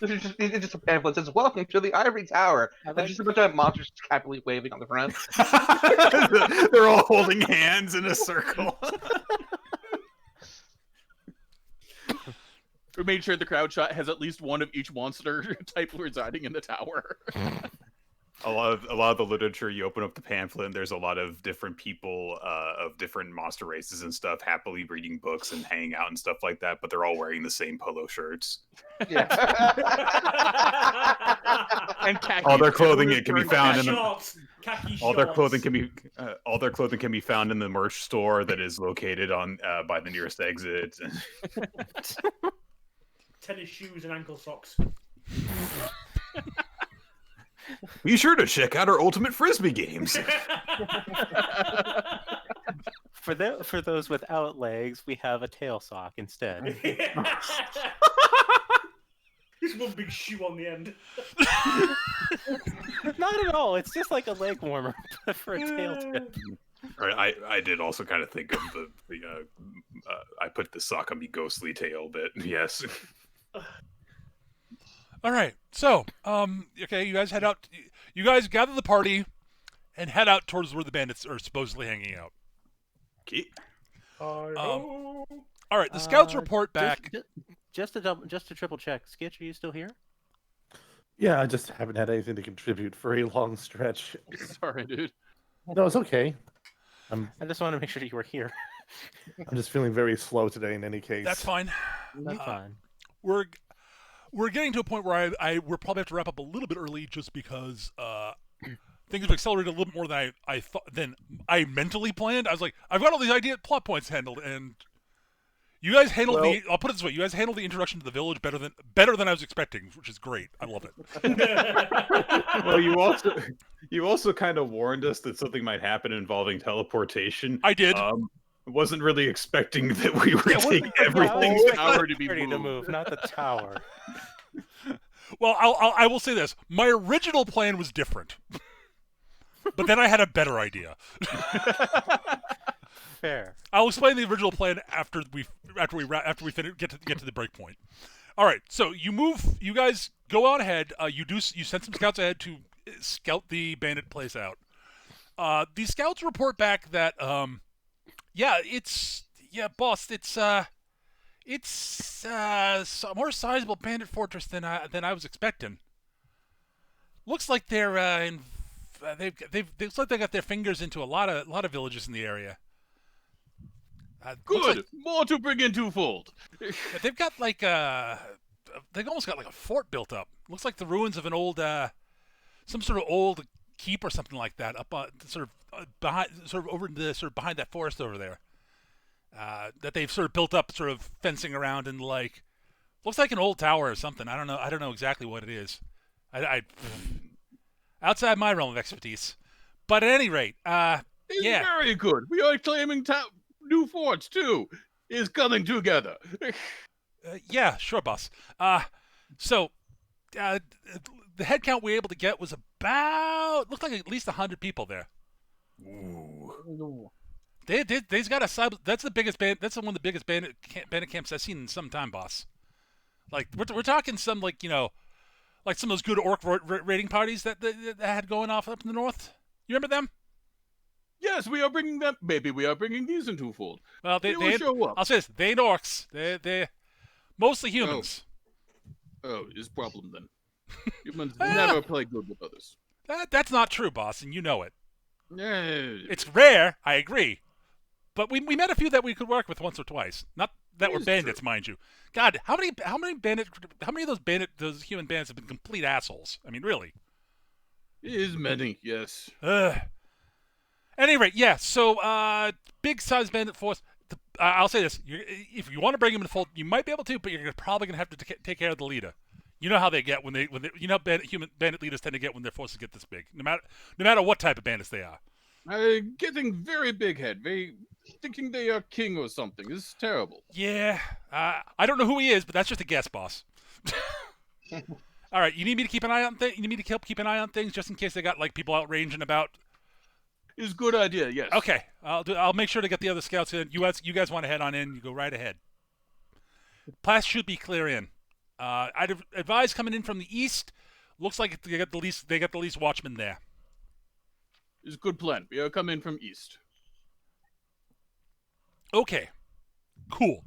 It's just a pamphlet that says, "Welcome to the Ivory Tower." There's just a bunch of monsters happily waving on the front.
they're all holding hands in a circle.
We made sure the crowd shot has at least one of each monster type residing in the tower.
A lot of the literature, you open up the pamphlet, and there's a lot of different people of different monster races and stuff happily reading books and hanging out and stuff like that, but they're all wearing the same polo shirts.
Yeah.
And khakis.
All their clothing can be found in the
Khaki
all their
shorts.
clothing can be found in the merch store that is located on by the nearest exit.
Tennis shoes and ankle socks.
Be sure to check out our Ultimate Frisbee games.
For those without legs, we have a tail sock instead.
Just one big shoe on the end.
Not at all. It's just like a leg warmer for a tail tip.
I did also kind of think of the I put the sock on me ghostly tail bit. Yes.
All right. So, okay, you guys head out. You guys gather the party and head out towards where the bandits are supposedly hanging out.
Okay.
All right. The scouts report back.
Just to triple check, Skitch, are you still here?
Yeah, I just haven't had anything to contribute for a long stretch.
Sorry, dude.
No, it's okay.
I just want to make sure you were here.
I'm just feeling very slow today in any case.
That's fine.
That's fine.
we're getting to a point where we're probably have to wrap up a little bit early, just because things have accelerated a little more than I thought than I mentally planned. I was like, I've got all these plot points handled, and you guys handled the. I'll put it this way: you guys handled the introduction to the village better than I was expecting, which is great. I love it.
Well, you also kind of warned us that something might happen involving teleportation.
I did.
Wasn't really expecting that we were taking everything
tower to be
ready to
moved.
move, not the tower.
Well, I will say this: my original plan was different, but then I had a better idea.
Fair.
I'll explain the original plan after we get to the break point. All right, so you guys go on ahead. You send some scouts ahead to scout the bandit place out. These scouts report back that boss, it's a more sizable bandit fortress than I was expecting. Looks like they're looks like they got their fingers into a lot of villages in the area.
Good, more to bring in twofold.
They've got they've almost got like a fort built up. Looks like the ruins of an old some sort of old keep or something like that up behind that forest over there. That they've sort of built up, sort of fencing around, and looks like an old tower or something. I don't know exactly what it is. I outside my realm of expertise. But at any rate,
It's very good. We are claiming new forts too. Is coming together.
Yeah, sure, boss. So the head count we were able to get was looked like at least 100 people there.
Ooh.
They've got that's the biggest band. That's one of the biggest bandit camps I've seen in some time, boss. Like we're talking some like some of those good orc raiding parties that had going off up in the north. You remember them?
Yes, we are bringing them. Maybe we are bringing these in twofold.
Well, they
will show up.
I'll say this: they ain't orcs. They're mostly humans.
Oh, is problem then. Humans never play good with others.
That's not true, boss, and you know it.
Yeah.
It's rare, I agree, but we met a few that we could work with once or twice. Not that were bandits, mind you. God, how many of those human bandits have been complete assholes? I mean, really.
It is many, yes.
At any rate, yeah. So, big size bandit force. I'll say this: if you want to bring them in the fold, you might be able to, but you're probably going to have to take care of the leader. You know how they get when they human bandit leaders tend to get when their forces get this big. No matter what type of bandits they are.
Getting very big head. They thinking they are king or something. This is terrible.
Yeah. I don't know who he is, but that's just a guess, boss. All right. You need me to keep an eye on things. You need me to keep an eye on things just in case they got people out ranging about.
Is a good idea. Yes.
Okay. I'll make sure to get the other scouts in. You guys want to head on in? You go right ahead. Pass should be clear in. I'd advise coming in from the east. Looks like they got the least watchmen there.
Is a good plan. We are coming from east.
Okay. Cool.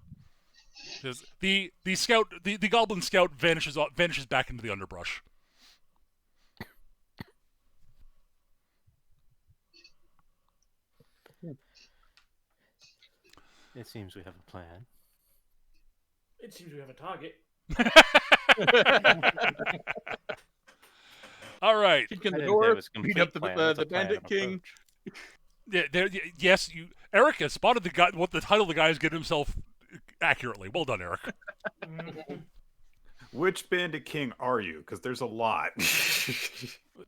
The goblin scout vanishes back into the underbrush.
It seems we have a plan.
It seems we have a target.
All right.
Kick in the
I didn't say it
door.
was a
Beat
complete
up
plan,
the
it's a plan
bandit
of
king.
approach.
Yes, Eric has spotted the guy. What the title of the guy has given himself accurately. Well done, Eric.
Which bandit king are you? Because there's a lot.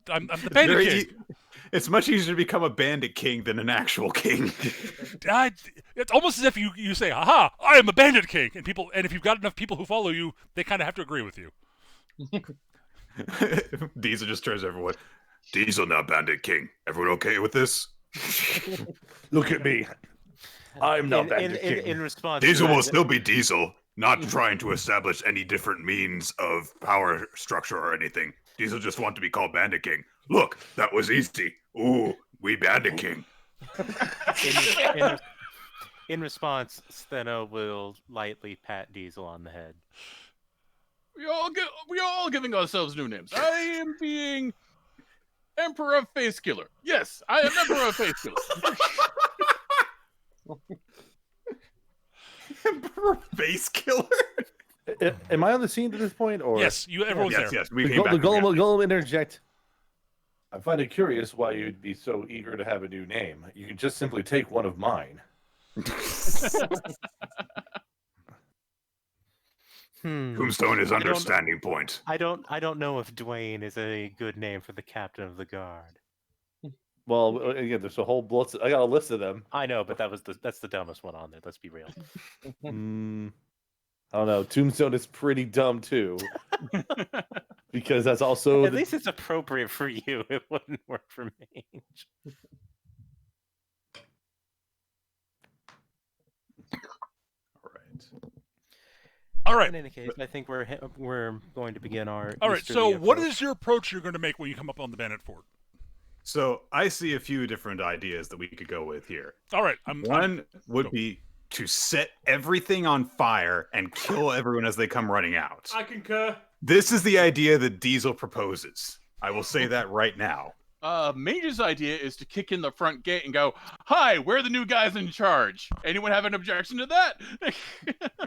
I'm the bandit king.
It's much easier to become a bandit king than an actual king.
It's almost as if you say, "Haha, I am a bandit king," and if you've got enough people who follow you, they kind of have to agree with you.
Diesel just turns to everyone. Diesel now bandit king. Everyone okay with this?
Look at me. I'm not bandit king.
In response,
Diesel
to
will
that,
still be Diesel, not trying to establish any different means of power structure or anything. Diesel just want to be called bandit king. Look, that was easy. Ooh, we bandit king.
in response, Steno will lightly pat Diesel on the head.
We are all giving ourselves new names. I am being Emperor of Face Killer. Yes, I am Emperor of Face Killer.
Emperor Face Killer?
Am I on the scene at this point, or
Yes, everyone's there.
Yes, we
the,
came back.
the Golem interject?
I find it curious why you'd be so eager to have a new name. You could just simply take one of mine.
Tombstone is understanding point.
I don't know if Dwayne is a good name for the captain of the guard.
Well, again, there's a whole list. I got a list of them.
I know, but that's the dumbest one on there. Let's be real.
I don't know. Tombstone is pretty dumb too, because that's also
At least it's appropriate for you. It wouldn't work for me.
All right.
In any case, I think we're going to begin our.
All right.
easterly
So, what
approach.
is your approach you're going to make when you come up on the bandit fort?
So I see a few different ideas that we could go with here.
All right.
One would be to set everything on fire and kill everyone as they come running out.
I concur.
This is the idea that Diesel proposes. I will say that right now.
Mage's idea is to kick in the front gate and go, "Hi, we're the new guys in charge. Anyone have an objection to that?"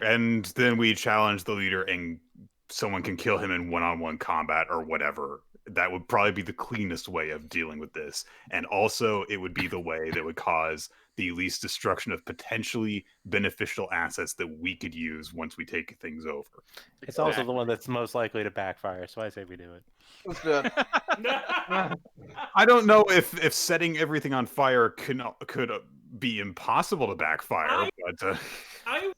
And then we challenge the leader and someone can kill him in one-on-one combat or whatever. That would probably be the cleanest way of dealing with this. And also, it would be the way that would cause the least destruction of potentially beneficial assets that we could use once we take things over.
It's also the one that's most likely to backfire, so I say we do it.
Let's do it.
I don't know if setting everything on fire could be impossible to backfire, but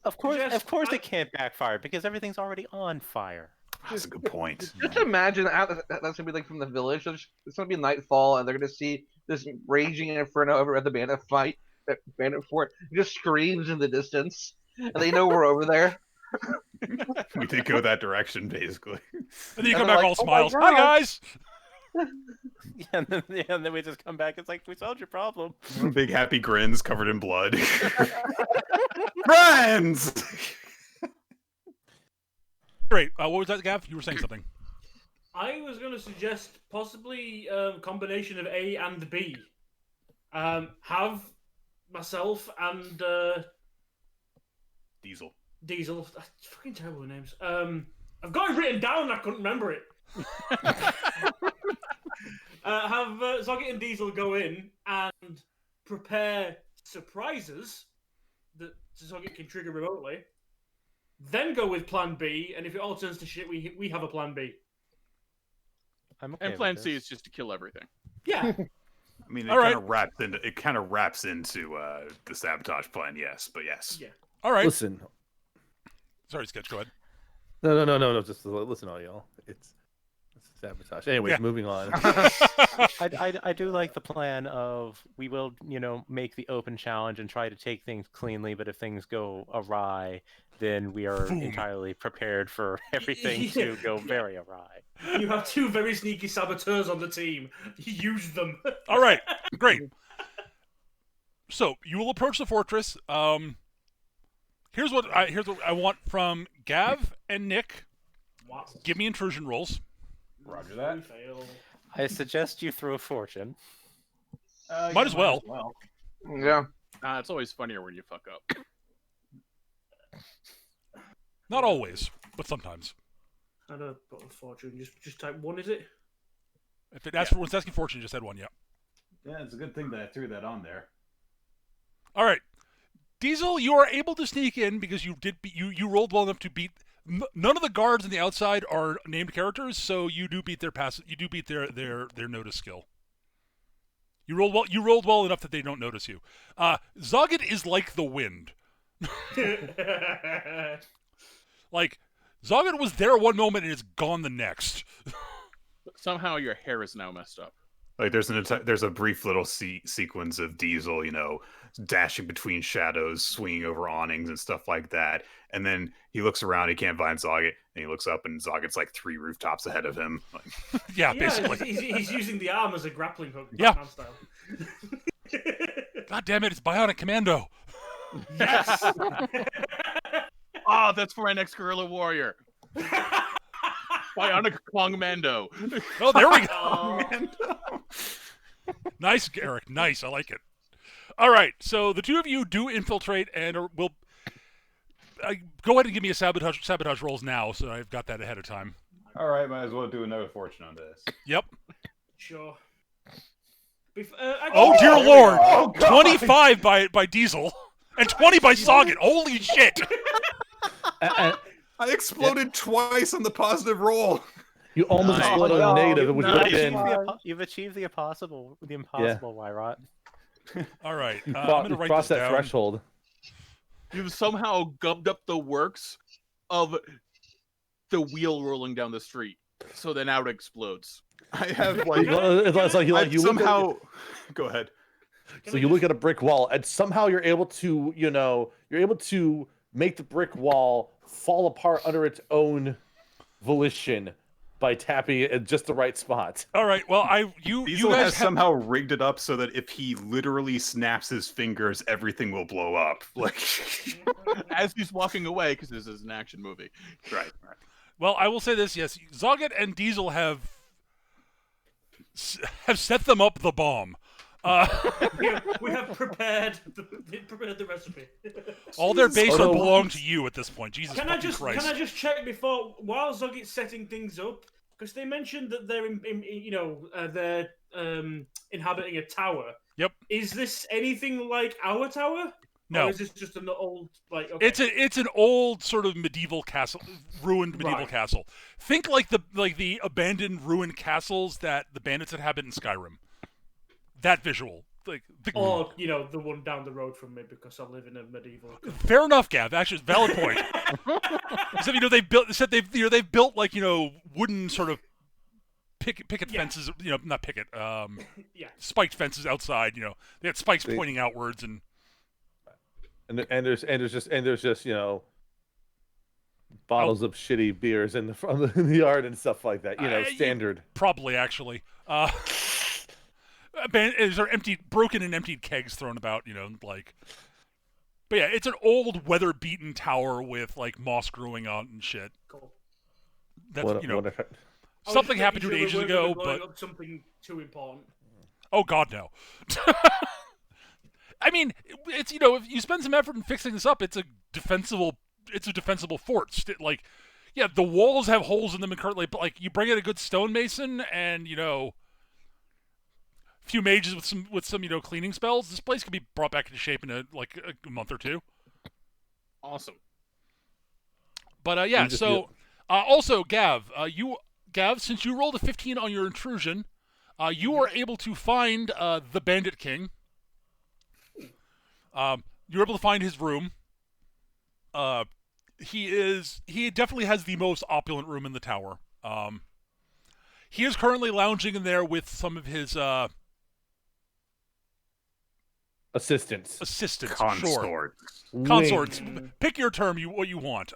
Of course, it can't backfire because everything's already on fire.
that's a good point.
Just imagine that's gonna be like from the village. It's gonna be nightfall, and they're gonna see this raging inferno over at the bandit fort. It just screams in the distance, and they know we're over there.
We did go that direction, basically.
And then you
And
come
they're
back
like,
all
"Oh my
smiles. Hi,
God."
guys.
And then we just come back. It's like we solved your problem.
Big happy grins covered in blood. Friends!
Great. What was that, Gav? You were saying something.
I was going to suggest possibly a combination of A and B. Have myself and
Diesel.
Diesel. That's fucking terrible names. I've got it written down. And I couldn't remember it. Have Zoggett and Diesel go in and prepare surprises that Zoggett can trigger remotely. Then go with Plan B, and if it all turns to shit, we have a Plan B.
I'm okay
And
with
Plan
this.
C is just to kill everything.
Yeah.
I mean,
All
it kind of wraps into the sabotage plan, yes, but yes.
Yeah.
All right.
Listen,
Sorry, Sketch. Go ahead.
no. Just listen, all y'all. It's sabotage. Anyways,
Yeah.
moving on.
I do like the plan of we will, make the open challenge and try to take things cleanly, but if things go awry, then we are
Boom.
entirely prepared for everything to go very awry.
You have two very sneaky saboteurs on the team. Use them.
All right. Great. So you will approach the fortress. Here's what I want from Gav and Nick.
Wow.
Give me intrusion rolls.
Roger that.
We fail.
I suggest you throw a fortune.
Might as well.
Yeah.
It's always funnier when you fuck up.
Not always, but sometimes.
I don't got a fortune. Just type 1, is it?
If it asks for what's asking fortune, just add 1. Yeah.
Yeah, it's a good thing that I threw that on there.
All right. Diesel, you are able to sneak in because you rolled well enough to beat. None of the guards on the outside are named characters, so you do beat their pass. You do beat their notice skill. You rolled well enough that they don't notice you. Zoggett is like the wind. Like Zoggett was there one moment and is gone the next.
Somehow your hair is now messed up.
Like there's a brief little sequence of Diesel, dashing between shadows, swinging over awnings and stuff like that. And then he looks around, he can't find Zoggett, and he looks up, and Zoggett's like 3 rooftops ahead of him. Like,
Yeah, basically.
He's using the arm as a grappling hook.
Yeah.
Batman style.
God damn it! It's Bionic Commando.
Yes.
That's for my next guerrilla warrior. Bionic Mando.
Oh, there we go.
Oh.
Nice, Eric. Nice. I like it. All right. So the two of you do infiltrate and will. go ahead and give me a sabotage rolls now, so I've got that ahead of time.
All right, might as well do another fortune on this.
Yep.
Sure.
Oh dear lord!
Oh, God.
25 by Diesel and 20 by Soggett. Holy shit!
And
I exploded twice on the positive roll.
you almost
Nice.
exploded on a negative, which would have been
You've achieved the impossible, Wyrot.
All right, I'm gonna write
cross
this
that
down.
threshold.
You've somehow gummed up the works of the wheel rolling down the street, so then now it explodes.
I have like,
It's like you
somehow.
look
Go ahead.
so you look at a brick wall, and somehow you're able to, make the brick wall fall apart under its own volition by tapping it at just the right spot.
All right, well, you
Diesel
guys
has somehow rigged it up so that if he literally snaps his fingers, everything will blow up. Like,
As he's walking away, because this is an action movie.
right.
Well, I will say this: yes, Zoggett and Diesel have set them up the bomb.
We have prepared the recipe.
All their base
Oh, no.
belong to you at this point. Jesus
Can I
Christ!
just check before while Zoggit's setting things up, because they mentioned that they're they're inhabiting a tower.
Yep.
Is this anything like our tower?
No.
Or is this just an old like? Okay.
It's an old sort of medieval castle, ruined medieval
Right.
castle. Think like the abandoned ruined castles that the bandits inhabit in Skyrim. That visual, like
Or the one down the road from me because I live in a medieval.
fair enough, Gav. Actually, valid point. Except they've built like wooden sort of picket fences. Not picket.
Yeah.
Spiked fences outside. They had spikes pointing outwards and
there's just bottles of shitty beers in the yard and stuff like that. Standard.
Probably actually. Is there broken and emptied kegs thrown about? But yeah, it's an old weather-beaten tower with like moss growing on and shit.
Cool.
That's
What
something
I was just
happened to it
making
ages
sure we
ago,
weren't blowing
but
up something too important.
oh god no. I mean, it's if you spend some effort in fixing this up, it's a defensible fort. Yeah, the walls have holes in them currently, but like you bring in a good stonemason and few mages with some cleaning spells, this place can be brought back into shape in a month or two.
Awesome.
But yeah, so also Gav, since you rolled a 15 on your intrusion, you are able to find the Bandit King. You're able to find his room. He definitely has the most opulent room in the tower. He is currently lounging in there with some of his
assistants,
sure. Consorts. Pick your term, what you want.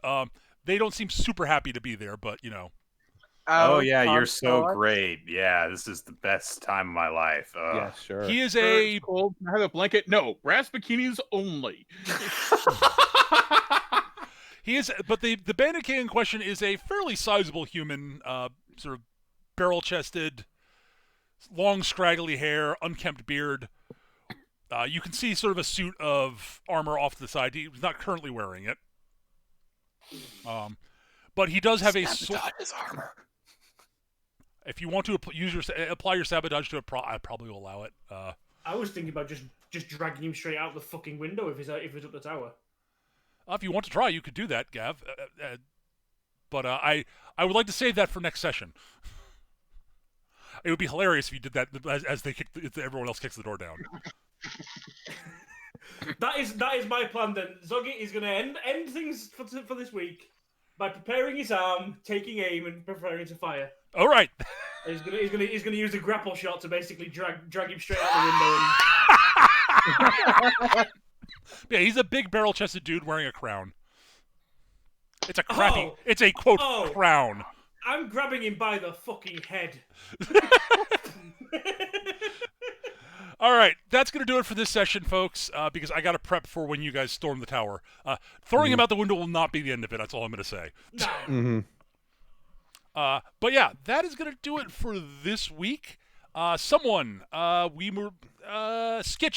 They don't seem super happy to be there, but
Oh yeah, you're so great. Yeah, this is the best time of my life.
Yeah, sure.
He is
It's cold. Can I have a blanket? No, brass bikinis only.
He is, but the Bandit King in question is a fairly sizable human, sort of barrel-chested, long scraggly hair, unkempt beard. You can see sort of a suit of armor off to the side. He's not currently wearing it. But he does have a sword.
His armor.
If you want to apply your sabotage to it, I probably will allow it.
I was thinking about just dragging him straight out the fucking window if he's up the tower.
If you want to try, you could do that, Gav. But I would like to save that for next session. It would be hilarious if you did that as everyone else kicks the door down.
That is my plan then. Zoggy is going to end things for this week by preparing his arm, taking aim, and preparing to fire.
All right.
He's gonna use the grapple shot to basically drag him straight out the window.
Yeah, he's a big barrel-chested dude wearing a crown. It's a crappy. It's a quote crown.
I'm grabbing him by the fucking head.
All right, that's going to do it for this session, folks, because I got to prep for when you guys storm the tower. Throwing him out the window will not be the end of it. That's all I'm going to say.
No.
But yeah, that is going to do it for this week. Skitch,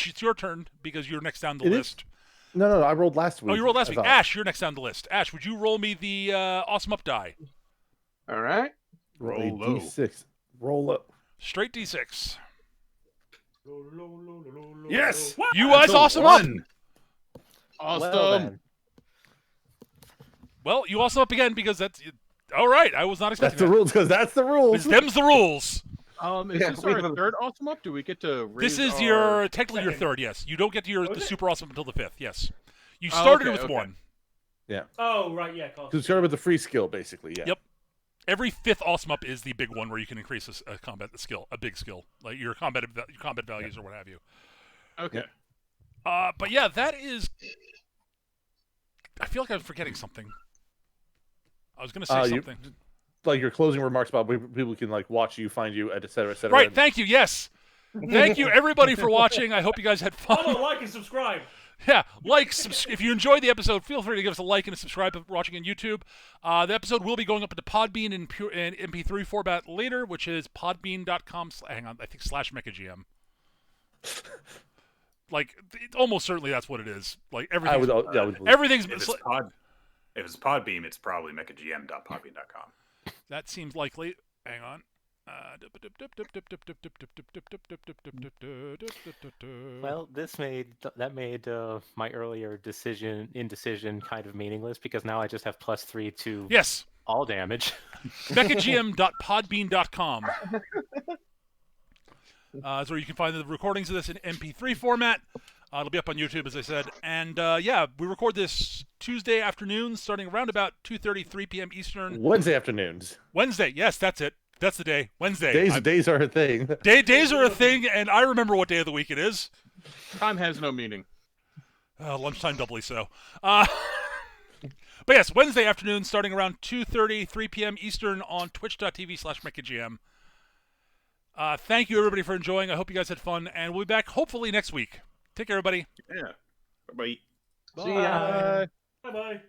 it's your turn because you're next down the list.
No, I rolled last week.
Oh, you rolled last week.
thought.
Ash, you're next on the list. Ash, would you roll me the awesome up die?
All right.
Roll
Roll
a
low.
D6. Roll up.
Straight D6.
Yes.
You guys awesome up.
One.
Awesome.
Well, then.
Well, you awesome up again because that's all right. I was not
That's
expecting
the
that.
rules, because that's the rules.
Them's the rules.
Is
Yeah,
this
we
our
have a-
third awesome up? Do we get to raise
This is
our...
technically your third. Yes, you don't get to
Oh,
the
is it?
super awesome until the 5th. Yes, you
Oh,
started
okay,
with
okay.
1.
Oh, right, yeah, of course.
To start with the free skill, basically. Yeah.
Yep. Every 5th awesome up is the big one where you can increase a big skill, like your combat values or what have you.
Okay.
But yeah, that is. I feel like I'm forgetting something. I was going to say something.
Like your closing remarks about where people can like watch you, find you, et cetera, et cetera.
Right. Thank you. Yes. Thank you, everybody, for watching. I hope you guys had fun.
Follow, like, and subscribe.
Yeah, if you enjoyed the episode, feel free to give us a like and a subscribe if you're watching on YouTube. The episode will be going up into Podbean in MP3 format later, which is podbean.com. Hang on, I think /MechaGM. Like, almost certainly that's what it is. Like everything. Everything's.
If it's Podbeam, it's probably mechagm.podbean.com.
That seems likely. Hang on.
Well, that made my earlier indecision kind of meaningless because now I just have +3 to
yes,
all damage.
mechagm.podbean.com. Is where you can find the recordings of this in MP3 format. It'll be up on YouTube, as I said. And yeah, we record this Tuesday afternoon, starting around about 2:30, 3 p.m. Eastern.
Wednesday afternoons.
Wednesday, yes, that's it. That's the day. Wednesday.
Days are a thing.
Days are a thing, and I remember what day of the week it is.
Time has no meaning.
Lunchtime doubly so. But yes, Wednesday afternoon, starting around 2:30, 3 p.m. Eastern on twitch.tv/mechagm. Thank you, everybody, for enjoying. I hope you guys had fun, and we'll be back hopefully next week. Take care, everybody.
Yeah. Bye.
See ya.
Bye-bye.